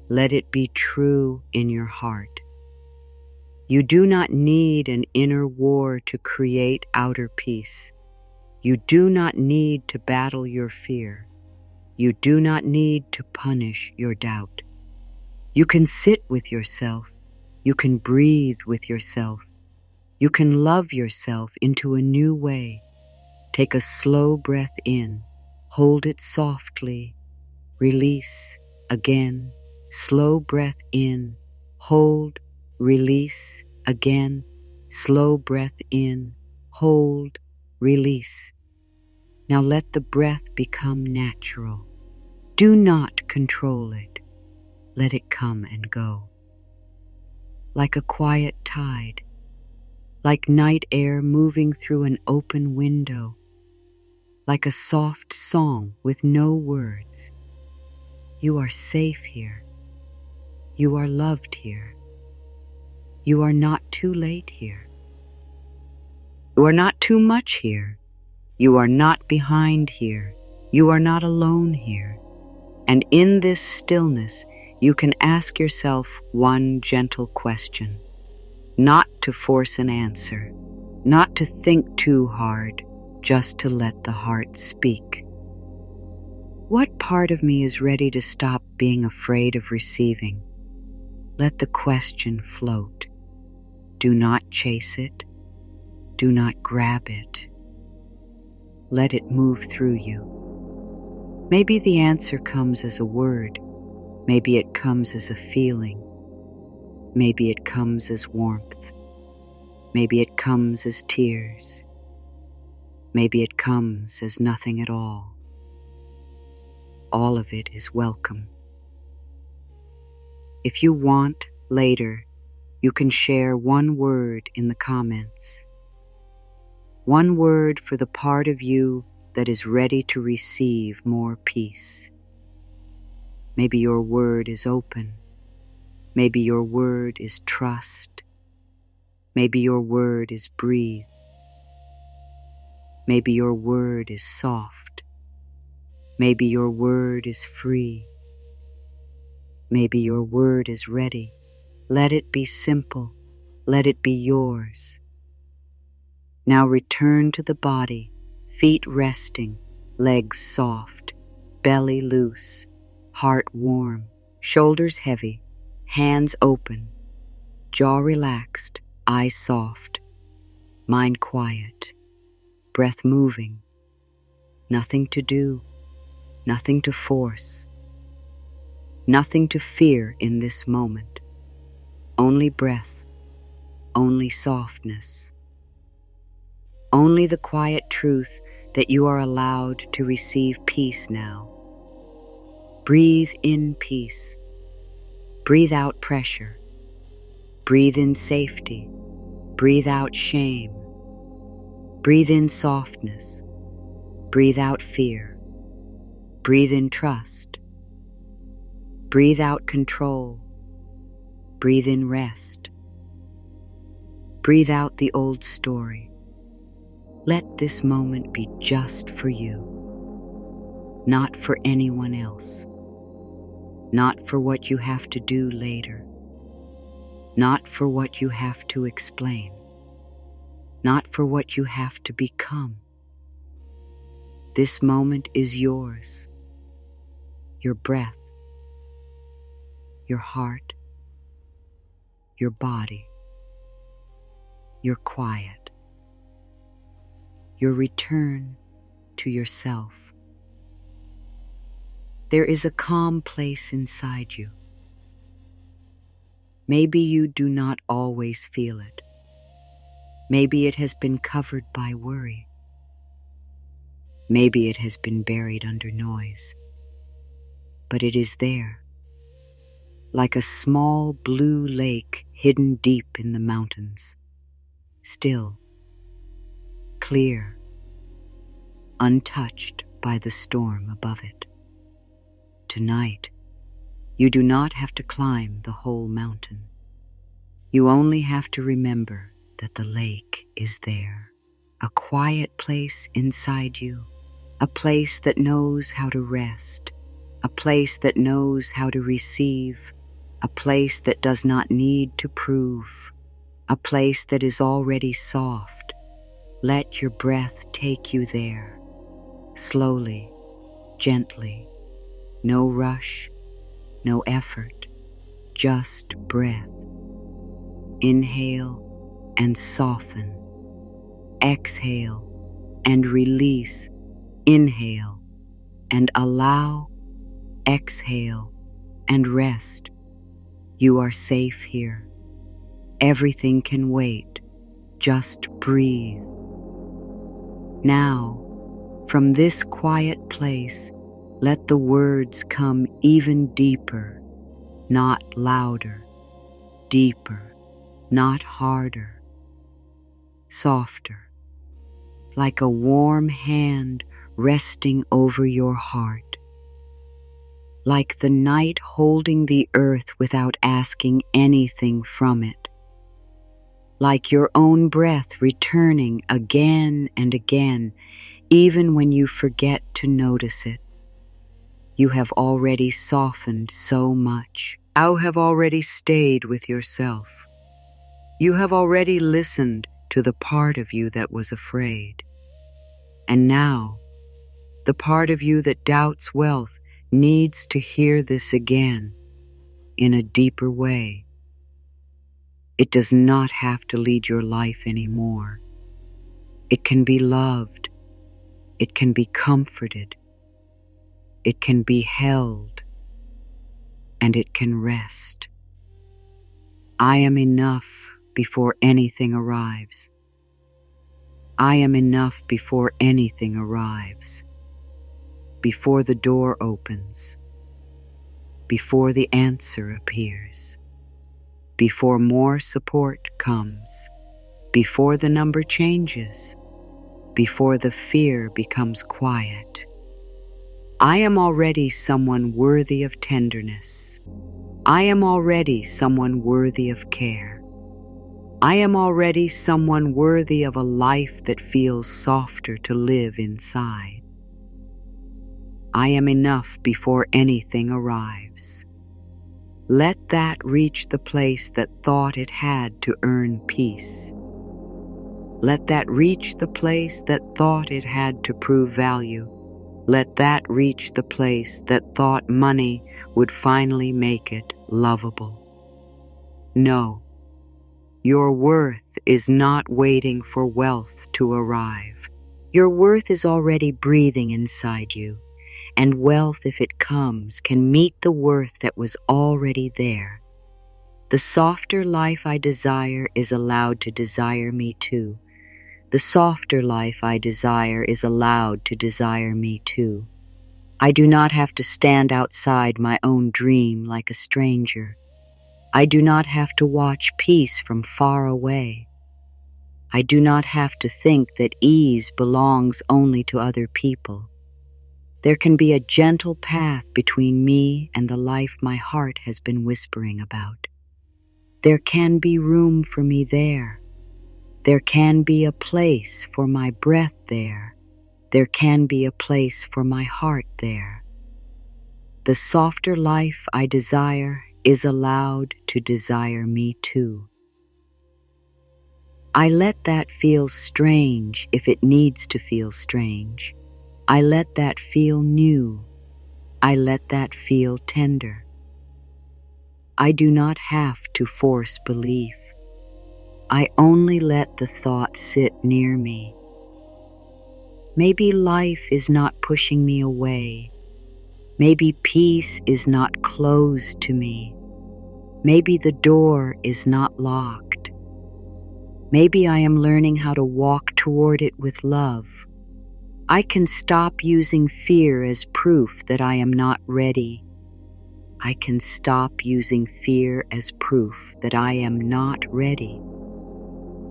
Speaker 1: Let it be true in your heart. You do not need an inner war to create outer peace. You do not need to battle your fear. You do not need to punish your doubt. You can sit with yourself. You can breathe with yourself. You can love yourself into a new way. Take a slow breath in. Hold it softly. Release again. Slow breath in. Hold. Release again. Slow breath in. Hold. Release. Now let the breath become natural. Do not control it. Let it come and go. Like a quiet tide, like night air moving through an open window, like a soft song with no words. You are safe here. You are loved here. You are not too late here. You are not too much here. You are not behind here. You are not alone here. And in this stillness, you can ask yourself one gentle question, not to force an answer, not to think too hard, just to let the heart speak. What part of me is ready to stop being afraid of receiving? Let the question float. Do not chase it. Do not grab it. Let it move through you. Maybe the answer comes as a word. Maybe it comes as a feeling. Maybe it comes as warmth. Maybe it comes as tears. Maybe it comes as nothing at all. All of it is welcome. If you want, later, you can share one word in the comments. One word for the part of you that is ready to receive more peace. Maybe your word is open. Maybe your word is trust. Maybe your word is breathe. Maybe your word is soft. Maybe your word is free. Maybe your word is ready. Let it be simple. Let it be yours. Now return to the body, feet resting, legs soft, belly loose, heart warm, shoulders heavy, hands open, jaw relaxed, eyes soft, mind quiet, breath moving, nothing to do, nothing to force, nothing to fear in this moment, only breath, only softness. Only the quiet truth that you are allowed to receive peace now. Breathe in peace. Breathe out pressure. Breathe in safety. Breathe out shame. Breathe in softness. Breathe out fear. Breathe in trust. Breathe out control. Breathe in rest. Breathe out the old story. Let this moment be just for you, not for anyone else, not for what you have to do later, not for what you have to explain, not for what you have to become. This moment is yours, your breath, your heart, your body, your quiet. Your return to yourself. There is a calm place inside you. Maybe you do not always feel it. Maybe it has been covered by worry. Maybe it has been buried under noise. But it is there, like a small blue lake hidden deep in the mountains, still, clear, untouched by the storm above it. Tonight, you do not have to climb the whole mountain. You only have to remember that the lake is there, a quiet place inside you, a place that knows how to rest, a place that knows how to receive, a place that does not need to prove, a place that is already soft. Let your breath take you there, slowly, gently, no rush, no effort, just breath. Inhale and soften. Exhale and release. Inhale and allow. Exhale and rest. You are safe here. Everything can wait. Just breathe. Now, from this quiet place, let the words come even deeper, not louder, deeper, not harder, softer, like a warm hand resting over your heart, like the night holding the earth without asking anything from it, like your own breath returning again and again, even when you forget to notice it. You have already softened so much. You have already stayed with yourself. You have already listened to the part of you that was afraid. And now, the part of you that doubts wealth needs to hear this again in a deeper way. It does not have to lead your life anymore. It can be loved. It can be comforted. It can be held. And it can rest. I am enough before anything arrives. I am enough before anything arrives. Before the door opens. Before the answer appears. Before more support comes. Before the number changes. Before the fear becomes quiet. I am already someone worthy of tenderness. I am already someone worthy of care. I am already someone worthy of a life that feels softer to live inside. I am enough before anything arrives. Let that reach the place that thought it had to earn peace. Let that reach the place that thought it had to prove value. Let that reach the place that thought money would finally make it lovable. No, your worth is not waiting for wealth to arrive. Your worth is already breathing inside you, and wealth, if it comes, can meet the worth that was already there. The softer life I desire is allowed to desire me too. The softer life I desire is allowed to desire me too. I do not have to stand outside my own dream like a stranger. I do not have to watch peace from far away. I do not have to think that ease belongs only to other people. There can be a gentle path between me and the life my heart has been whispering about. There can be room for me there. There can be a place for my breath there. There can be a place for my heart there. The softer life I desire is allowed to desire me too. I let that feel strange if it needs to feel strange. I let that feel new. I let that feel tender. I do not have to force belief. I only let the thought sit near me. Maybe life is not pushing me away. Maybe peace is not closed to me. Maybe the door is not locked. Maybe I am learning how to walk toward it with love. I can stop using fear as proof that I am not ready. I can stop using fear as proof that I am not ready.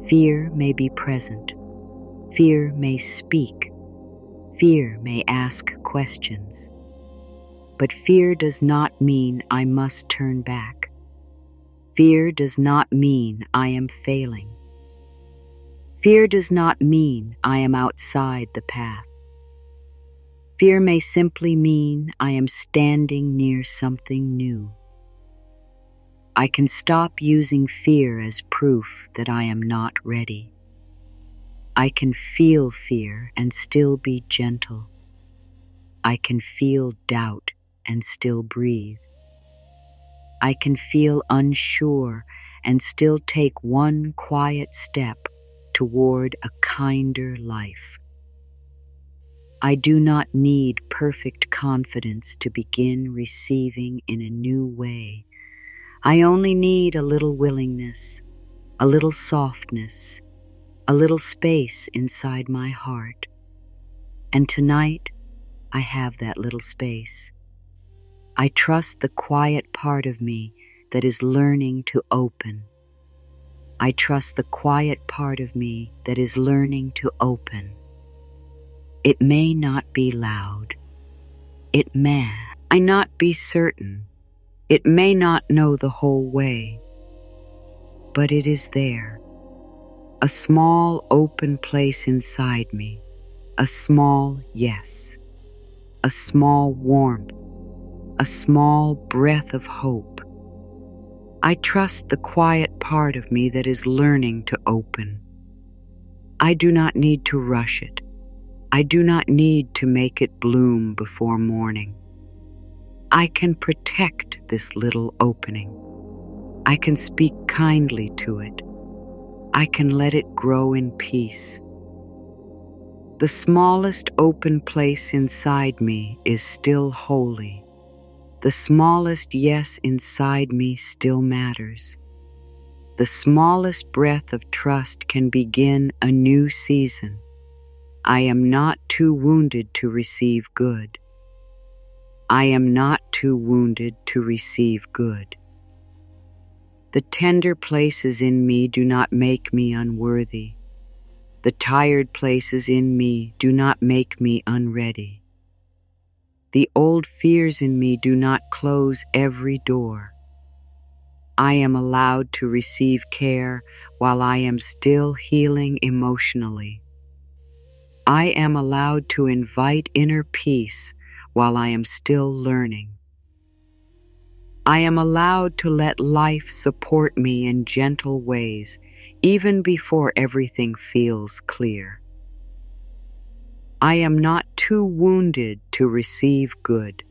Speaker 1: Fear may be present. Fear may speak. Fear may ask questions. But fear does not mean I must turn back. Fear does not mean I am failing. Fear does not mean I am outside the path. Fear may simply mean I am standing near something new. I can stop using fear as proof that I am not ready. I can feel fear and still be gentle. I can feel doubt and still breathe. I can feel unsure and still take one quiet step toward a kinder life. I do not need perfect confidence to begin receiving in a new way. I only need a little willingness, a little softness, a little space inside my heart. And tonight, I have that little space. I trust the quiet part of me that is learning to open. I trust the quiet part of me that is learning to open. It may not be loud. It may not be certain. It may not know the whole way. But it is there. A small open place inside me. A small yes. A small warmth. A small breath of hope. I trust the quiet part of me that is learning to open. I do not need to rush it. I do not need to make it bloom before morning. I can protect this little opening. I can speak kindly to it. I can let it grow in peace. The smallest open place inside me is still holy. The smallest yes inside me still matters. The smallest breath of trust can begin a new season. I am not too wounded to receive good. I am not too wounded to receive good. The tender places in me do not make me unworthy. The tired places in me do not make me unready. The old fears in me do not close every door. I am allowed to receive care while I am still healing emotionally. I am allowed to invite inner peace while I am still learning. I am allowed to let life support me in gentle ways, even before everything feels clear. I am not too wounded to receive good.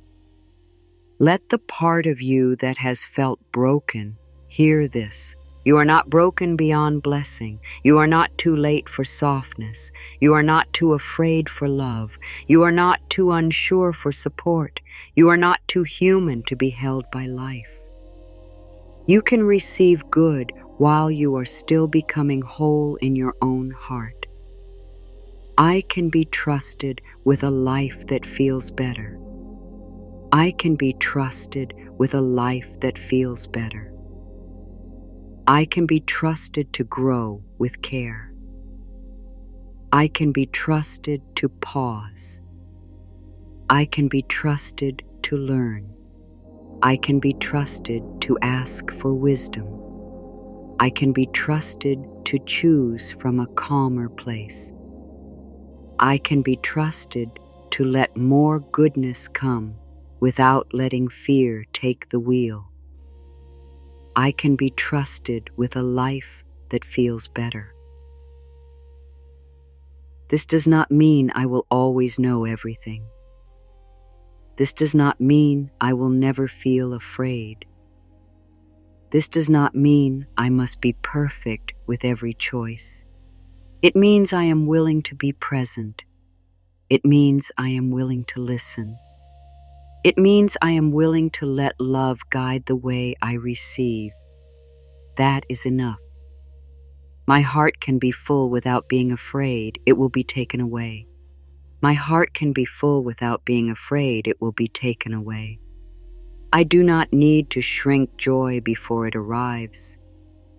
Speaker 1: Let the part of you that has felt broken hear this. You are not broken beyond blessing. You are not too late for softness. You are not too afraid for love. You are not too unsure for support. You are not too human to be held by life. You can receive good while you are still becoming whole in your own heart. I can be trusted with a life that feels better. I can be trusted with a life that feels better. I can be trusted to grow with care. I can be trusted to pause. I can be trusted to learn. I can be trusted to ask for wisdom. I can be trusted to choose from a calmer place. I can be trusted to let more goodness come without letting fear take the wheel. I can be trusted with a life that feels better. This does not mean I will always know everything. This does not mean I will never feel afraid. This does not mean I must be perfect with every choice. It means I am willing to be present. It means I am willing to listen. It means I am willing to let love guide the way I receive. That is enough. My heart can be full without being afraid it will be taken away. My heart can be full without being afraid it will be taken away. I do not need to shrink joy before it arrives.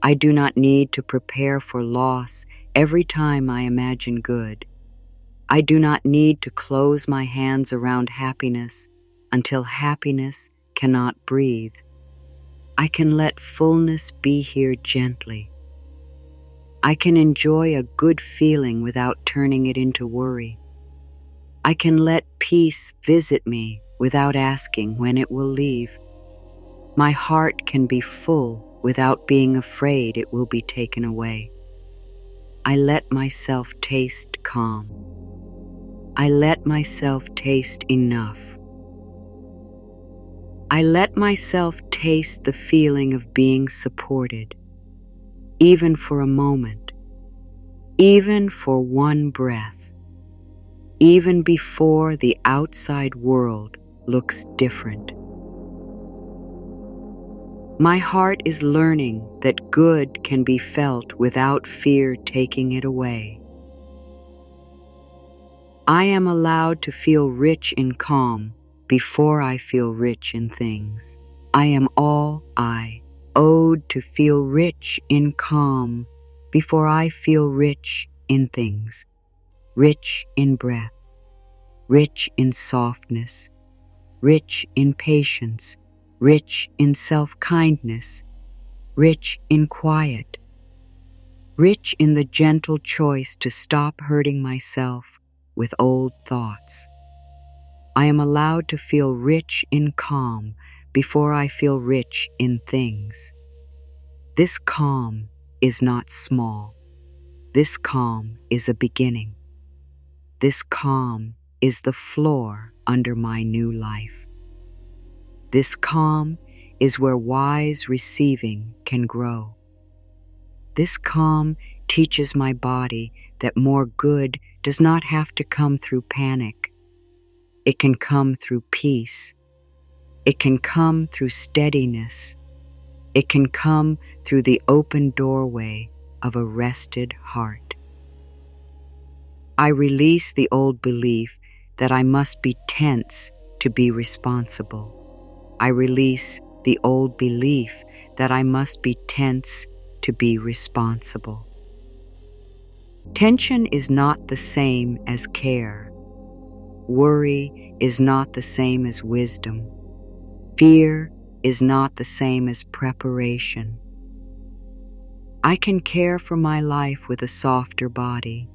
Speaker 1: I do not need to prepare for loss every time I imagine good. I do not need to close my hands around happiness until happiness cannot breathe. I can let fullness be here gently. I can enjoy a good feeling without turning it into worry. I can let peace visit me without asking when it will leave. My heart can be full without being afraid it will be taken away. I let myself taste calm. I let myself taste enough. I let myself taste the feeling of being supported, even for a moment, even for one breath, even before the outside world looks different. My heart is learning that good can be felt without fear taking it away. I am allowed to feel rich in calm before I feel rich in things. I am all I owed to feel rich in calm before I feel rich in things, rich in breath, rich in softness, rich in patience, rich in self-kindness, rich in quiet, rich in the gentle choice to stop hurting myself with old thoughts. I am allowed to feel rich in calm before I feel rich in things. This calm is not small. This calm is a beginning. This calm is the floor under my new life. This calm is where wise receiving can grow. This calm teaches my body that more good does not have to come through panic. It can come through peace. It can come through steadiness. It can come through the open doorway of a rested heart. I release the old belief that I must be tense to be responsible. I release the old belief that I must be tense to be responsible. Tension is not the same as care. Worry is not the same as wisdom. Fear is not the same as preparation. I can care for my life with a softer body.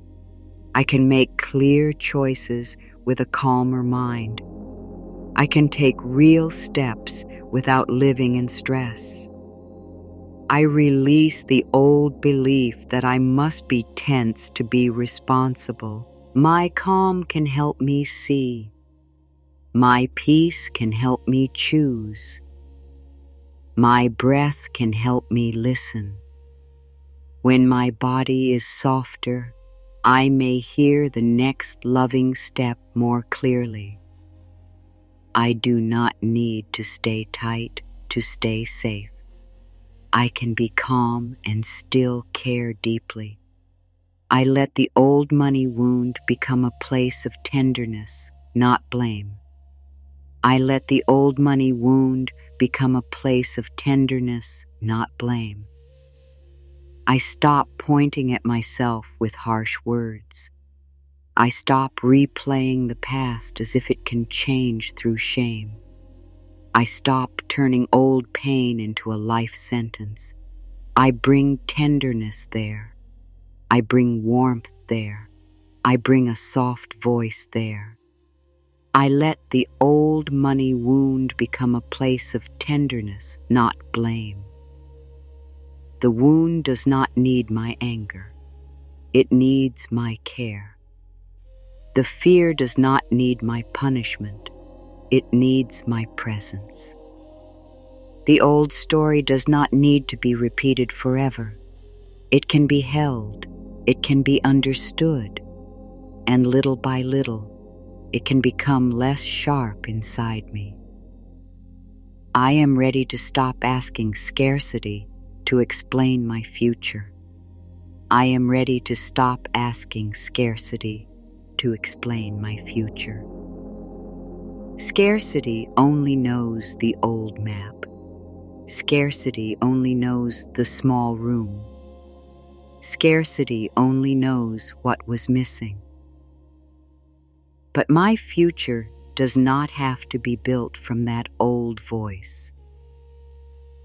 Speaker 1: I can make clear choices with a calmer mind. I can take real steps without living in stress. I release the old belief that I must be tense to be responsible. My calm can help me see. My peace can help me choose. My breath can help me listen. When my body is softer, I may hear the next loving step more clearly. I do not need to stay tight to stay safe. I can be calm and still care deeply. I let the old money wound become a place of tenderness, not blame. I let the old money wound become a place of tenderness, not blame. I stop pointing at myself with harsh words. I stop replaying the past as if it can change through shame. I stop turning old pain into a life sentence. I bring tenderness there. I bring warmth there. I bring a soft voice there. I let the old money wound become a place of tenderness, not blame. The wound does not need my anger. It needs my care. The fear does not need my punishment. It needs my presence. The old story does not need to be repeated forever. It can be held. It can be understood. And little by little, it can become less sharp inside me. I am ready to stop asking scarcity to explain my future. I am ready to stop asking scarcity to explain my future. Scarcity only knows the old map. Scarcity only knows the small room. Scarcity only knows what was missing. But my future does not have to be built from that old voice.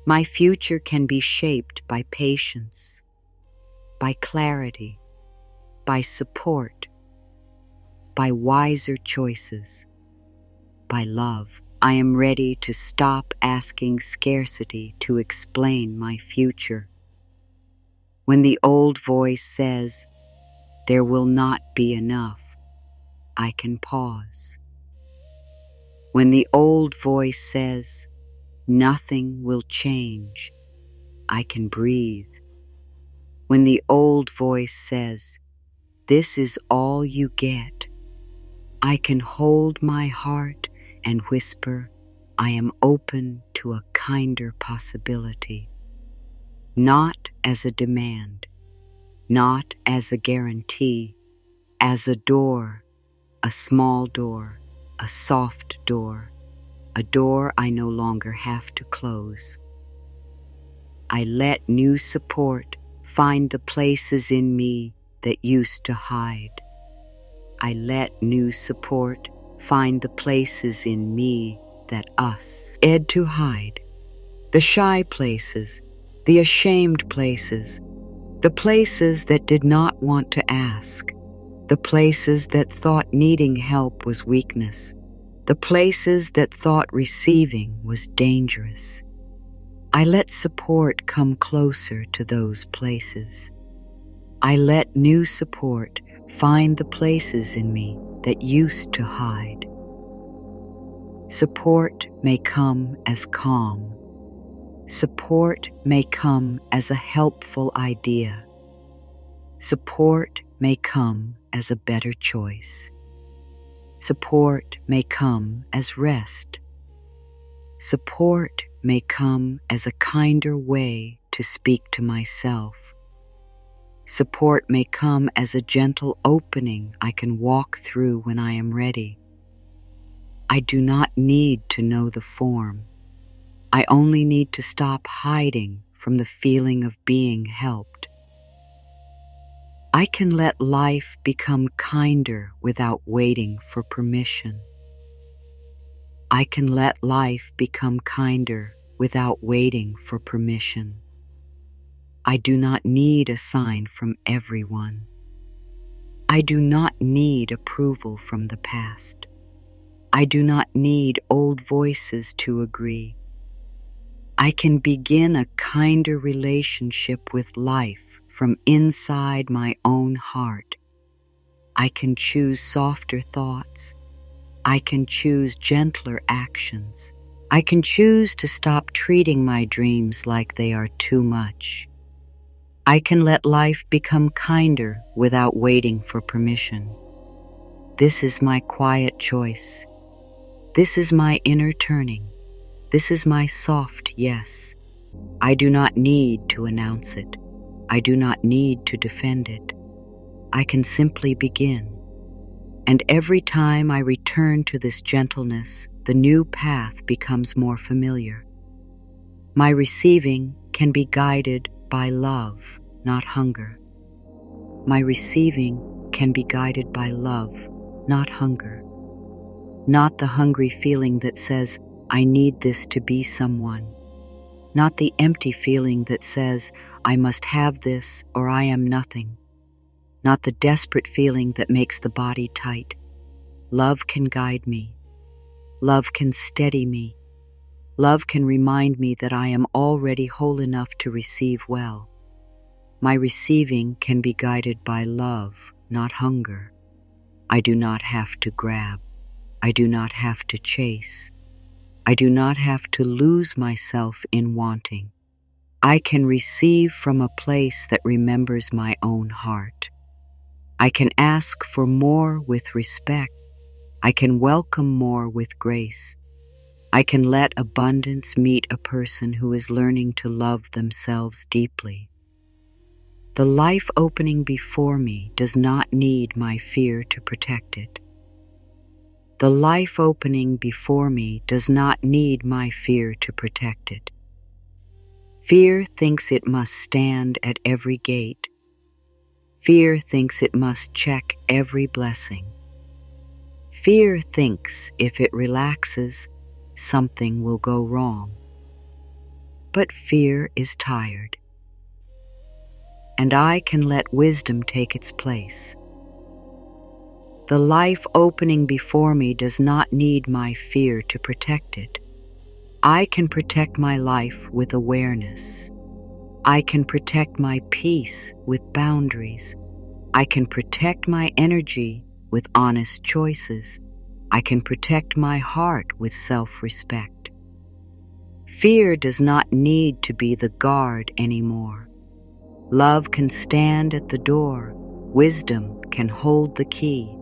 Speaker 1: My future can be shaped by patience, by clarity, by support, by wiser choices, by love. I am ready to stop asking scarcity to explain my future. When the old voice says, There will not be enough. I can pause. When the old voice says, nothing will change, I can breathe. When the old voice says, this is all you get, I can hold my heart and whisper, I am open to a kinder possibility. Not as a demand, not as a guarantee, as a door, a small door, a soft door, a door I no longer have to close. I let new support find the places in me that used to hide. I let new support find the places in me that us had to hide. The shy places, the ashamed places, the places that did not want to ask, the places that thought needing help was weakness, the places that thought receiving was dangerous. I let support come closer to those places. I let new support find the places in me that used to hide. Support may come as calm. Support may come as a helpful idea. Support may come as a better choice. Support may come as rest. Support may come as a kinder way to speak to myself. Support may come as a gentle opening I can walk through when I am ready. I do not need to know the form. I only need to stop hiding from the feeling of being helped. I can let life become kinder without waiting for permission. I can let life become kinder without waiting for permission. I do not need a sign from everyone. I do not need approval from the past. I do not need old voices to agree. I can begin a kinder relationship with life from inside my own heart. I can choose softer thoughts. I can choose gentler actions. I can choose to stop treating my dreams like they are too much. I can let life become kinder without waiting for permission. This is my quiet choice. This is my inner turning. This is my soft yes. I do not need to announce it. I do not need to defend it. I can simply begin. And every time I return to this gentleness, the new path becomes more familiar. My receiving can be guided by love, not hunger. My receiving can be guided by love, not hunger. Not the hungry feeling that says, I need this to be someone. Not the empty feeling that says, I must have this or I am nothing. Not the desperate feeling that makes the body tight. Love can guide me. Love can steady me. Love can remind me that I am already whole enough to receive well. My receiving can be guided by love, not hunger. I do not have to grab. I do not have to chase. I do not have to lose myself in wanting. I can receive from a place that remembers my own heart. I can ask for more with respect. I can welcome more with grace. I can let abundance meet a person who is learning to love themselves deeply. The life opening before me does not need my fear to protect it. The life opening before me does not need my fear to protect it. Fear thinks it must stand at every gate. Fear thinks it must check every blessing. Fear thinks if it relaxes, something will go wrong. But fear is tired. And I can let wisdom take its place. The life opening before me does not need my fear to protect it. I can protect my life with awareness. I can protect my peace with boundaries. I can protect my energy with honest choices. I can protect my heart with self-respect. Fear does not need to be the guard anymore. Love can stand at the door. Wisdom can hold the key.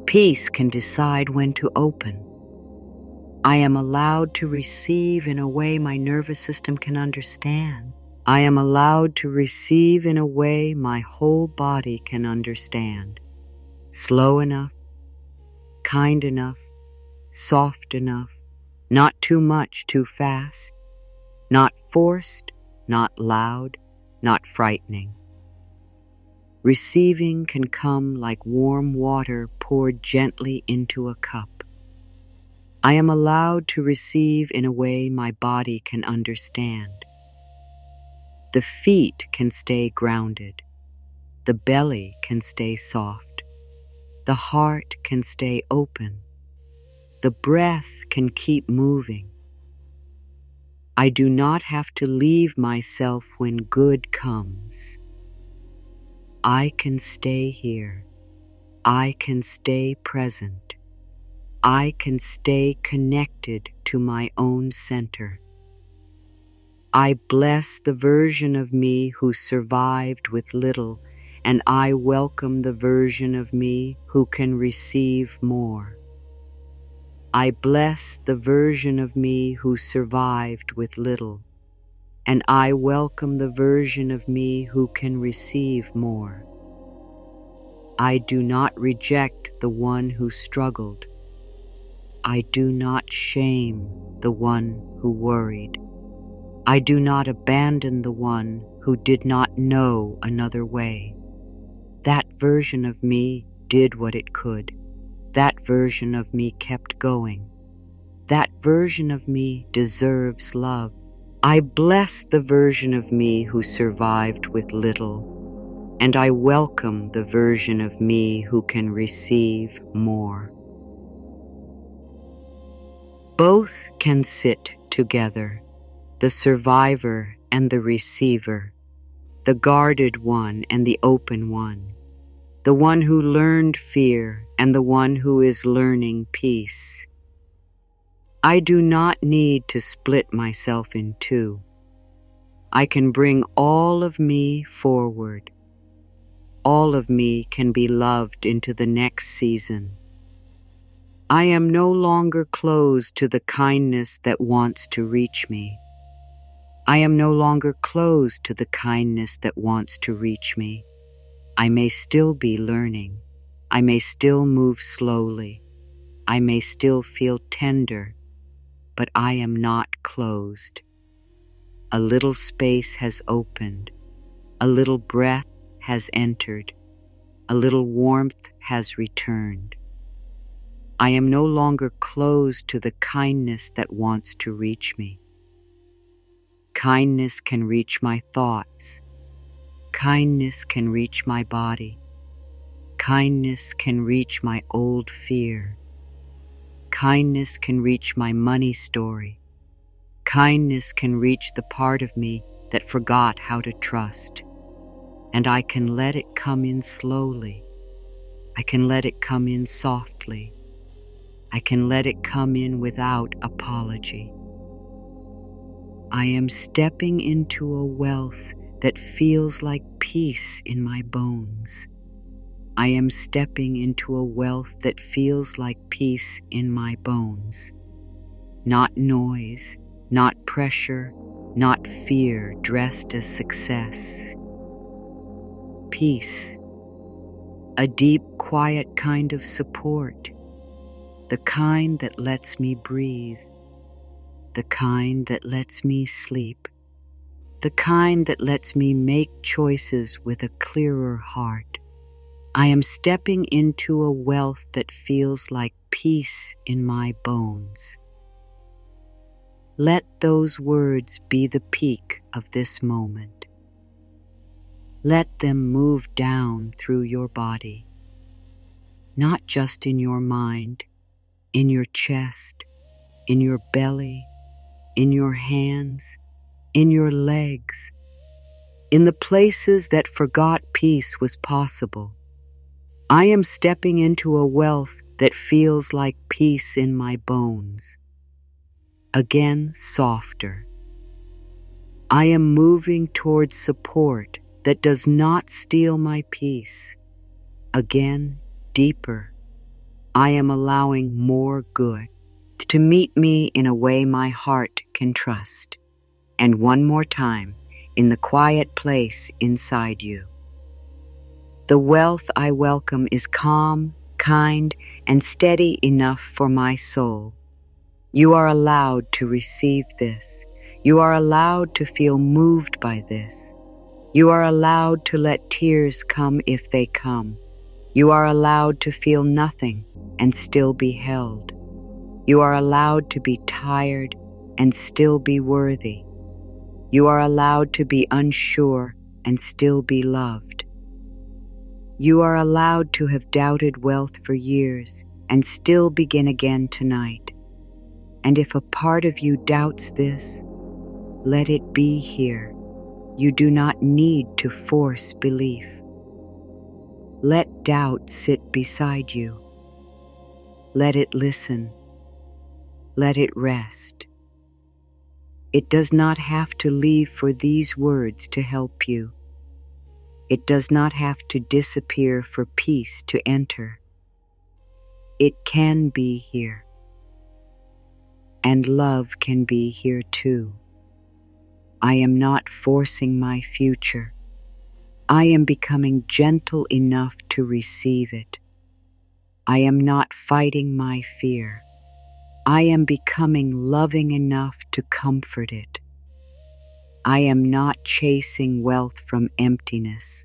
Speaker 1: Peace can decide when to open. I am allowed to receive in a way my nervous system can understand. I am allowed to receive in a way my whole body can understand. Slow enough, kind enough, soft enough, not too much too fast, not forced, not loud, not frightening. Receiving can come like warm water poured gently into a cup. I am allowed to receive in a way my body can understand. The feet can stay grounded. The belly can stay soft. The heart can stay open. The breath can keep moving. I do not have to leave myself when good comes. I can stay here. I can stay present. I can stay connected to my own center. I bless the version of me who survived with little, and I welcome the version of me who can receive more. I bless the version of me who survived with little, and I welcome the version of me who can receive more. I do not reject the one who struggled. I do not shame the one who worried. I do not abandon the one who did not know another way. That version of me did what it could. That version of me kept going. That version of me deserves love. I bless the version of me who survived with little, and I welcome the version of me who can receive more. Both can sit together, the survivor and the receiver, the guarded one and the open one, the one who learned fear and the one who is learning peace. I do not need to split myself in two. I can bring all of me forward. All of me can be loved into the next season. I am no longer closed to the kindness that wants to reach me. I am no longer closed to the kindness that wants to reach me. I may still be learning. I may still move slowly. I may still feel tender, but I am not closed. A little space has opened. A little breath has entered. A little warmth has returned. I am no longer closed to the kindness that wants to reach me. Kindness can reach my thoughts. Kindness can reach my body. Kindness can reach my old fear. Kindness can reach my money story. Kindness can reach the part of me that forgot how to trust. And I can let it come in slowly. I can let it come in softly. I can let it come in without apology. I am stepping into a wealth that feels like peace in my bones. I am stepping into a wealth that feels like peace in my bones. Not noise, not pressure, not fear dressed as success. Peace, a deep, quiet kind of support. The kind that lets me breathe, the kind that lets me sleep, the kind that lets me make choices with a clearer heart. I am stepping into a wealth that feels like peace in my bones. Let those words be the peak of this moment. Let them move down through your body, not just in your mind, in your chest, in your belly, in your hands, in your legs, in the places that forgot peace was possible, I am stepping into a wealth that feels like peace in my bones. Again, softer. I am moving towards support that does not steal my peace. Again, deeper. I am allowing more good to meet me in a way my heart can trust. And one more time, in the quiet place inside you. The wealth I welcome is calm, kind, and steady enough for my soul. You are allowed to receive this. You are allowed to feel moved by this. You are allowed to let tears come if they come. You are allowed to feel nothing and still be held. You are allowed to be tired and still be worthy. You are allowed to be unsure and still be loved. You are allowed to have doubted wealth for years and still begin again tonight. And if a part of you doubts this, let it be here. You do not need to force belief. Let doubt sit beside you. Let it listen. Let it rest. It does not have to leave for these words to help you. It does not have to disappear for peace to enter. It can be here. And love can be here too. I am not forcing my future. I am becoming gentle enough to receive it. I am not fighting my fear. I am becoming loving enough to comfort it. I am not chasing wealth from emptiness.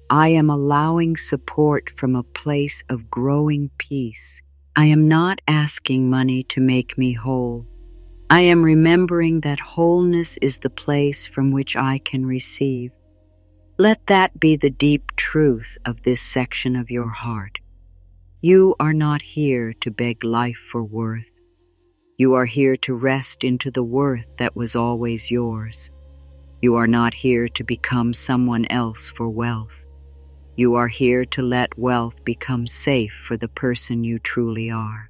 Speaker 1: I am allowing support from a place of growing peace. I am not asking money to make me whole. I am remembering that wholeness is the place from which I can receive. Let that be the deep truth of this section of your heart. You are not here to beg life for worth. You are here to rest into the worth that was always yours. You are not here to become someone else for wealth. You are here to let wealth become safe for the person you truly are.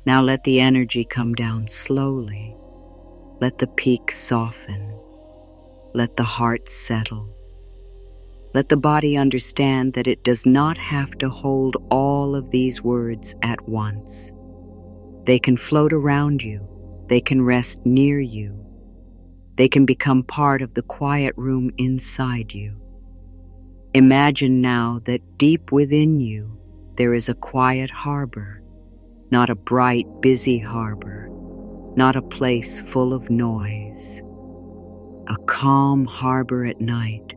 Speaker 1: Now let the energy come down slowly. Let the peak soften. Let the heart settle. Let the body understand that it does not have to hold all of these words at once. They can float around you. They can rest near you. They can become part of the quiet room inside you. Imagine now that deep within you there is a quiet harbor, not a bright, busy harbor, not a place full of noise. A calm harbor at night.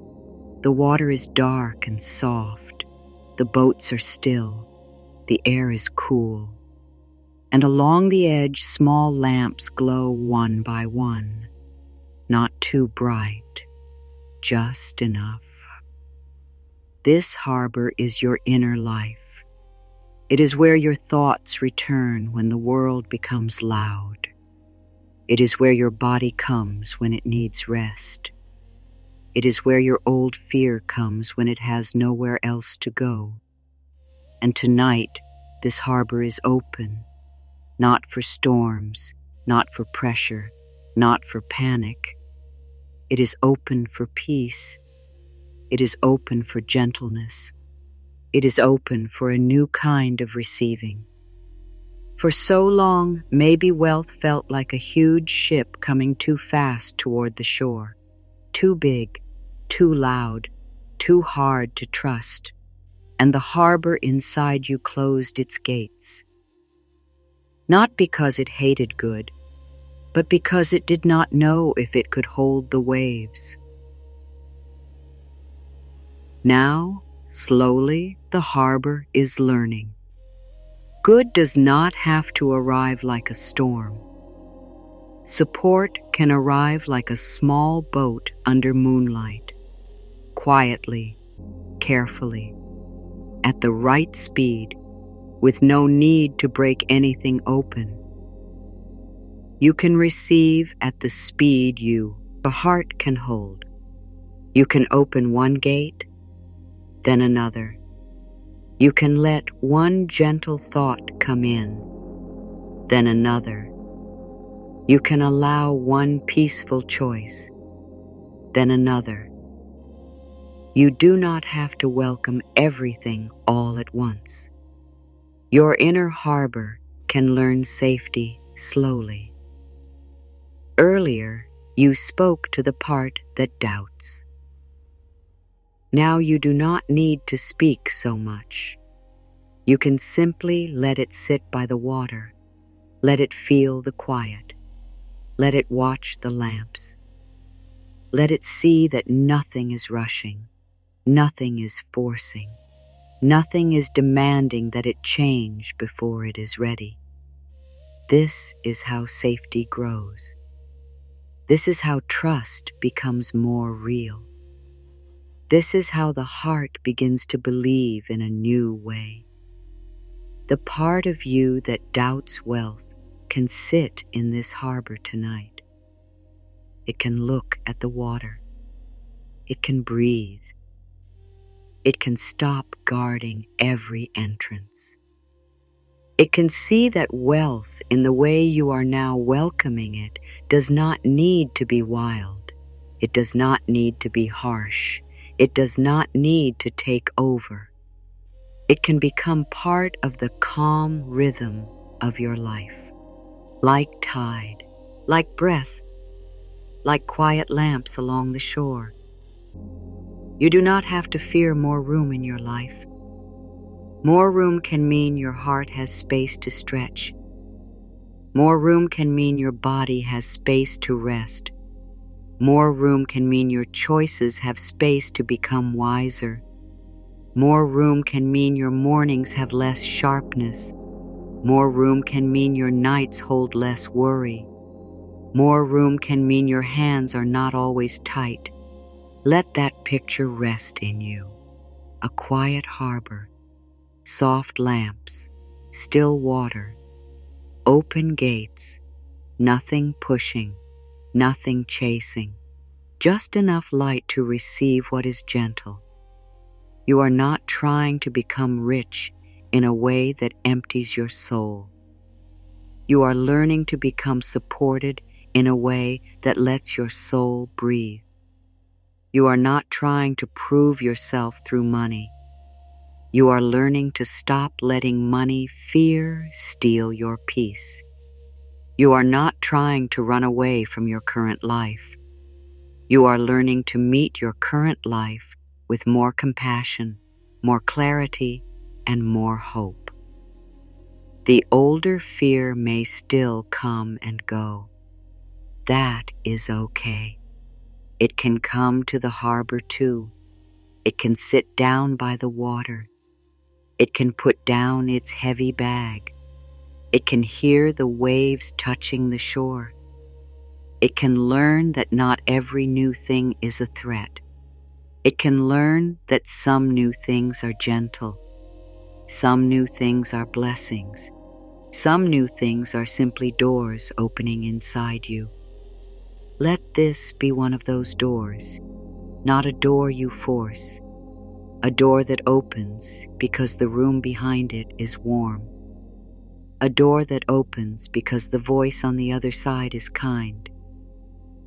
Speaker 1: The water is dark and soft. The boats are still. The air is cool. And along the edge, small lamps glow one by one. Not too bright, just enough. This harbor is your inner life. It is where your thoughts return when the world becomes loud. It is where your body comes when it needs rest. It is where your old fear comes when it has nowhere else to go. And tonight, this harbor is open, not for storms, not for pressure, not for panic. It is open for peace. It is open for gentleness. It is open for a new kind of receiving. For so long, maybe wealth felt like a huge ship coming too fast toward the shore, too big, too loud, too hard to trust, and the harbor inside you closed its gates. Not because it hated good, but because it did not know if it could hold the waves. Now, slowly, the harbor is learning. Good does not have to arrive like a storm. Support can arrive like a small boat under moonlight, quietly, carefully, at the right speed, with no need to break anything open. You can receive at the speed your heart can hold. You can open one gate, then another, You can let one gentle thought come in, then another. You can allow one peaceful choice, then another. You do not have to welcome everything all at once. Your inner harbor can learn safety slowly. Earlier, you spoke to the part that doubts. Now you do not need to speak so much. You can simply let it sit by the water. Let it feel the quiet. Let it watch the lamps. Let it see that nothing is rushing. Nothing is forcing. Nothing is demanding that it change before it is ready. This is how safety grows. This is how trust becomes more real. This is how the heart begins to believe in a new way. The part of you that doubts wealth can sit in this harbor tonight. It can look at the water. It can breathe. It can stop guarding every entrance. It can see that wealth, in the way you are now welcoming it, does not need to be wild. It does not need to be harsh. It does not need to take over. It can become part of the calm rhythm of your life, like tide, like breath, like quiet lamps along the shore. You do not have to fear more room in your life. More room can mean your heart has space to stretch. More room can mean your body has space to rest. More room can mean your choices have space to become wiser. More room can mean your mornings have less sharpness. More room can mean your nights hold less worry. More room can mean your hands are not always tight. Let that picture rest in you. A quiet harbor, soft lamps, still water, open gates, nothing pushing, nothing chasing, just enough light to receive what is gentle. You are not trying to become rich in a way that empties your soul. You are learning to become supported in a way that lets your soul breathe. You are not trying to prove yourself through money. You are learning to stop letting money, fear, steal your peace. You are not trying to run away from your current life. You are learning to meet your current life with more compassion, more clarity, and more hope. The older fear may still come and go. That is okay. It can come to the harbor too. It can sit down by the water. It can put down its heavy bag. It can hear the waves touching the shore. It can learn that not every new thing is a threat. It can learn that some new things are gentle. Some new things are blessings. Some new things are simply doors opening inside you. Let this be one of those doors, not a door you force, a door that opens because the room behind it is warm, a door that opens because the voice on the other side is kind,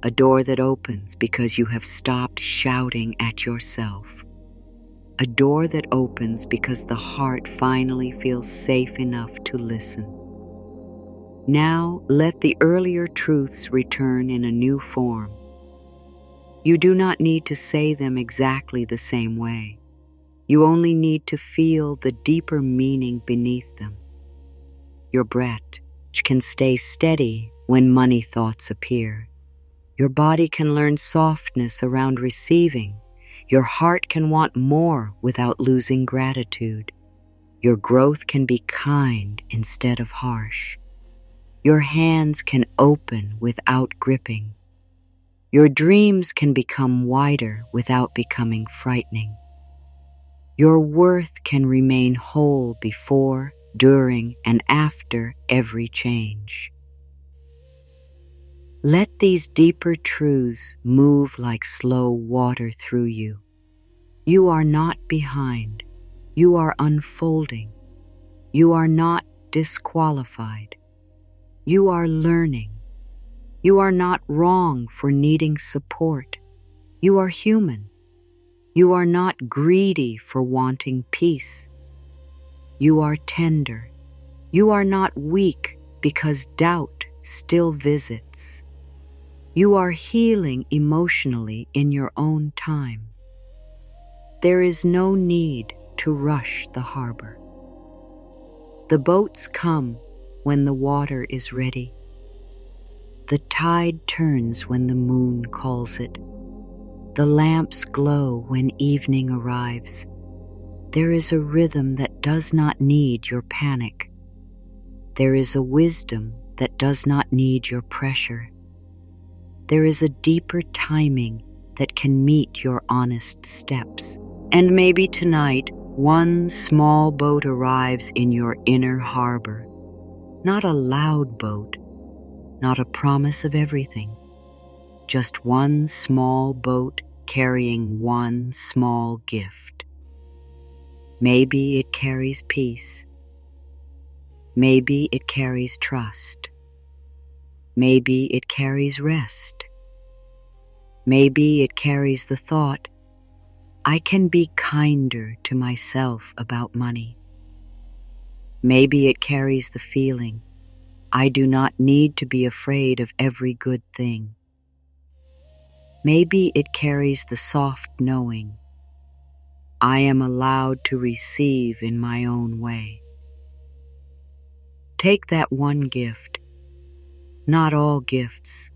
Speaker 1: a door that opens because you have stopped shouting at yourself, a door that opens because the heart finally feels safe enough to listen. Now let the earlier truths return in a new form. You do not need to say them exactly the same way. You only need to feel the deeper meaning beneath them. Your breath can stay steady when money thoughts appear. Your body can learn softness around receiving. Your heart can want more without losing gratitude. Your growth can be kind instead of harsh. Your hands can open without gripping. Your dreams can become wider without becoming frightening. Your worth can remain whole before, during, and after every change. Let these deeper truths move like slow water through you. You are not behind. You are unfolding. You are not disqualified. You are learning. You are not wrong for needing support. You are human. You are not greedy for wanting peace. You are tender. You are not weak because doubt still visits. You are healing emotionally in your own time. There is no need to rush the harbor. The boats come when the water is ready. The tide turns when the moon calls it. The lamps glow when evening arrives. There is a rhythm that does not need your panic. There is a wisdom that does not need your pressure. There is a deeper timing that can meet your honest steps. And maybe tonight, one small boat arrives in your inner harbor. Not a loud boat, not a promise of everything. Just one small boat carrying one small gift. Maybe it carries peace. Maybe it carries trust. Maybe it carries rest. Maybe it carries the thought, I can be kinder to myself about money. Maybe it carries the feeling, I do not need to be afraid of every good thing. Maybe it carries the soft knowing, I am allowed to receive in my own way. Take that one gift, not all gifts,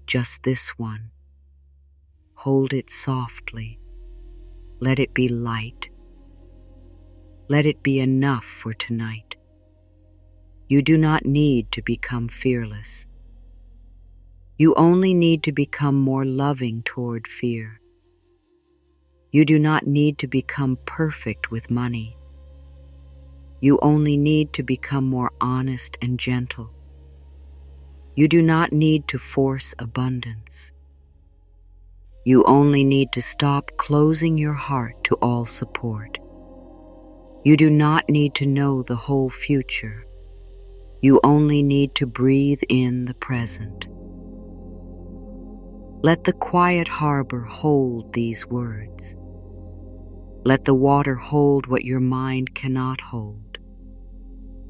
Speaker 1: just this one. Hold it softly. Let it be light. Let it be enough for tonight. You do not need to become fearless. You only need to become more loving toward fear. You do not need to become perfect with money. You only need to become more honest and gentle. You do not need to force abundance. You only need to stop closing your heart to all support. You do not need to know the whole future. You only need to breathe in the present. Let the quiet harbor hold these words. Let the water hold what your mind cannot hold.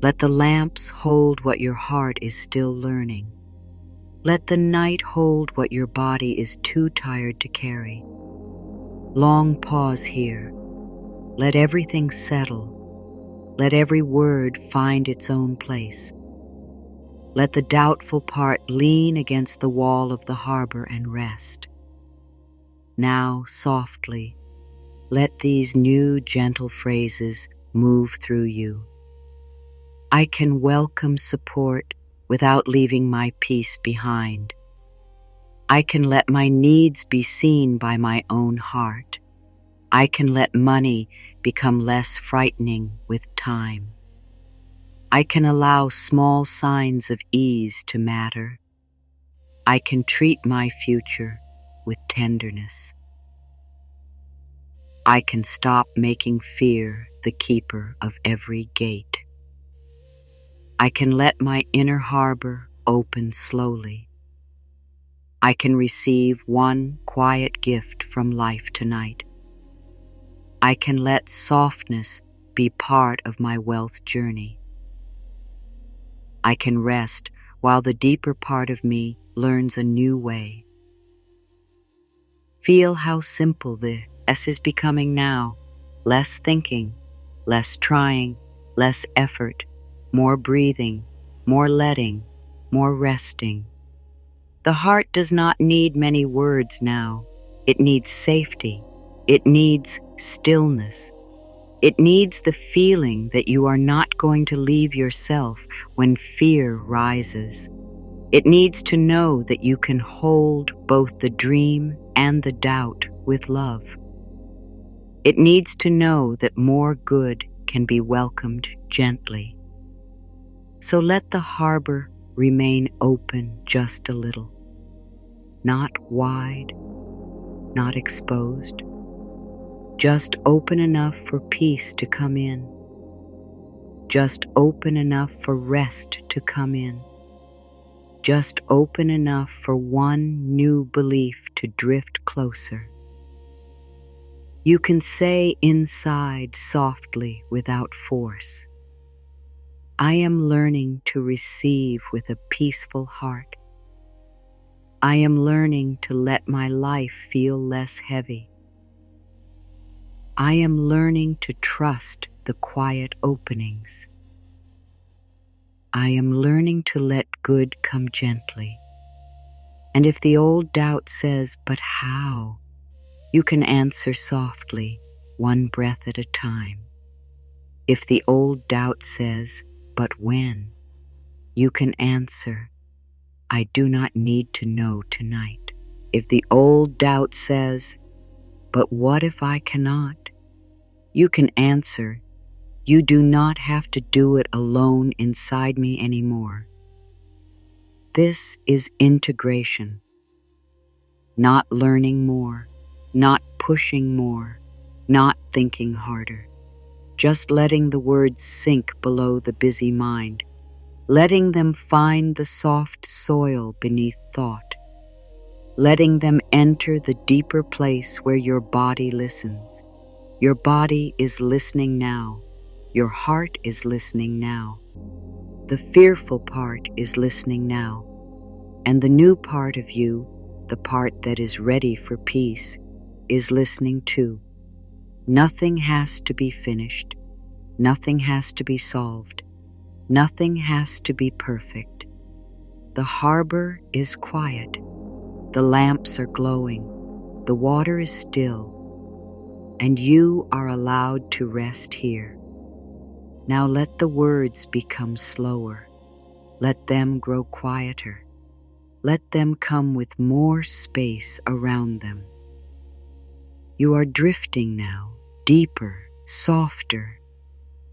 Speaker 1: Let the lamps hold what your heart is still learning. Let the night hold what your body is too tired to carry. Long pause here. Let everything settle. Let every word find its own place. Let the doubtful part lean against the wall of the harbor and rest. Now, softly, let these new gentle phrases move through you. I can welcome support without leaving my peace behind. I can let my needs be seen by my own heart. I can let money become less frightening with time. I can allow small signs of ease to matter. I can treat my future with tenderness. I can stop making fear the keeper of every gate. I can let my inner harbor open slowly. I can receive one quiet gift from life tonight. I can let softness be part of my wealth journey. I can rest while the deeper part of me learns a new way. Feel how simple this is becoming now. Less thinking, less trying, less effort, more breathing, more letting, more resting. The heart does not need many words now. It needs safety. It needs stillness. It needs the feeling that you are not going to leave yourself when fear rises. It needs to know that you can hold both the dream and the doubt with love. It needs to know that more good can be welcomed gently. So let the harbor remain open just a little. Not wide, not exposed, just open enough for peace to come in, just open enough for rest to come in, just open enough for one new belief to drift closer. You can say inside softly without force, I am learning to receive with a peaceful heart. I am learning to let my life feel less heavy. I am learning to trust the quiet openings. I am learning to let good come gently. And if the old doubt says, but how? You can answer softly, one breath at a time. If the old doubt says, but when? You can answer, I do not need to know tonight. If the old doubt says, but what if I cannot? You can answer, you do not have to do it alone inside me anymore. This is integration. Not learning more, not pushing more, not thinking harder. Just letting the words sink below the busy mind, letting them find the soft soil beneath thought, letting them enter the deeper place where your body listens. Your body is listening now. Your heart is listening now. The fearful part is listening now. And the new part of you, the part that is ready for peace, is listening too. Nothing has to be finished. Nothing has to be solved. Nothing has to be perfect. The harbor is quiet. The lamps are glowing. The water is still. And you are allowed to rest here. Now let the words become slower. Let them grow quieter. Let them come with more space around them. You are drifting now, deeper, softer,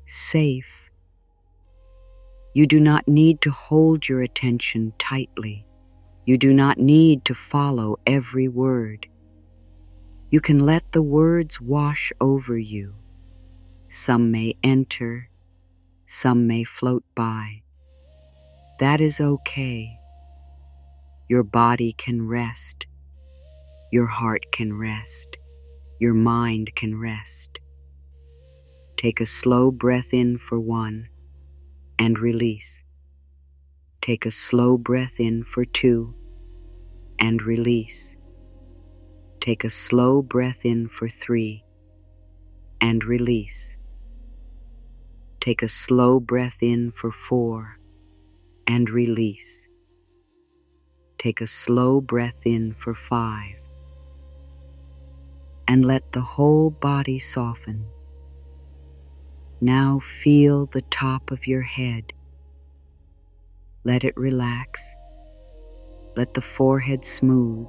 Speaker 1: safe. You do not need to hold your attention tightly. You do not need to follow every word. You can let the words wash over you. Some may enter, some may float by. That is okay. Your body can rest. Your heart can rest. Your mind can rest. Take a slow breath in for one and release. Take a slow breath in for two and release. Take a slow breath in for three and release. Take a slow breath in for four and release. Take a slow breath in for five and let the whole body soften. Now feel the top of your head. Let it relax. Let the forehead smooth.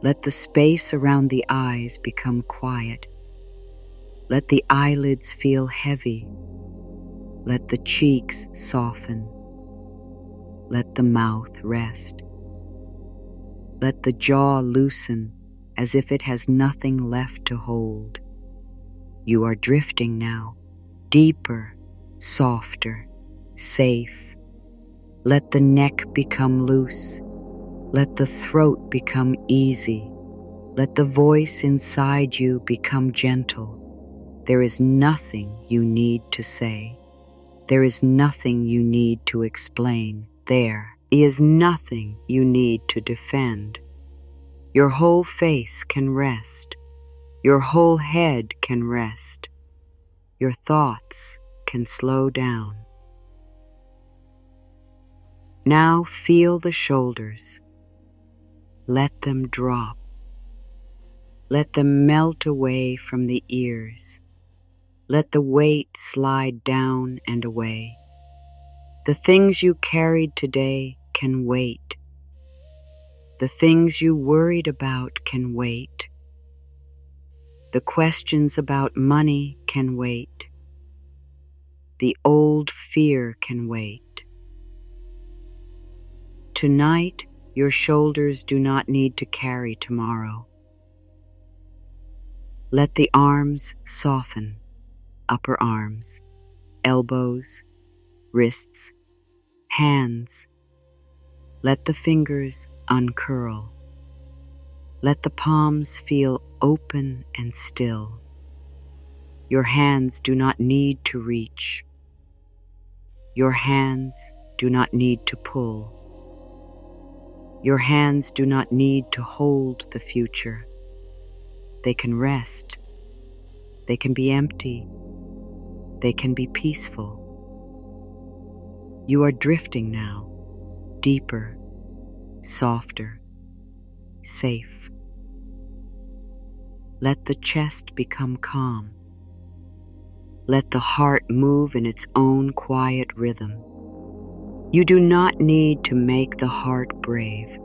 Speaker 1: Let the space around the eyes become quiet. Let the eyelids feel heavy. Let the cheeks soften. Let the mouth rest. Let the jaw loosen as if it has nothing left to hold. You are drifting now, deeper, softer, safe. Let the neck become loose. Let the throat become easy. Let the voice inside you become gentle. There is nothing you need to say. There is nothing you need to explain. There is nothing you need to defend. Your whole face can rest. Your whole head can rest. Your thoughts can slow down. Now feel the shoulders. Let them drop. Let them melt away from the ears. Let the weight slide down and away. The things you carried today can wait. The things you worried about can wait. The questions about money can wait. The old fear can wait. Tonight, your shoulders do not need to carry tomorrow. Let the arms soften, upper arms, elbows, wrists, hands. Let the fingers uncurl. Let the palms feel open and still. Your hands do not need to reach. Your hands do not need to pull. Your hands do not need to hold the future. They can rest. They can be empty. They can be peaceful. You are drifting now, deeper, softer, safe. Let the chest become calm. Let the heart move in its own quiet rhythm. You do not need to make the heart brave.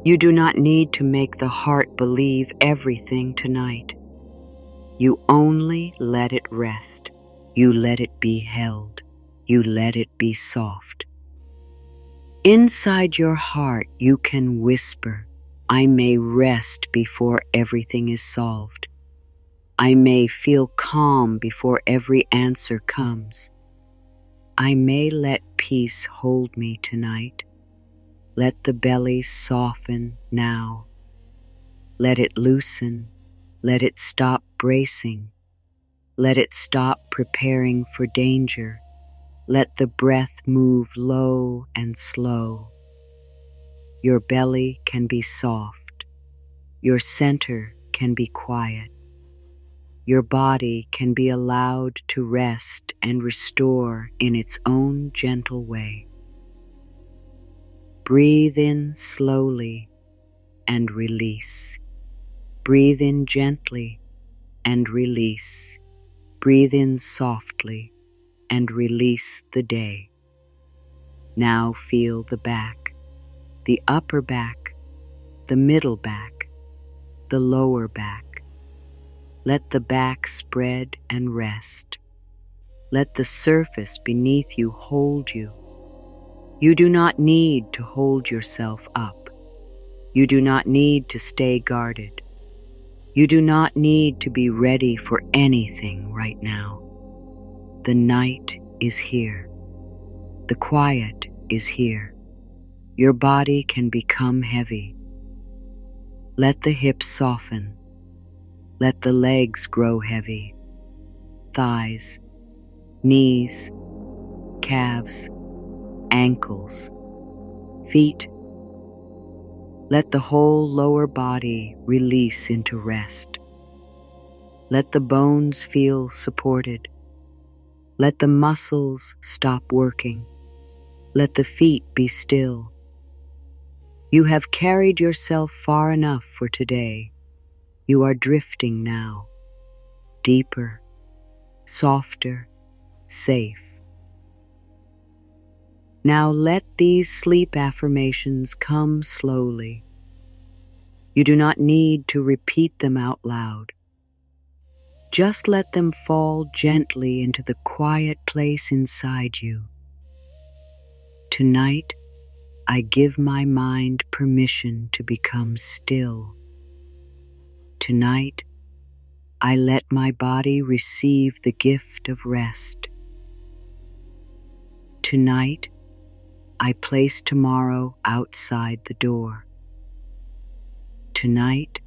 Speaker 1: You do not need to make the heart believe everything tonight. You only let it rest. You let it be held. You let it be soft. Inside your heart you can whisper, I may rest before everything is solved. I may feel calm before every answer comes. I may let peace hold me tonight. Let the belly soften now. Let it loosen. Let it stop bracing. Let it stop preparing for danger. Let the breath move low and slow. Your belly can be soft. Your center can be quiet. Your body can be allowed to rest and restore in its own gentle way. Breathe in slowly and release. Breathe in gently and release. Breathe in softly and release the day. Now feel the back, the upper back, the middle back, the lower back. Let the back spread and rest. Let the surface beneath you hold you. You do not need to hold yourself up. You do not need to stay guarded. You do not need to be ready for anything right now. The night is here. The quiet is here. Your body can become heavy. Let the hips soften. Let the legs grow heavy. Thighs, knees, calves, ankles, feet. Let the whole lower body release into rest. Let the bones feel supported. Let the muscles stop working. Let the feet be still. You have carried yourself far enough for today. You are drifting now, deeper, softer, safe. Now let these sleep affirmations come slowly. You do not need to repeat them out loud. Just let them fall gently into the quiet place inside you. Tonight, I give my mind permission to become still. Tonight, I let my body receive the gift of rest. Tonight, I place tomorrow outside the door. Tonight,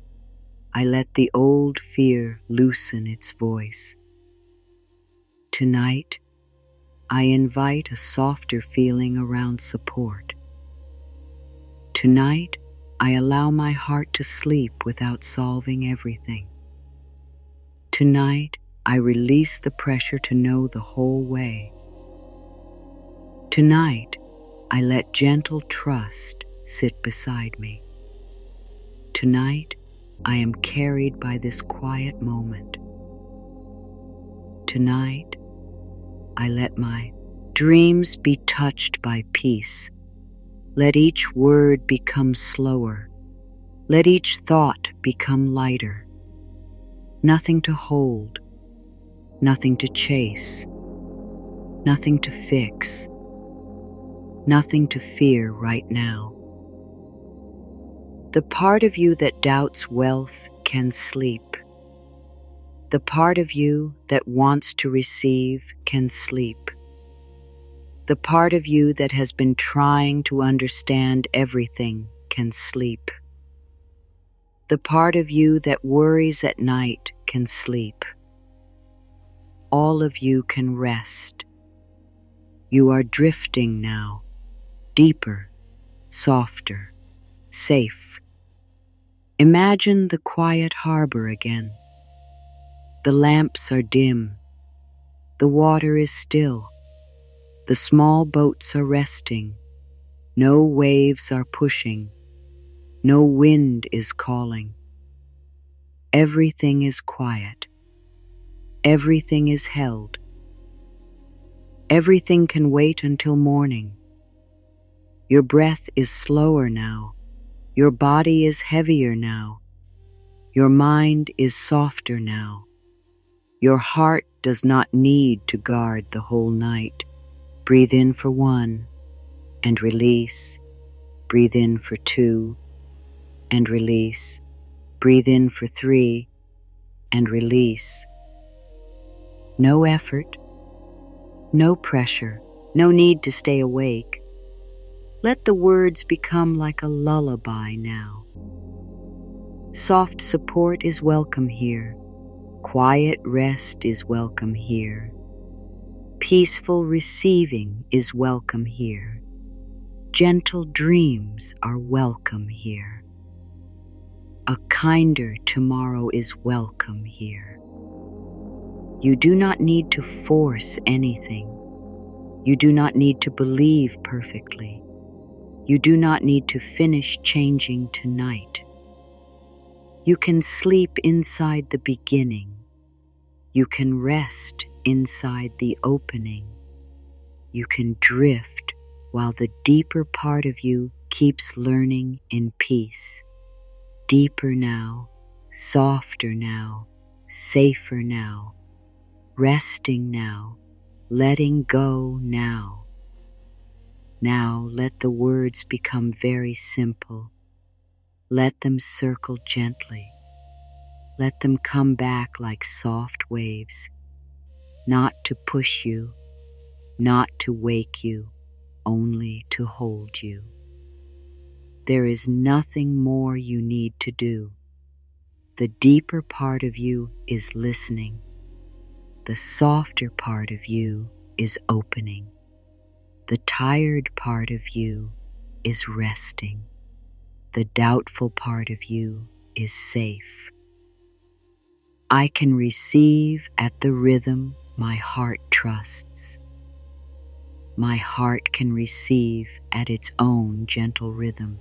Speaker 1: I let the old fear loosen its voice. Tonight, I invite a softer feeling around support. Tonight, I allow my heart to sleep without solving everything. Tonight, I release the pressure to know the whole way. Tonight, I let gentle trust sit beside me. Tonight, I am carried by this quiet moment. Tonight, I let my dreams be touched by peace. Let each word become slower. Let each thought become lighter. Nothing to hold, nothing to chase, nothing to fix, nothing to fear right now. The part of you that doubts wealth can sleep. The part of you that wants to receive can sleep. The part of you that has been trying to understand everything can sleep. The part of you that worries at night can sleep. All of you can rest. You are drifting now, deeper, softer, safe. Imagine the quiet harbor again. The lamps are dim. The water is still. The small boats are resting. No waves are pushing. No wind is calling. Everything is quiet. Everything is held. Everything can wait until morning. Your breath is slower now. Your body is heavier now. Your mind is softer now. Your heart does not need to guard the whole night. Breathe in for 1 and release. Breathe in for 2 and release. Breathe in for 3 and release. No effort, no pressure, no need to stay awake. Let the words become like a lullaby now. Soft support is welcome here. Quiet rest is welcome here. Peaceful receiving is welcome here. Gentle dreams are welcome here. A kinder tomorrow is welcome here. You do not need to force anything. You do not need to believe perfectly. You do not need to finish changing tonight. You can sleep inside the beginning. You can rest inside the opening. You can drift while the deeper part of you keeps learning in peace. Deeper now, softer now, safer now, resting now, letting go now. Now let the words become very simple. Let them circle gently. Let them come back like soft waves, not to push you, not to wake you, only to hold you. There is nothing more you need to do. The deeper part of you is listening. The softer part of you is opening. The tired part of you is resting. The doubtful part of you is safe. I can receive at the rhythm my heart trusts. My heart can receive at its own gentle rhythm.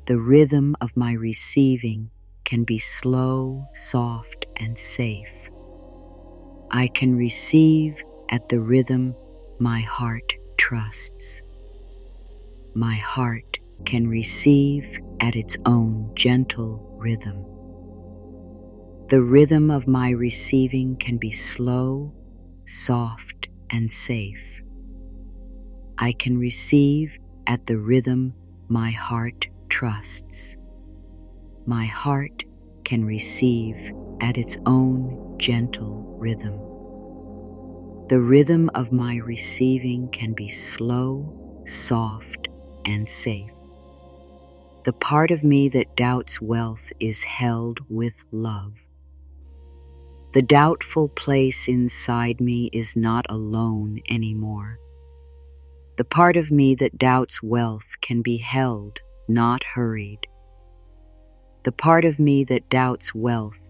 Speaker 1: The rhythm of my receiving can be slow, soft, and safe. I can receive at the rhythm my heart trusts. My heart can receive at its own gentle rhythm. The rhythm of my receiving can be slow, soft, and safe. I can receive at the rhythm my heart trusts. My heart can receive at its own gentle rhythm. The rhythm of my receiving can be slow, soft, and safe. The part of me that doubts wealth is held with love. The doubtful place inside me is not alone anymore. The part of me that doubts wealth can be held, not hurried. The part of me that doubts wealth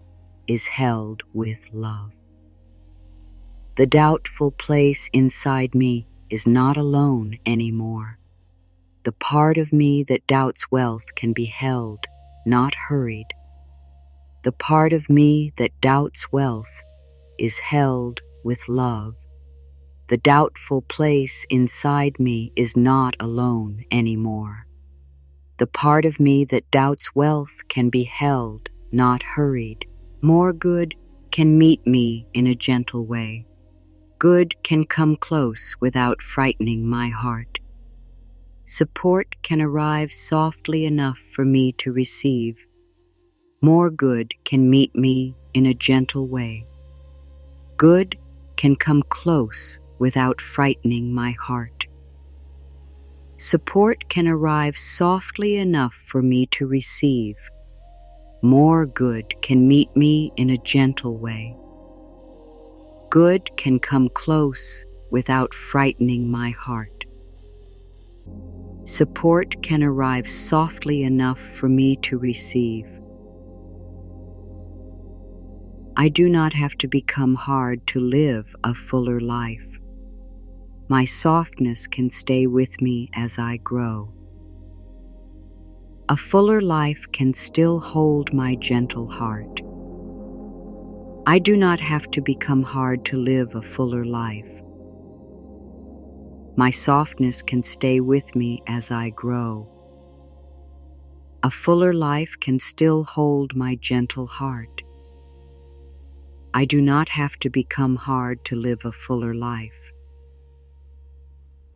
Speaker 1: is held with love. The doubtful place inside me is not alone anymore. The part of me that doubts wealth can be held, not hurried. The part of me that doubts wealth is held with love. The doubtful place inside me is not alone anymore. The part of me that doubts wealth can be held, not hurried. More good can meet me in a gentle way. Good can come close without frightening my heart. Support can arrive softly enough for me to receive. More good can meet me in a gentle way. Good can come close without frightening my heart. Support can arrive softly enough for me to receive. More good can meet me in a gentle way. Good can come close without frightening my heart. Support can arrive softly enough for me to receive. I do not have to become hard to live a fuller life. My softness can stay with me as I grow. A fuller life can still hold my gentle heart. I do not have to become hard to live a fuller life. My softness can stay with me as I grow. A fuller life can still hold my gentle heart. I do not have to become hard to live a fuller life.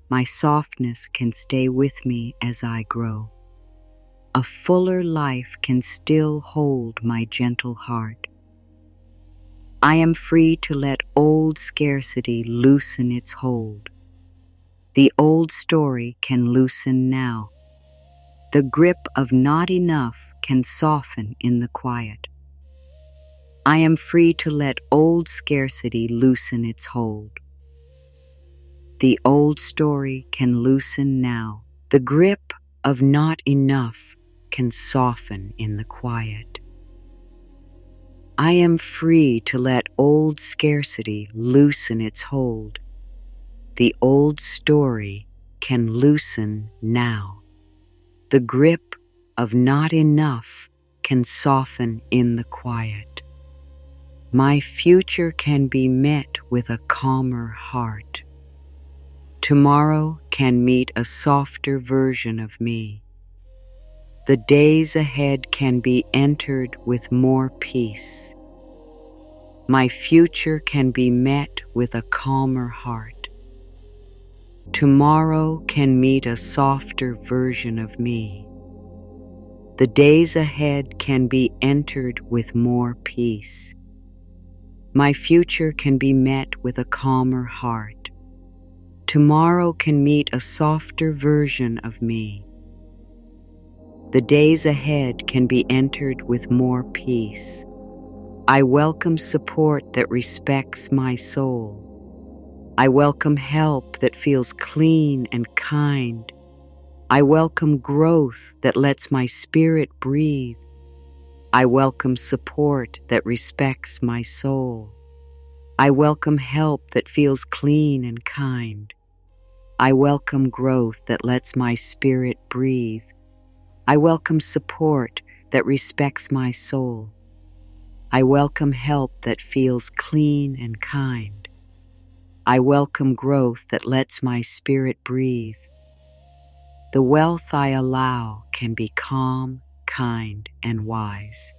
Speaker 1: My softness can stay with me as I grow. A fuller life can still hold my gentle heart. I am free to let old scarcity loosen its hold. The old story can loosen now. The grip of not enough can soften in the quiet. I am free to let old scarcity loosen its hold. The old story can loosen now. The grip of not enough can soften in the quiet. I am free to let old scarcity loosen its hold. The old story can loosen now. The grip of not enough can soften in the quiet. My future can be met with a calmer heart. Tomorrow can meet a softer version of me. The days ahead can be entered with more peace. My future can be met with a calmer heart. Tomorrow can meet a softer version of me. The days ahead can be entered with more peace. My future can be met with a calmer heart. Tomorrow can meet a softer version of me. The days ahead can be entered with more peace. I welcome support that respects my soul. I welcome help that feels clean and kind. I welcome growth that lets my spirit breathe. I welcome support that respects my soul. I welcome help that feels clean and kind. I welcome growth that lets my spirit breathe. I welcome support that respects my soul. I welcome help that feels clean and kind. I welcome growth that lets my spirit breathe. The wealth I allow can be calm, kind, and wise.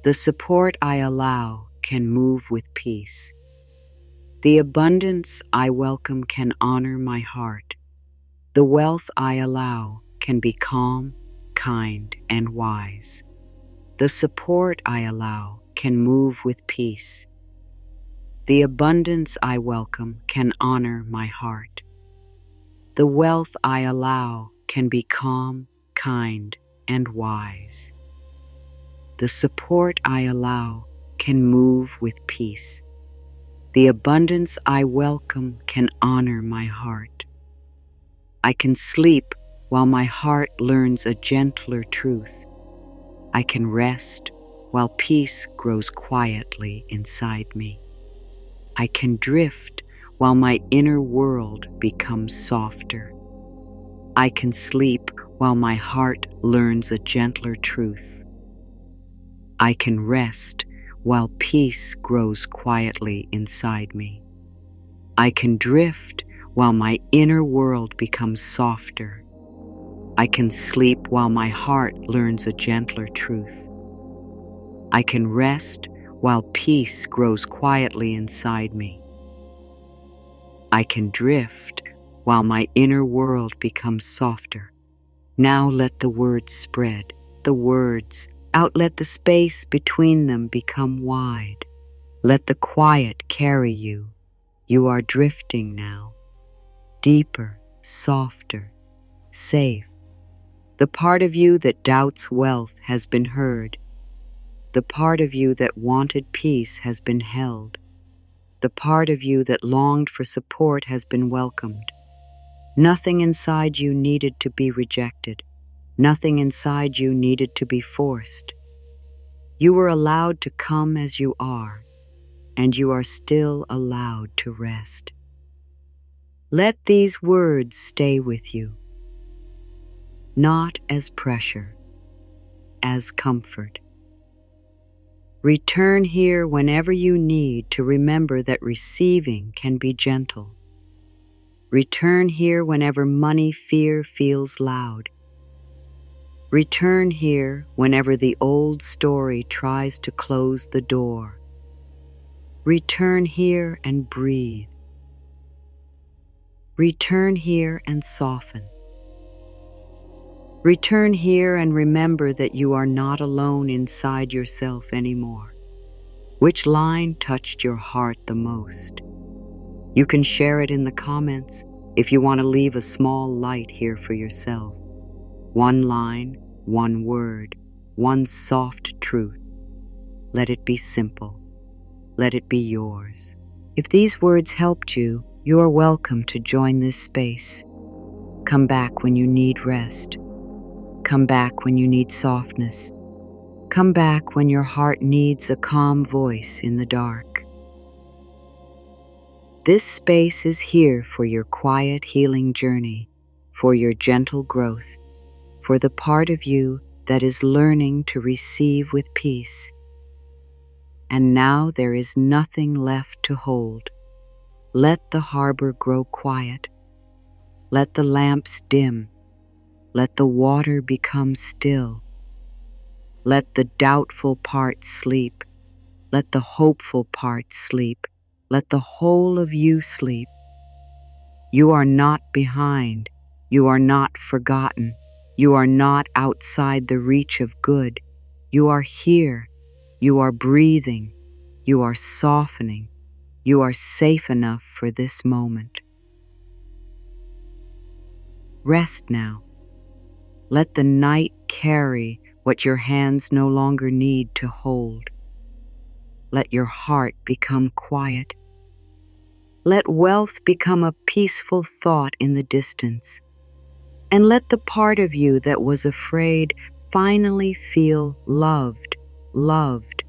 Speaker 1: The support I allow can move with peace. The abundance I welcome can honor my heart. The wealth I allow can be calm, kind, and wise. The support I allow can move with peace. The abundance I welcome can honor my heart. The wealth I allow can be calm, kind, and wise. The support I allow can move with peace. The abundance I welcome can honor my heart. I can sleep while my heart learns a gentler truth. I can rest while peace grows quietly inside me. I can drift while my inner world becomes softer. I can sleep while my heart learns a gentler truth. I can rest while peace grows quietly inside me. I can drift while my inner world becomes softer. I can sleep while my heart learns a gentler truth. I can rest while peace grows quietly inside me. I can drift while my inner world becomes softer. Now let the words spread, the words Let the space between them become wide. Let the quiet carry you. You are drifting now. Deeper, softer, safe. The part of you that doubts wealth has been heard. The part of you that wanted peace has been held. The part of you that longed for support has been welcomed. Nothing inside you needed to be rejected. Nothing inside you needed to be forced. You were allowed to come as you are, and you are still allowed to rest. Let these words stay with you, not as pressure, as comfort. Return here whenever you need to remember that receiving can be gentle. Return here whenever money fear feels loud. Return here whenever the old story tries to close the door. Return here and breathe. Return here and soften. Return here and remember that you are not alone inside yourself anymore. Which line touched your heart the most? You can share it in the comments if you want to leave a small light here for yourself. One line, one word, one soft truth. Let it be simple. Let it be yours. If these words helped you, you are welcome to join this space. Come back when you need rest. Come back when you need softness. Come back when your heart needs a calm voice in the dark. This space is here for your quiet healing journey, for your gentle growth, for the part of you that is learning to receive with peace. And now there is nothing left to hold. Let the harbor grow quiet. Let the lamps dim. Let the water become still. Let the doubtful part sleep. Let the hopeful part sleep. Let the whole of you sleep. You are not behind. You are not forgotten. You are not outside the reach of good. You are here. You are breathing. You are softening. You are safe enough for this moment. Rest now. Let the night carry what your hands no longer need to hold. Let your heart become quiet. Let wealth become a peaceful thought in the distance. And let the part of you that was afraid finally feel loved, loved,